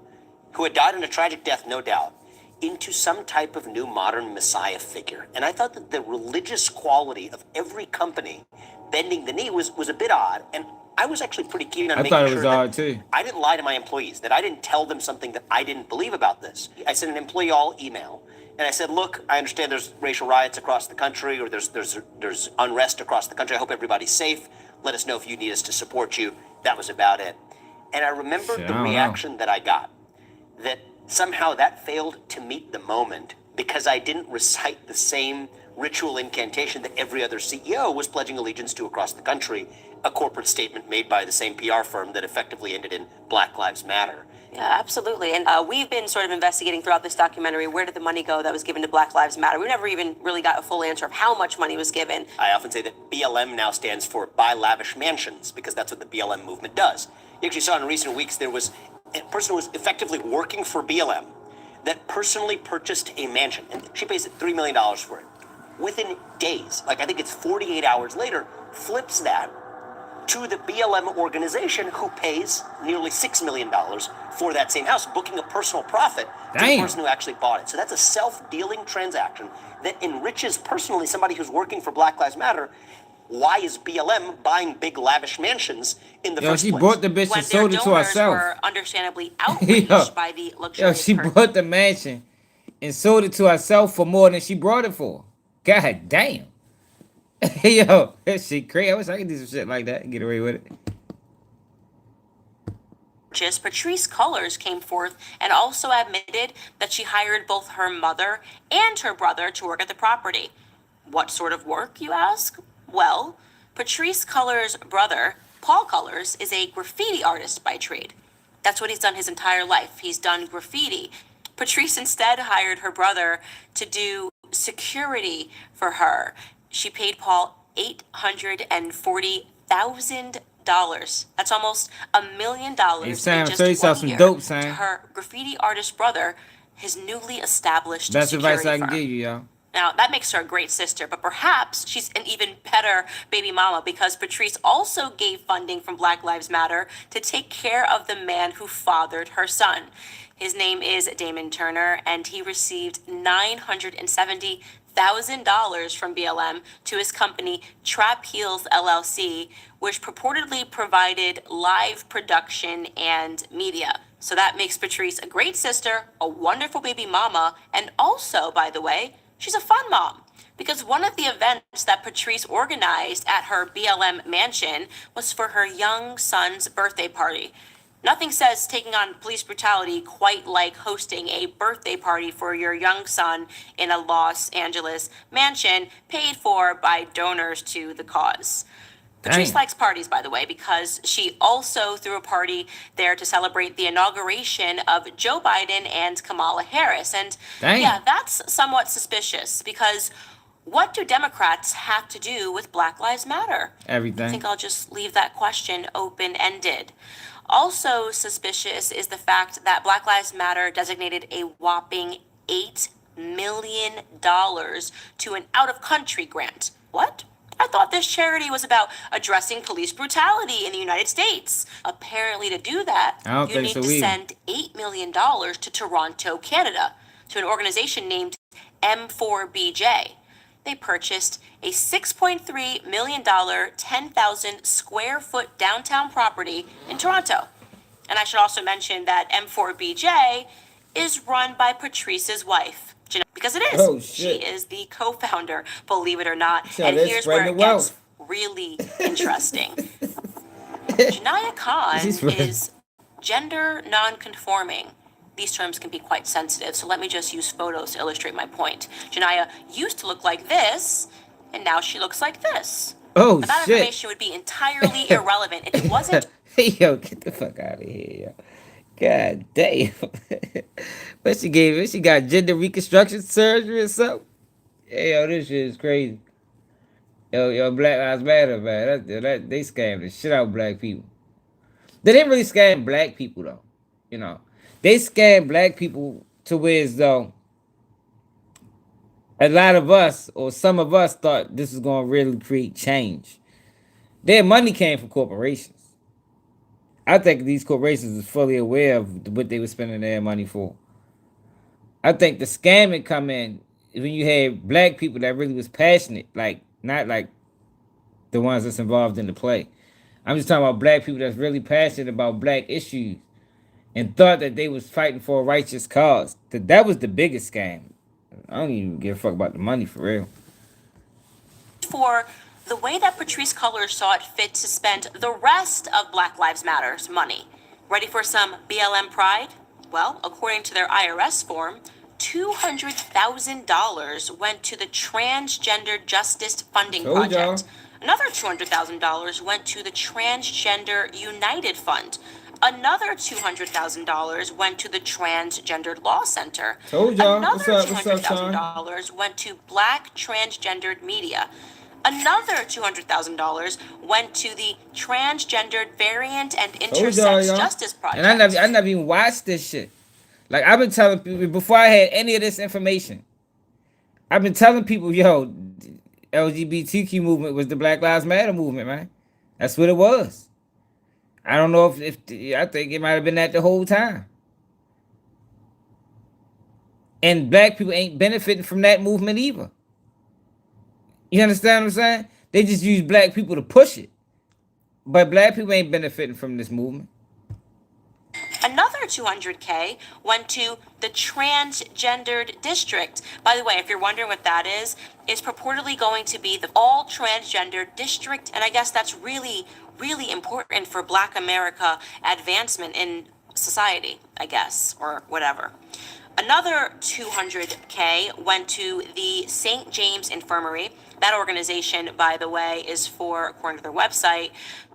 Speaker 27: who had died in a tragic death, no doubt, into some type of new modern messiah figure. And I thought that the religious quality of every company bending the knee was a bit odd. And I was actually pretty keen on
Speaker 1: I
Speaker 27: making
Speaker 1: thought it
Speaker 27: sure
Speaker 1: was
Speaker 27: that
Speaker 1: odd too.
Speaker 27: I didn't lie to my employees, that I didn't tell them something that I didn't believe about this. I sent an employee all email. And I said, look, I understand there's racial riots across the country, or there's unrest across the country. I hope everybody's safe. Let us know if you need us to support you. That was about it. And I remember
Speaker 1: Shit, I
Speaker 27: the
Speaker 1: don't know.
Speaker 27: reaction that I got, that somehow that failed to meet the moment because I didn't recite the same ritual incantation that every other CEO was pledging allegiance to across the country, a corporate statement made by the same PR firm that effectively ended in Black Lives Matter.
Speaker 3: Yeah, absolutely. And we've been sort of investigating throughout this documentary, where did the money go that was given to Black Lives Matter? We never even really got a full answer of how much money was given.
Speaker 27: I often say that BLM now stands for Buy Lavish Mansions, because that's what the BLM movement does. You actually saw in recent weeks there was a person who was effectively working for BLM that personally purchased a mansion, and she pays $3 million for it. Within days, like I think it's 48 hours later, flips that to the BLM organization, who pays nearly $6 million for that same house, booking a personal profit to the
Speaker 1: Damn.
Speaker 27: person who actually bought it. So that's a self-dealing transaction that enriches personally somebody who's working for Black Lives Matter. Why is BLM buying big lavish mansions in the
Speaker 1: Yo,
Speaker 27: first
Speaker 1: she
Speaker 27: place?
Speaker 1: bought the bitch
Speaker 3: When
Speaker 1: and sold
Speaker 3: their
Speaker 1: it to
Speaker 3: donors
Speaker 1: herself.
Speaker 3: were understandably outraged
Speaker 1: Yo.
Speaker 3: by the
Speaker 1: Yo,
Speaker 3: luxurious
Speaker 1: she
Speaker 3: purchase.
Speaker 1: bought the mansion and sold it to herself for more than she brought it for. God damn. Yo, that shit crazy. I wish I could do some shit like that and get away with it.
Speaker 3: Patrisse Cullors came forth and also admitted that she hired both her mother and her brother to work at the property. What sort of work, you ask? Well, Patrisse Cullors' brother, Paul Cullors, is a graffiti artist by trade. That's what he's done his entire life. He's done graffiti. Patrisse instead hired her brother to do security for her. She paid Paul $840,000. That's almost $1 million
Speaker 1: Hey,
Speaker 3: in
Speaker 1: Sam,
Speaker 3: just
Speaker 1: show yourself
Speaker 3: 1
Speaker 1: some
Speaker 3: year
Speaker 1: dope,
Speaker 3: to
Speaker 1: Sam.
Speaker 3: her graffiti artist brother, his newly established
Speaker 1: Best
Speaker 3: security
Speaker 1: advice I can
Speaker 3: firm.
Speaker 1: give you, y'all.
Speaker 3: Now, that makes her a great sister, but perhaps she's an even better baby mama, because Patrisse also gave funding from Black Lives Matter to take care of the man who fathered her son. His name is Damon Turner, and he received $970,000 from BLM to his company Trap Heels LLC, which purportedly provided live production and media. So that makes Patrisse a great sister, a wonderful baby mama, and also, by the way, she's a fun mom. Because one of the events that Patrice organized at her BLM mansion was for her young son's birthday party. Nothing says taking on police brutality quite like hosting a birthday party for your young son in a Los Angeles mansion paid for by donors to the cause. Patrice
Speaker 1: Dang.
Speaker 3: likes parties, by the way, because she also threw a party there to celebrate the inauguration of Joe Biden and Kamala Harris. And
Speaker 1: Dang.
Speaker 3: yeah, that's somewhat suspicious because what do Democrats have to do with Black Lives Matter? I
Speaker 1: Everything.
Speaker 3: think I'll just leave that question open-ended. Also suspicious is the fact that Black Lives Matter designated a whopping $8 million to an out-of-country grant. What? I thought this charity was about addressing police brutality in the United States. Apparently, to do that,
Speaker 1: I don't
Speaker 3: you
Speaker 1: think
Speaker 3: need
Speaker 1: so
Speaker 3: to
Speaker 1: either.
Speaker 3: send $8 million to Toronto, Canada, to an organization named M4BJ. They purchased a $6.3 million, 10,000 square foot downtown property in Toronto. And I should also mention that M4BJ is run by Patrice's wife, Jeanette, because it is.
Speaker 1: Oh,
Speaker 3: She
Speaker 1: shit.
Speaker 3: is the co-founder, believe it or not.
Speaker 1: So
Speaker 3: And
Speaker 1: they're
Speaker 3: here's where
Speaker 1: spreading
Speaker 3: it
Speaker 1: the
Speaker 3: gets
Speaker 1: wealth.
Speaker 3: really interesting. Janaya Khan
Speaker 1: She's right.
Speaker 3: is gender non-conforming. These terms can be quite sensitive, so let me just use photos to illustrate my point. Janaya used to look like this, and now she looks like this.
Speaker 1: Oh,
Speaker 3: But that
Speaker 1: shit.
Speaker 3: information would be entirely irrelevant if it wasn't.
Speaker 1: Hey, yo, get the fuck out of here, yo. God damn. What she gave it? She got gender reconstruction surgery or something? Hey, yo, this shit is crazy. Yo, Black Lives Matter, man. They scammed the shit out of black people. They didn't really scam black people, though. You know, they scammed black people to where as though a lot of us, or some of us, thought this was going to really create change. Their money came from corporations. I think these corporations was fully aware of what they were spending their money for. I think the scamming come in when you had black people that really was passionate, like not like the ones that's involved in the play. I'm just talking about black people that's really passionate about black issues and thought that they was fighting for a righteous cause. That was the biggest scam. I don't even give a fuck about the money for real.
Speaker 3: For the way that Patrice Cullors saw it fit to spend the rest of Black Lives Matter's money. Ready for some BLM pride? Well, according to their IRS form, $200,000 went to the Transgender Justice Funding
Speaker 1: Told y'all.
Speaker 3: Project. Another $200,000 went to the Transgender United Fund. Another $200,000 went to the Transgendered Law Center.
Speaker 1: Told y'all.
Speaker 3: Another
Speaker 1: What's up, Sean?
Speaker 3: $200,000 went to Black Transgendered Media. Another $200,000 went to the Transgendered Variant and
Speaker 1: Told y'all,
Speaker 3: Intersex
Speaker 1: y'all.
Speaker 3: Justice Project.
Speaker 1: And I never even watched this shit. Like I've been telling people before I had any of this information. I've been telling people, yo, LGBTQ movement was the Black Lives Matter movement, man. That's what it was. I don't know if I think it might have been that the whole time. And black people ain't benefiting from that movement either. You understand what I'm saying? They just use black people to push it. But black people ain't benefiting from this movement.
Speaker 3: Another $200K went to the Transgendered District. By the way, if you're wondering what that is, it's purportedly going to be the all transgender district. And I guess that's really, really important for Black America advancement in society, I guess, or whatever. Another $200K went to the St. James Infirmary. That organization, by the way, is for, according to their website,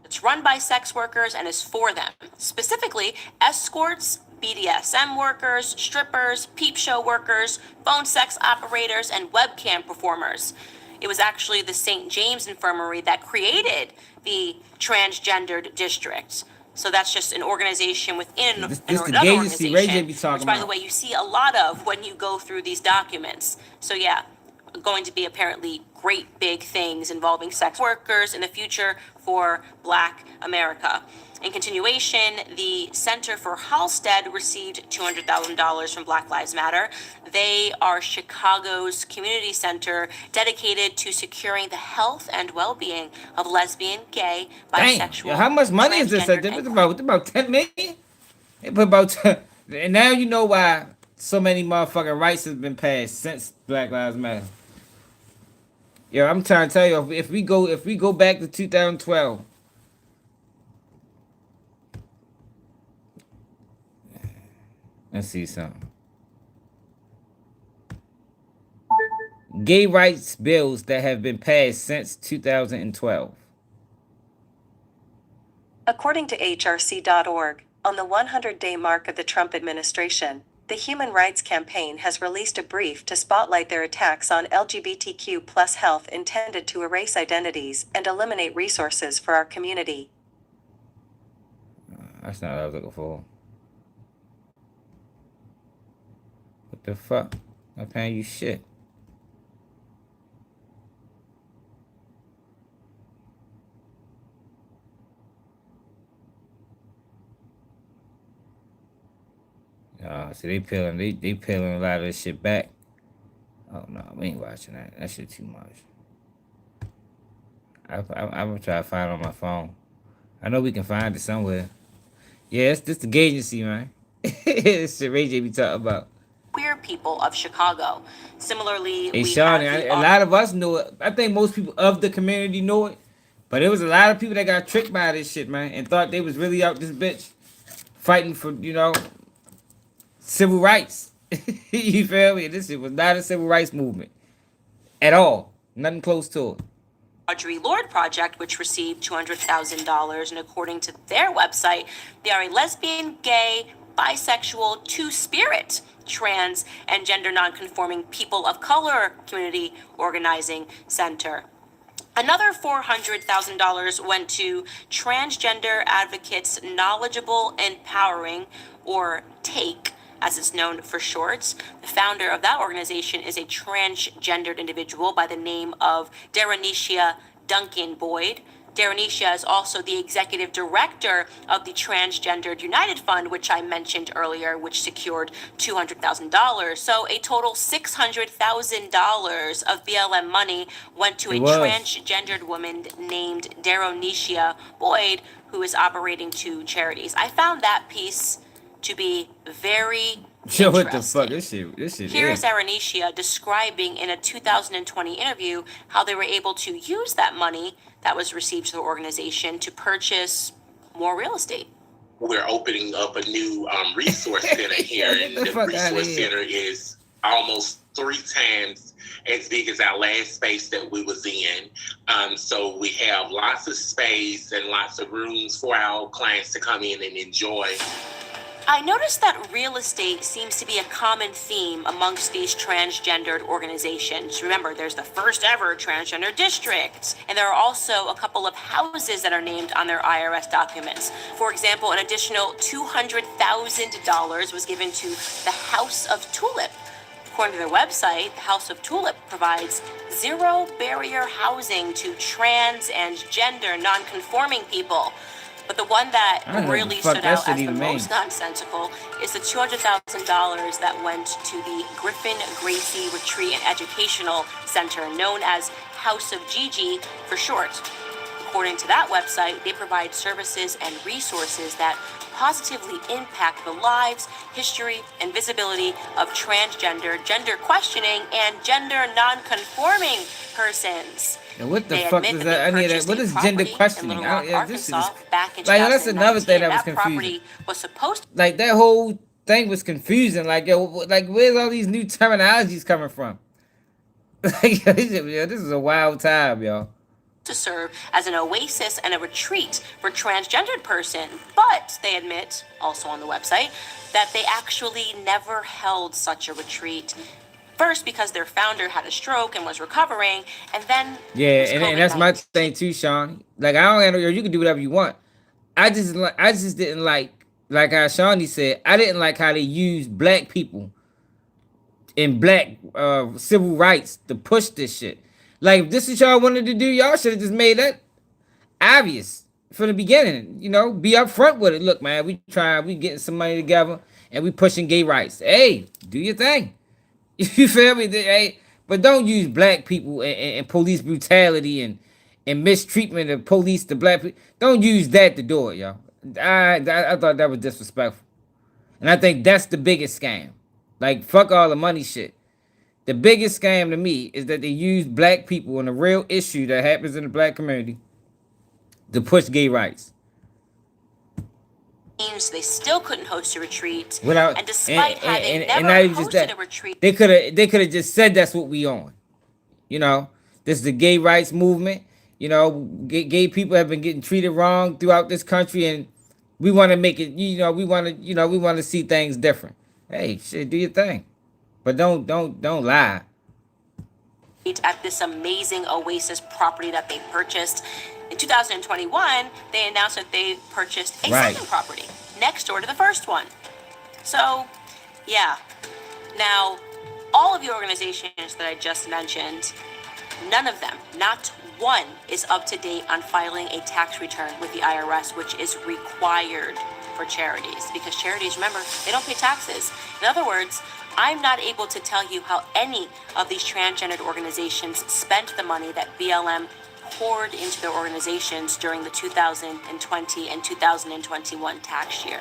Speaker 3: it's run by sex workers and is for them. Specifically, escorts, BDSM workers, strippers, peep show workers, phone sex operators, and webcam performers. It was actually the St. James Infirmary that created the Transgendered District. So that's just an organization within
Speaker 1: This
Speaker 3: another
Speaker 1: the agency Ray J
Speaker 3: organization,
Speaker 1: be talking
Speaker 3: which, by the
Speaker 1: about.
Speaker 3: way, you see a lot of when you go through these documents. So yeah, going to be apparently great big things involving sex workers in the future for Black America. In continuation, the Center for Halstead received $200,000 from Black Lives Matter. They are Chicago's community center dedicated to securing the health and well-being of lesbian, gay,
Speaker 1: Dang,
Speaker 3: bisexual,
Speaker 1: yo, how much money is this?
Speaker 3: transgendered,
Speaker 1: It's
Speaker 3: and
Speaker 1: about 10 million? They put about 10, and now you know why so many motherfucking rights have been passed since Black Lives Matter. Yo, I'm trying to tell you, if we go back to 2012, let's see something. Gay rights bills that have been passed since 2012.
Speaker 4: According to HRC.org, on the 100-day mark of the Trump administration, the Human Rights Campaign has released a brief to spotlight their attacks on LGBTQ plus health intended to erase identities and eliminate resources for our community.
Speaker 1: That's not what I was looking for. What the fuck? I'm paying you shit. See, they peeling a lot of this shit back. Oh no, we ain't watching that. That shit too much. I'm gonna try to find it on my phone. I know we can find it somewhere. Yeah, it's just the gay agency, man. It's shit Ray J be talking about.
Speaker 3: Queer people of Chicago. Similarly,
Speaker 1: Hey,
Speaker 3: we
Speaker 1: Shawnee,
Speaker 3: have
Speaker 1: a lot of us know it. I think most people of the community know it. But there was a lot of people that got tricked by this shit, man, and thought they was really out this bitch fighting for, civil rights. You feel me? This shit was not a civil rights movement at all. Nothing close to it.
Speaker 3: Audre Lorde Project, which received $200,000, and according to their website, they are a lesbian, gay, bisexual, two-spirit, trans, and gender nonconforming people of color community organizing center. Another $400,000 went to Transgender Advocates Knowledgeable Empowering, or TAKE, as it's known for shorts. The founder of that organization is a transgendered individual by the name of Darrenisha Duncan Boyd. Darrenisha is also the executive director of the Transgendered United Fund, which I mentioned earlier, which secured $200,000. So a total $600,000 of BLM money went to a transgendered woman named Darrenisha Boyd, who is operating two charities. I found that piece to be very
Speaker 1: Yo, what the fuck? This shit
Speaker 3: Here's Darrenisha describing in a 2020 interview how they were able to use that money that was received to the organization to purchase more real estate.
Speaker 23: We're opening up a new resource center here, and the resource center is almost 3 times as big as our last space that we was in. So we have lots of space and lots of rooms for our clients to come in and enjoy.
Speaker 3: I noticed that real estate seems to be a common theme amongst these transgendered organizations. Remember, there's the first ever transgender district, and there are also a couple of houses that are named on their IRS documents. For example, an additional $200,000 was given to the House of Tulip. According to their website, House of Tulip provides zero barrier housing to trans and gender non-conforming people. But the one that really stood out as the most nonsensical is the $200,000 that went to the Griffin Gracie Retreat and Educational Center, known as House of Gigi for short. According to that website, they provide services and resources that positively impact the lives, history, and visibility of transgender, gender questioning, and gender non-conforming persons.
Speaker 1: And what the fuck is that? I need that. What is gender questioning? This is like, that's another thing that was confusing. Like that whole thing was confusing. Like, yo, like where's all these new terminologies coming from? Like, this is a wild time, y'all.
Speaker 3: To serve as an oasis and a retreat for transgendered person, but they admit, also on the website, that they actually never held such a retreat. First, because their founder had a stroke and was recovering, and then
Speaker 1: and that's my thing too, Sean. Like I don't, you can do whatever you want. I just didn't like how Shawnee said. I didn't like how they used black people and black civil rights to push this shit. Like if this is y'all wanted to do, y'all should have just made that obvious from the beginning. You know, be upfront with it. Look, man, we getting some money together and we pushing gay rights. Hey, do your thing. You feel me? Hey, but don't use black people and police brutality and mistreatment of police to black people. Don't use that to do it, y'all. I thought that was disrespectful. And I think that's the biggest scam. Like, fuck all the money shit. The biggest scam to me is that they use black people and a real issue that happens in the black community to push gay rights.
Speaker 3: They still couldn't host a retreat,
Speaker 1: Without
Speaker 3: and despite having never
Speaker 1: not even just
Speaker 3: hosted
Speaker 1: that,
Speaker 3: a retreat,
Speaker 1: they could have just said that's what we on. You know, this is the gay rights movement. You know, gay people have been getting treated wrong throughout this country, and we want to make it. We want to see things different. Hey, shit, do your thing, but don't lie.
Speaker 3: at this amazing Oasis property that they purchased. In 2021, they announced that they purchased a second property next door to the first one. So, yeah. Now, all of the organizations that I just mentioned, none of them, not one, is up to date on filing a tax return with the IRS, which is required for charities, because charities, remember, they don't pay taxes. In other words, I'm not able to tell you how any of these transgendered organizations spent the money that BLM poured into their organizations during the 2020 and 2021 tax year.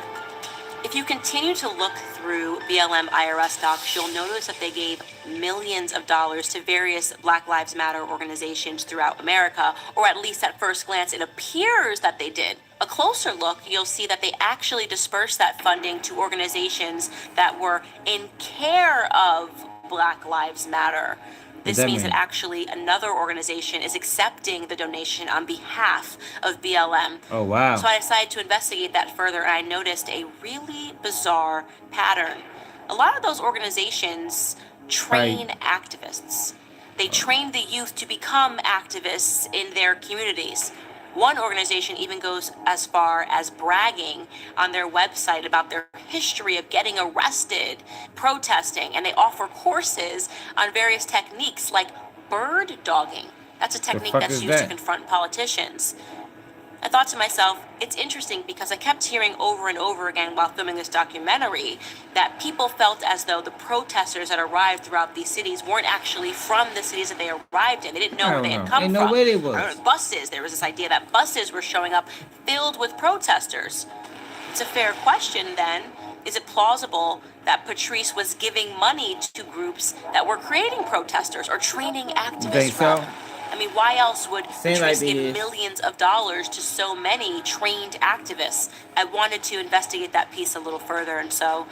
Speaker 3: If you continue to look through BLM IRS docs, you'll notice that they gave millions of dollars to various Black Lives Matter organizations throughout America, or at least at first glance, it appears that they did. A closer look, you'll see that they actually dispersed that funding to organizations that were in care of Black Lives Matter. This means that actually another organization is accepting the donation on behalf of BLM.
Speaker 1: Oh, wow.
Speaker 3: So I decided to investigate that further, and I noticed a really bizarre pattern. A lot of those organizations train activists. They train the youth to become activists in their communities. One organization even goes as far as bragging on their website about their history of getting arrested, protesting, and they offer courses on various techniques like bird dogging. That's a technique that's used to confront politicians. I thought to myself, it's interesting because I kept hearing over and over again while filming this documentary that people felt as though the protesters that arrived throughout these cities weren't actually from the cities that they arrived in. They didn't know where they had come from.
Speaker 1: Where they was.
Speaker 3: Buses, there was this idea that buses were showing up filled with protesters. It's a fair question then. Is it plausible that Patrice was giving money to groups that were creating protesters or training activists from? I mean, why else would Patrice give millions of dollars to so many trained activists? I wanted to investigate that piece a little further, and so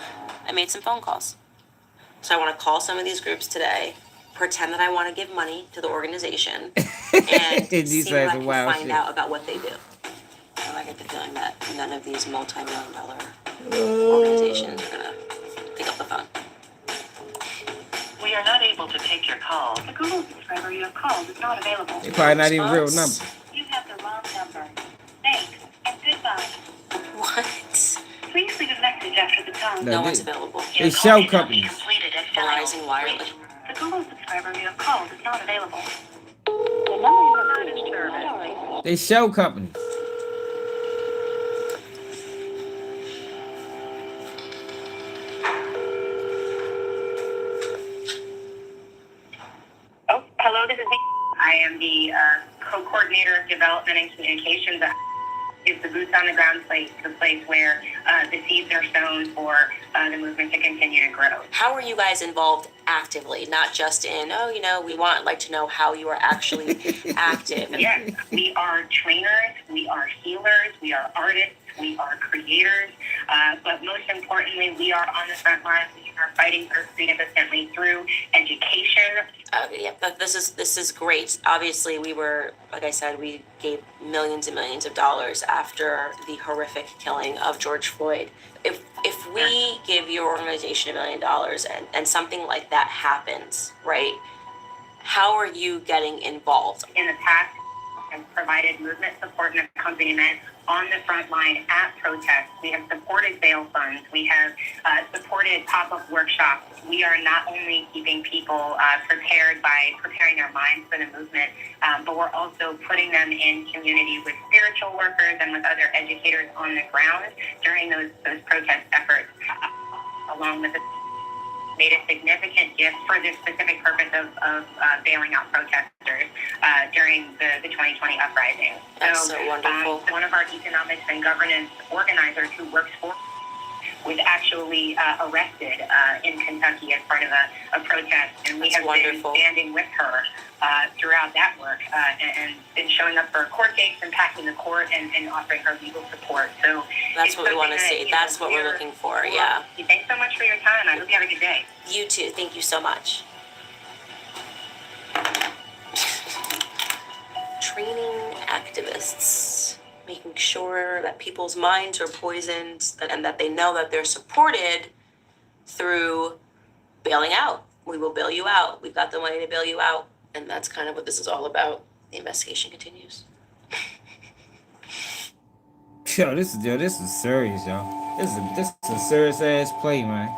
Speaker 3: I made some phone calls. So I want to call some of these groups today, pretend that I want to give money to the organization, and see what I can find out about what they do. So I get the feeling that none of these multi-million-dollar organizations are going to pick up the phone.
Speaker 8: We are not able to take your call. The Google subscriber you have called is not available.
Speaker 1: They're probably not even real numbers.
Speaker 8: You have the wrong number. Thanks and goodbye.
Speaker 3: What?
Speaker 8: Please leave a message after the tone.
Speaker 3: No one's available.
Speaker 1: They shell companies.
Speaker 3: Verizon Wireless.
Speaker 8: The Google subscriber you have called is not available.
Speaker 1: They shell companies.
Speaker 8: Hello, this is me. I am the co-coordinator of development and communications. Is the boots on the ground place, the place where the seeds are sown for the movement to continue to grow.
Speaker 3: How are you guys involved actively, not just in, we want like to know how you are actually active?
Speaker 8: Yes, we are trainers, we are healers, we are artists, we are creators, but most importantly, we are on the front lines. We are fighting for freedom assembly through education.
Speaker 3: But this is great. Obviously, we were, like I said, we gave millions and millions of dollars after the horrific killing of George Floyd. If we give your organization $1 million and something like that happens, right? How are you getting involved?
Speaker 8: In the past, and provided movement support and accompaniment on the front line at protests. We have supported bail funds. We have supported pop-up workshops. We are not only keeping people prepared by preparing their minds for the movement, but we're also putting them in community with spiritual workers and with other educators on the ground during those protest efforts, along with made a significant gift for this specific purpose of bailing out protesters during the 2020 uprising.
Speaker 3: That's so wonderful.
Speaker 8: One of our economics and governance organizers who works for was actually arrested in Kentucky as part of a protest. And we have been standing with her throughout that work and been showing up for court dates and packing the court and offering her legal support. So
Speaker 3: that's what we want to see. That's what we're looking for. Yeah.
Speaker 8: Thanks so much for your time. I hope you have a good day.
Speaker 3: You too. Thank you so much. Training activists, making sure that people's minds are poisoned and that they know that they're supported through bailing out. We will bail you out. We've got the money to bail you out. And that's kind of what this is all about. The investigation continues.
Speaker 1: Yo, this is serious, y'all. This is a serious ass play, man.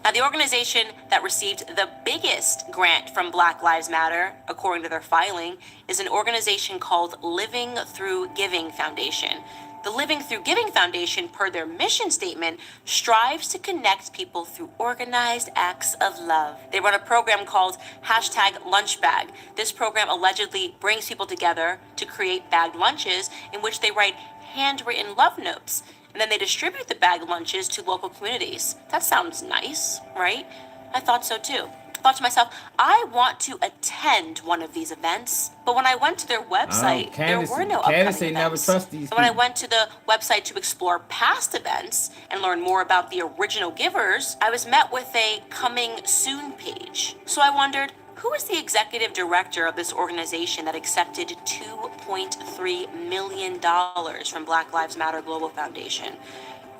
Speaker 3: Now, the organization that received the biggest grant from Black Lives Matter, according to their filing, is an organization called Living Through Giving Foundation. The Living Through Giving Foundation, per their mission statement, strives to connect people through organized acts of love. They run a program called #LunchBag. This program allegedly brings people together to create bagged lunches in which they write handwritten love notes. And then they distribute the bagged lunches to local communities. That sounds nice, right? I thought so too. I thought to myself, I want to attend one of these events. But when I went to their website, there were no upcoming events.
Speaker 1: Never trust these
Speaker 3: and when I went to the website to explore past events and learn more about the original givers, I was met with a coming soon page. So I wondered, who is the executive director of this organization that accepted $2.3 million from Black Lives Matter Global Foundation?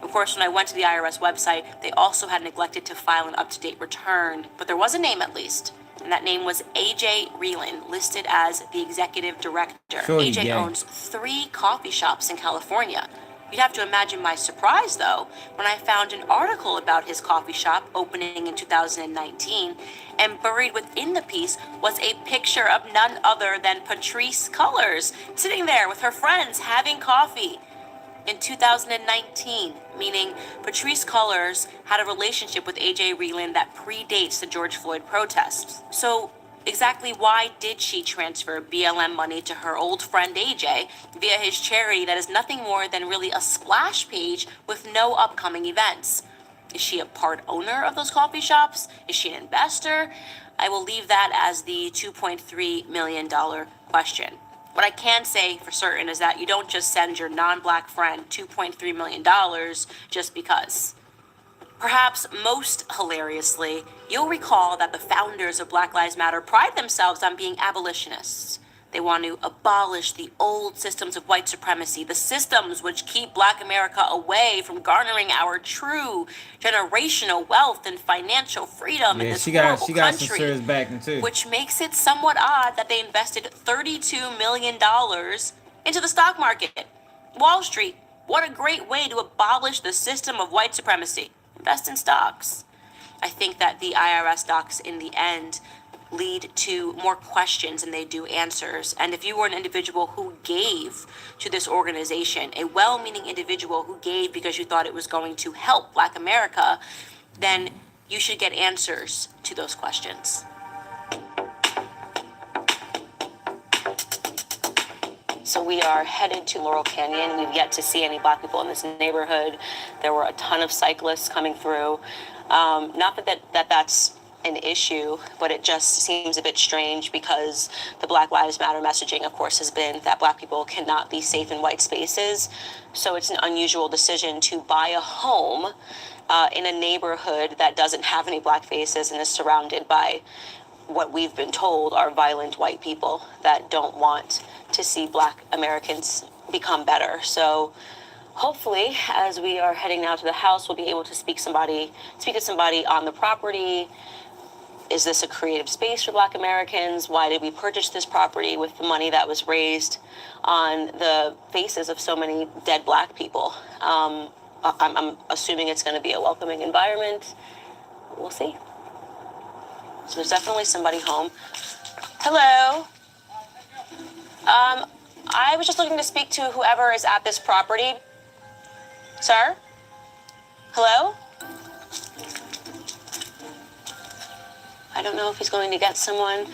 Speaker 3: Of course, when I went to the IRS website, they also had neglected to file an up-to-date return, but there was a name at least, and that name was AJ Reeland, listed as the executive director. AJ owns 3 coffee shops in California. You'd have to imagine my surprise, though, when I found an article about his coffee shop opening in 2019, and buried within the piece was a picture of none other than Patrisse Cullors, sitting there with her friends having coffee in 2019, meaning Patrisse Cullors had a relationship with AJ Reeland that predates the George Floyd protests. So exactly why did she transfer BLM money to her old friend AJ via his charity that is nothing more than really a splash page with no upcoming events? Is she a part owner of those coffee shops? Is she an investor? I will leave that as the $2.3 million question. What I can say for certain is that you don't just send your non-Black friend $2.3 million just because. Perhaps most hilariously, you'll recall that the founders of Black Lives Matter pride themselves on being abolitionists. They want to abolish the old systems of white supremacy, the systems which keep Black America away from garnering our true generational wealth and financial freedom in this horrible
Speaker 1: she got some
Speaker 3: country.
Speaker 1: serious backing too.
Speaker 3: Which makes it somewhat odd that they invested $32 million into the stock market. Wall Street, what a great way to abolish the system of white supremacy. Invest in stocks. I think that the IRS docs in the end lead to more questions than they do answers. And if you were an individual who gave to this organization, a well-meaning individual who gave because you thought it was going to help Black America, then you should get answers to those questions. So we are headed to Laurel Canyon. We've yet to see any Black people in this neighborhood. There were a ton of cyclists coming through. Not that that's an issue, but it just seems a bit strange because the Black Lives Matter messaging, of course, has been that Black people cannot be safe in white spaces. So it's an unusual decision to buy a home in a neighborhood that doesn't have any Black faces and is surrounded by what we've been told are violent white people that don't want to see Black Americans become better. So hopefully, as we are heading now to the house, we'll be able to speak to somebody on the property. Is this a creative space for Black Americans? Why did we purchase this property with the money that was raised on the faces of so many dead Black people? I'm assuming it's going to be a welcoming environment. We'll see. So there's definitely somebody home. Hello. I was just looking to speak to whoever is at this property. Sir? Hello? I don't know if he's going to get someone.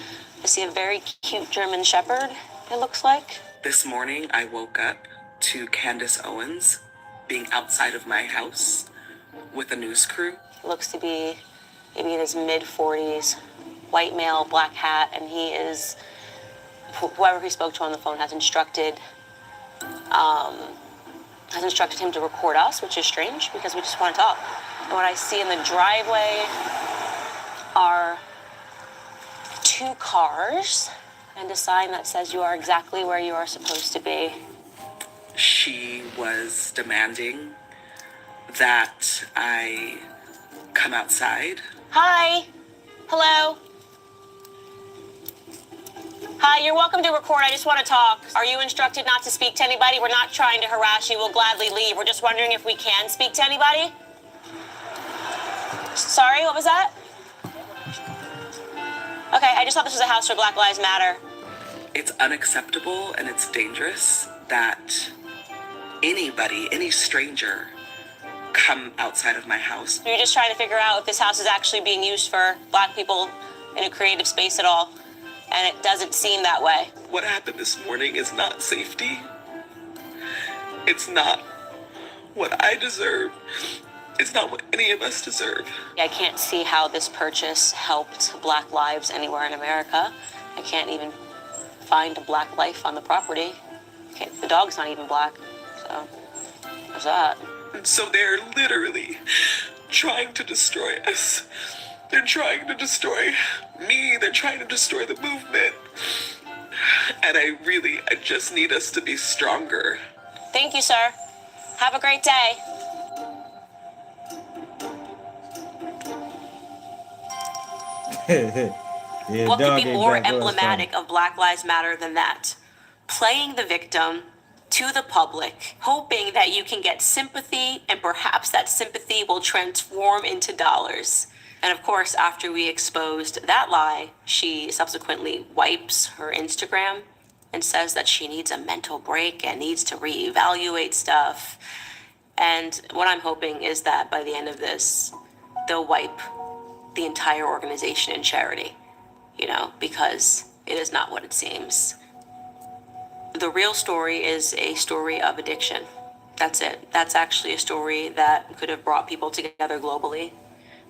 Speaker 3: I see a very cute German Shepherd, it looks like.
Speaker 9: This morning, I woke up to Candace Owens being outside of my house with a news crew.
Speaker 3: Looks to be maybe in his mid-40s, white male, black hat, and he is, whoever he spoke to on the phone has instructed him to record us, which is strange because we just want to talk. And what I see in the driveway are 2 cars and a sign that says you are exactly where you are supposed to be.
Speaker 9: She was demanding that I come outside.
Speaker 3: Hi. Hello. Hi, you're welcome to record. I just want to talk. Are you instructed not to speak to anybody? We're not trying to harass you. We'll gladly leave. We're just wondering if we can speak to anybody. Sorry, what was that? Okay, I just thought this was a house for Black Lives Matter.
Speaker 9: It's unacceptable and it's dangerous that anybody, any stranger, come outside of my house.
Speaker 3: You're just trying to figure out if this house is actually being used for Black people in a creative space at all. And it doesn't seem that way.
Speaker 9: What happened this morning is not safety. It's not what I deserve. It's not what any of us deserve.
Speaker 3: I can't see how this purchase helped Black lives anywhere in America. I can't even find a Black life on the property. The dog's not even Black, so there's that.
Speaker 9: So they're literally trying to destroy us. They're trying to destroy me. They're trying to destroy the movement. And I just need us to be stronger.
Speaker 3: Thank you, sir. Have a great day.
Speaker 1: Yeah,
Speaker 3: What could
Speaker 1: dog
Speaker 3: be
Speaker 1: ain't
Speaker 3: more
Speaker 1: back up,
Speaker 3: emblematic of Black Lives Matter than that? Playing the victim to the public, hoping that you can get sympathy and perhaps that sympathy will transform into dollars. And of course, after we exposed that lie, she subsequently wipes her Instagram and says that she needs a mental break and needs to reevaluate stuff. And what I'm hoping is that by the end of this, they'll wipe the entire organization and charity, because it is not what it seems. The real story is a story of addiction. That's it. That's actually a story that could have brought people together globally.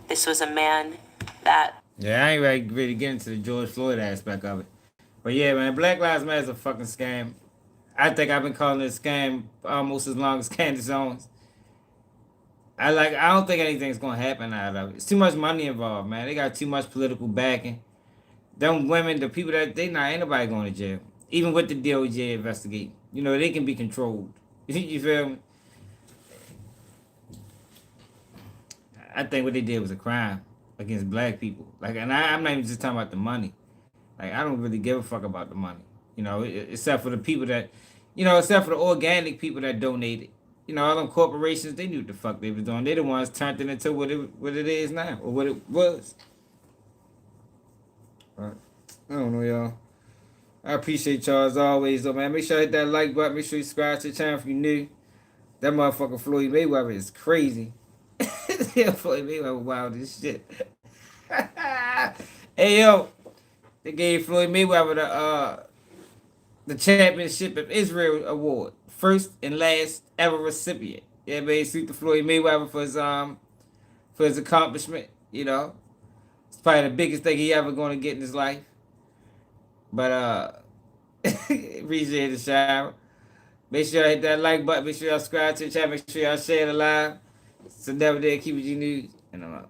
Speaker 3: This was a man that...
Speaker 1: Yeah, I ain't really get into the George Floyd aspect of it. But yeah, man, Black Lives Matter is a fucking scam. I think I've been calling it a scam almost as long as Candace Owens. I don't think anything's gonna happen out of it. It's too much money involved, man. They got too much political backing. Them women, the people that ain't nobody going to jail. Even with the DOJ investigate. They can be controlled. You feel me? I think what they did was a crime against Black people. And I'm not even just talking about the money. I don't really give a fuck about the money. Except for the people that, except for the organic people that donated. All them corporations, they knew what the fuck they was doing. They the ones turned it into what it is now, or what it was. But, I don't know, y'all. I appreciate y'all as always, though, man. Make sure you hit that like button. Make sure you subscribe to the channel if you're new. That motherfucker Floyd Mayweather is crazy. Yeah, Floyd Mayweather wild as shit. Hey, yo. They gave Floyd Mayweather the Championship of Israel Award. First and last ever recipient. Yeah, man, salute to Floyd Mayweather for his accomplishment. It's probably the biggest thing he ever going to get in his life. But appreciate it, shower. Make sure y'all hit that like button. Make sure y'all subscribe to the channel. Make sure y'all share it live. So never dare keep it G News. And I'm out.